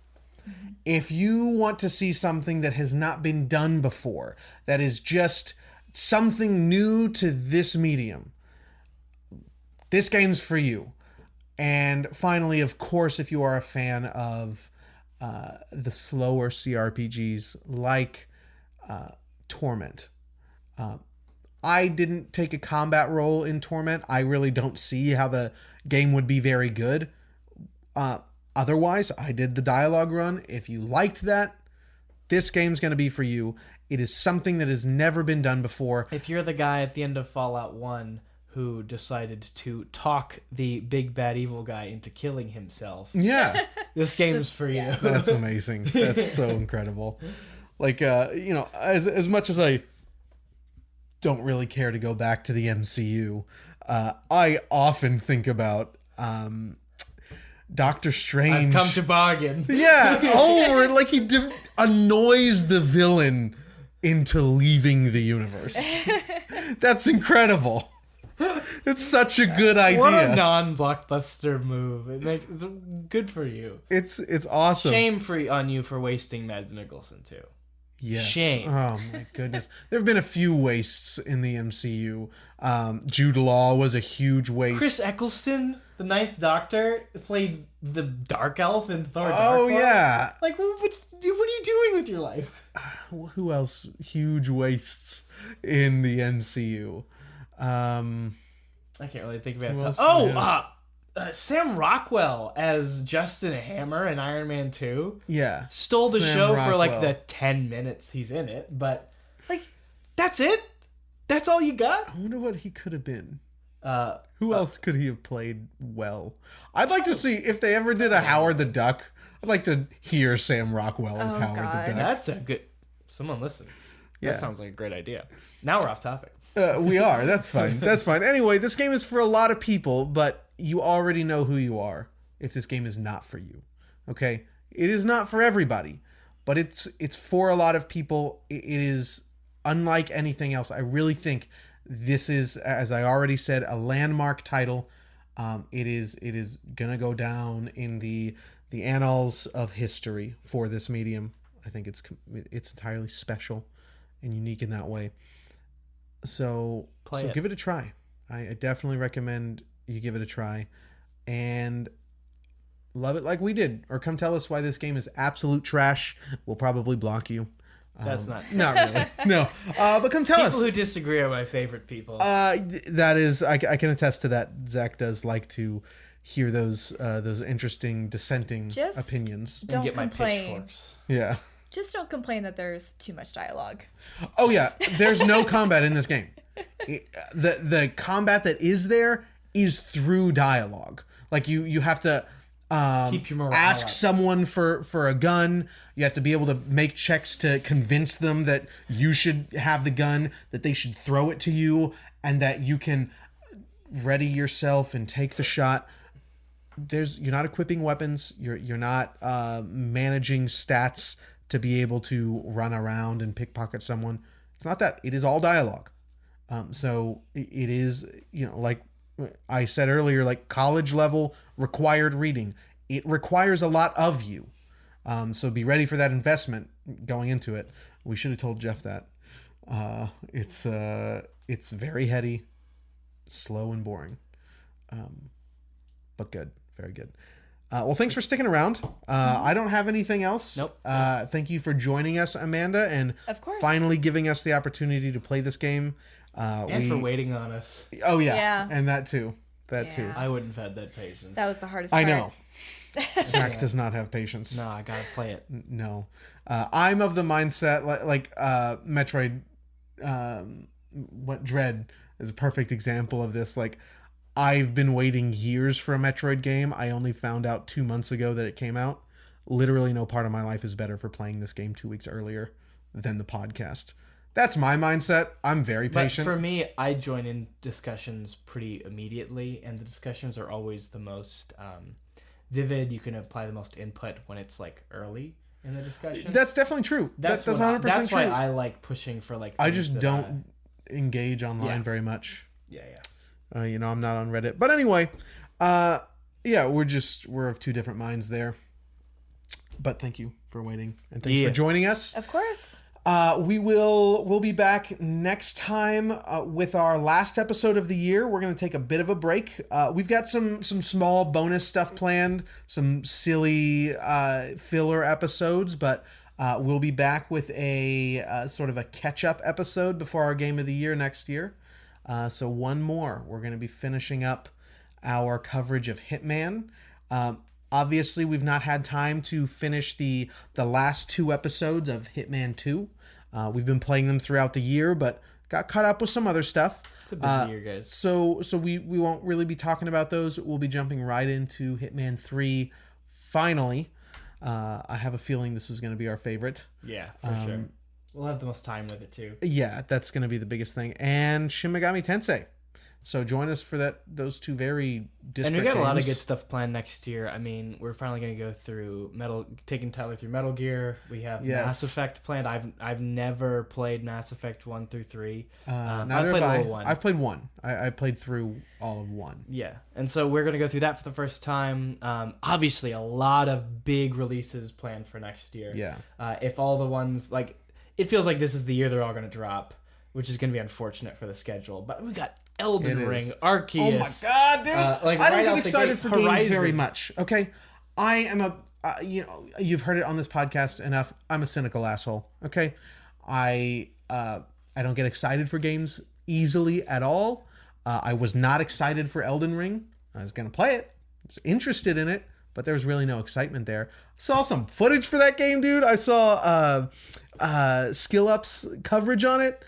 Mm-hmm. If you want to see something that has not been done before, that is just something new to this medium, this game's for you. And finally, of course, if you are a fan of the slower CRPGs like Torment. I didn't take a combat role in Torment. I really don't see how the game would be very good. Otherwise, I did the dialogue run. If you liked that, this game's going to be for you. It is something that has never been done before. If you're the guy at the end of Fallout 1 who decided to talk the big bad evil guy into killing himself, Yeah. this game's for you. That's amazing. That's so incredible. Like, as much as I don't really care to go back to the MCU, I often think about Doctor Strange. I've come to bargain. Yeah, over like he annoys the villain into leaving the universe. That's incredible. It's such a good idea. What a non-blockbuster move. It's good for you. It's awesome. Shame free on you for wasting Mads Mikkelsen too. Yes. Shame. Oh my goodness. There have been a few wastes in the MCU. Jude Law was a huge waste. Chris Eccleston, the Ninth Doctor, played the Dark Elf in Thor. Dark Oh World. yeah. Like, what are you doing with your life? Who else? Huge wastes in the MCU. I can't really think of it. Who else Oh, do we have? Sam Rockwell as Justin Hammer in Iron Man 2. Yeah. Stole the Sam show for like Rockwell. the 10 minutes he's in it, but like that's it? That's all you got? I wonder what he could have been. Uh Who else could he have played well? I'd like to see if they ever did a Howard the Duck. I'd like to hear Sam Rockwell as Oh, Howard God. the Duck. that's a good someone listen. Yeah. That sounds like a great idea. Now we're off topic. We are. That's fine. That's fine. Anyway, this game is for a lot of people, but you already know who you are if this game is not for you. Okay? It is not for everybody, but it's for a lot of people. It is unlike anything else. I really think this is, as I already said, a landmark title. It is going to go down in the annals of history for this medium. I think it's entirely special and unique in that way. So Play it. give it a try. I definitely recommend you give it a try and love it like we did, or come tell us why this game is absolute trash. We'll probably block you. That's not Really. No. But come tell us. people who disagree are my favorite people. That is, I can attest to that. Zach does like to hear those interesting dissenting Just opinions. And don't get my complain. pitchforks. Yeah. Just don't complain that there's too much dialogue. Oh yeah, there's no combat in this game. The combat that is there is through dialogue. Like you have to Keep your morale ask up. someone for a gun. You have to be able to make checks to convince them that you should have the gun, that they should throw it to you, and that you can ready yourself and take the shot. You're not equipping weapons. You're not managing stats to be able to run around and pickpocket someone. It's not that. It is all dialogue. So it is, like I said earlier, like college level required reading. It requires a lot of you. So be ready for that investment going into it. We should have told Jeff that. It's very heady, slow and boring. But good. Very good. Well, thanks for sticking around. I don't have anything else. Nope. Thank you for joining us, Amanda, and Of course. finally giving us the opportunity to play this game. And for waiting on us. Oh yeah. Yeah. And that too. That too. Yeah. I wouldn't have had that patience. That was the hardest I part. know. Zach does not have patience. No, I gotta play it. No. I'm of the mindset like Metroid. What Dread is a perfect example of this. Like, I've been waiting years for a Metroid game. I only found out 2 months ago that it came out. Literally no part of my life is better for playing this game 2 weeks earlier than the podcast. That's my mindset. I'm very But patient. for me, I join in discussions pretty immediately, and the discussions are always the most vivid. You can apply the most input when it's like early in the discussion. That's definitely true. That's what 100% that's true. why I like pushing for like. I things just that don't engage online Yeah. very much. Yeah. I'm not on Reddit. But anyway, yeah, we're of two different minds there. But thank you for waiting, and thanks for joining us. Of course. We'll be back next time with our last episode of the year. We're going to take a bit of a break. We've got some small bonus stuff planned, some silly filler episodes, but we'll be back with a sort of a catch-up episode before our game of the year next year. So one more. We're going to be finishing up our coverage of Hitman. Obviously, we've not had time to finish the last 2 episodes of Hitman 2. We've been playing them throughout the year, but got caught up with some other stuff. It's a busy year, guys. So we won't really be talking about those. We'll be jumping right into Hitman 3 finally. I have a feeling this is going to be our favorite. Yeah, for sure. We'll have the most time with it too. Yeah, that's going to be the biggest thing. And Shin Megami Tensei. So join us for those two very disparate And we got a lot of games. good stuff planned next year. I mean, we're finally going to go through taking Tyler through Metal Gear. We have Yes. Mass Effect planned. I've never played Mass Effect 1 through 3. Neither played have I. level 1. I've played 1. I played through all of 1. Yeah, and so we're going to go through that for the first time. Obviously, a lot of big releases planned for next year. Yeah. If all the ones, like, it feels like this is the year they're all going to drop, which is going to be unfortunate for the schedule. But we got Elden It Ring, is. Arceus. Oh my god, dude! Like, I don't right get out the excited gate, for Horizon. games very much. Okay, I am you've heard it on this podcast enough. I'm a cynical asshole. Okay, I don't get excited for games easily at all. I was not excited for Elden Ring. I was gonna play it. I was interested in it, but there was really no excitement there. I saw some footage for that game, dude. I saw Skill Up's coverage on it.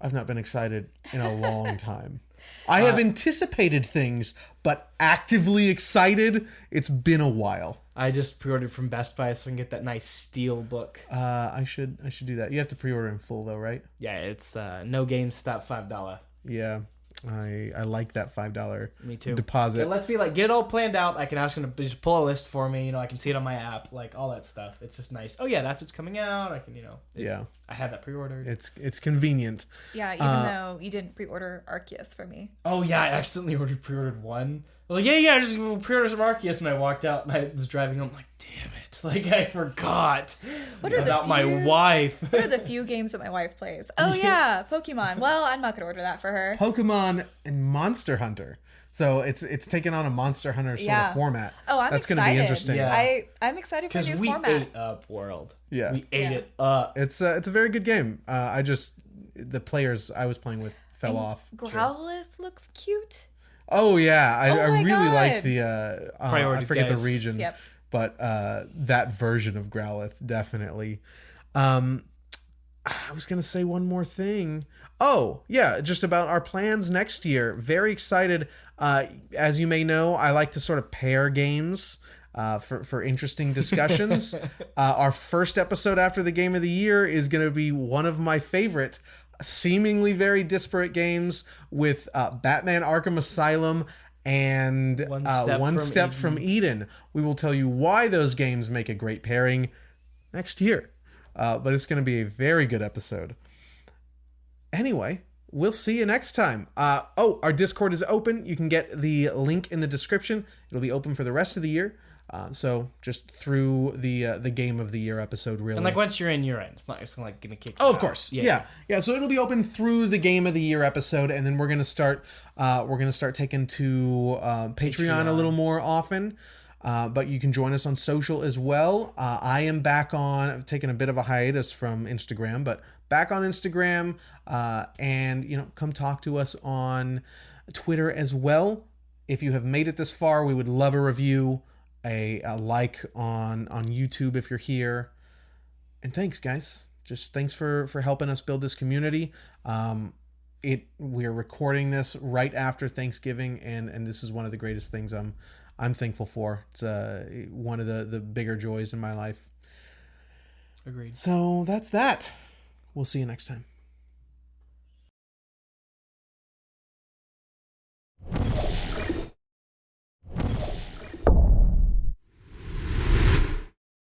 I've not been excited in a long time. I have anticipated things, but actively excited, it's been a while. I just pre-ordered from Best Buy so I can get that nice steel book. I should do that. You have to pre-order in full though, right? Yeah, it's no GameStop $5. Yeah. I like that $5 Me too. deposit. It lets me like get it all planned out. I can ask him to just pull a list for me. I can see it on my app, like all that stuff. It's just nice. Oh yeah, that's what's coming out. I can, Yeah. I have that pre-ordered. It's convenient. Yeah, even though you didn't pre-order Arceus for me. Oh yeah, I accidentally pre-ordered one. I was like, yeah, just pre-order some Arceus, and I walked out and I was driving home like, damn it, like I forgot about my wife. What are the few games that my wife plays? Oh yeah, Pokemon. Well, I'm not gonna order that for her. Pokemon and Monster Hunter. So it's taken on a Monster Hunter sort of format. Oh, I'm That's excited. gonna be interesting. Yeah. I'm excited for a Because new we format. ate up World. Yeah. We ate Yeah. it up. It's a very good game. The players I was playing with fell off. Growlithe looks cute. Oh yeah, I my really God. like the I Priority forget guys. the region. Yep. But that version of Growlithe definitely. I was gonna say one more thing. Oh yeah, just about our plans next year. Very excited. As you may know, I like to sort of pair games for interesting discussions. Our first episode after the game of the year is going to be one of my favorite, seemingly very disparate games with Batman Arkham Asylum and One Step from Eden. We will tell you why those games make a great pairing next year. But it's going to be a very good episode. Anyway, we'll see you next time. Our Discord is open. You can get the link in the description. It'll be open for the rest of the year. So just through the Game of the Year episode, really. And like once you're in, you're in. It's not just gonna kick you Oh, of out. course. Yeah. So it'll be open through the Game of the Year episode, and then we're gonna start taking to Patreon a little more often. But you can join us on social as well. I am back on. I've taken a bit of a hiatus from Instagram, but back on Instagram. And come talk to us on Twitter as well. If you have made it this far, we would love a review, a like on YouTube if you're here. And thanks, guys. Just thanks for helping us build this community. We're recording this right after Thanksgiving, and this is one of the greatest things I'm thankful for. It's one of the bigger joys in my life. Agreed. So that's that. We'll see you next time.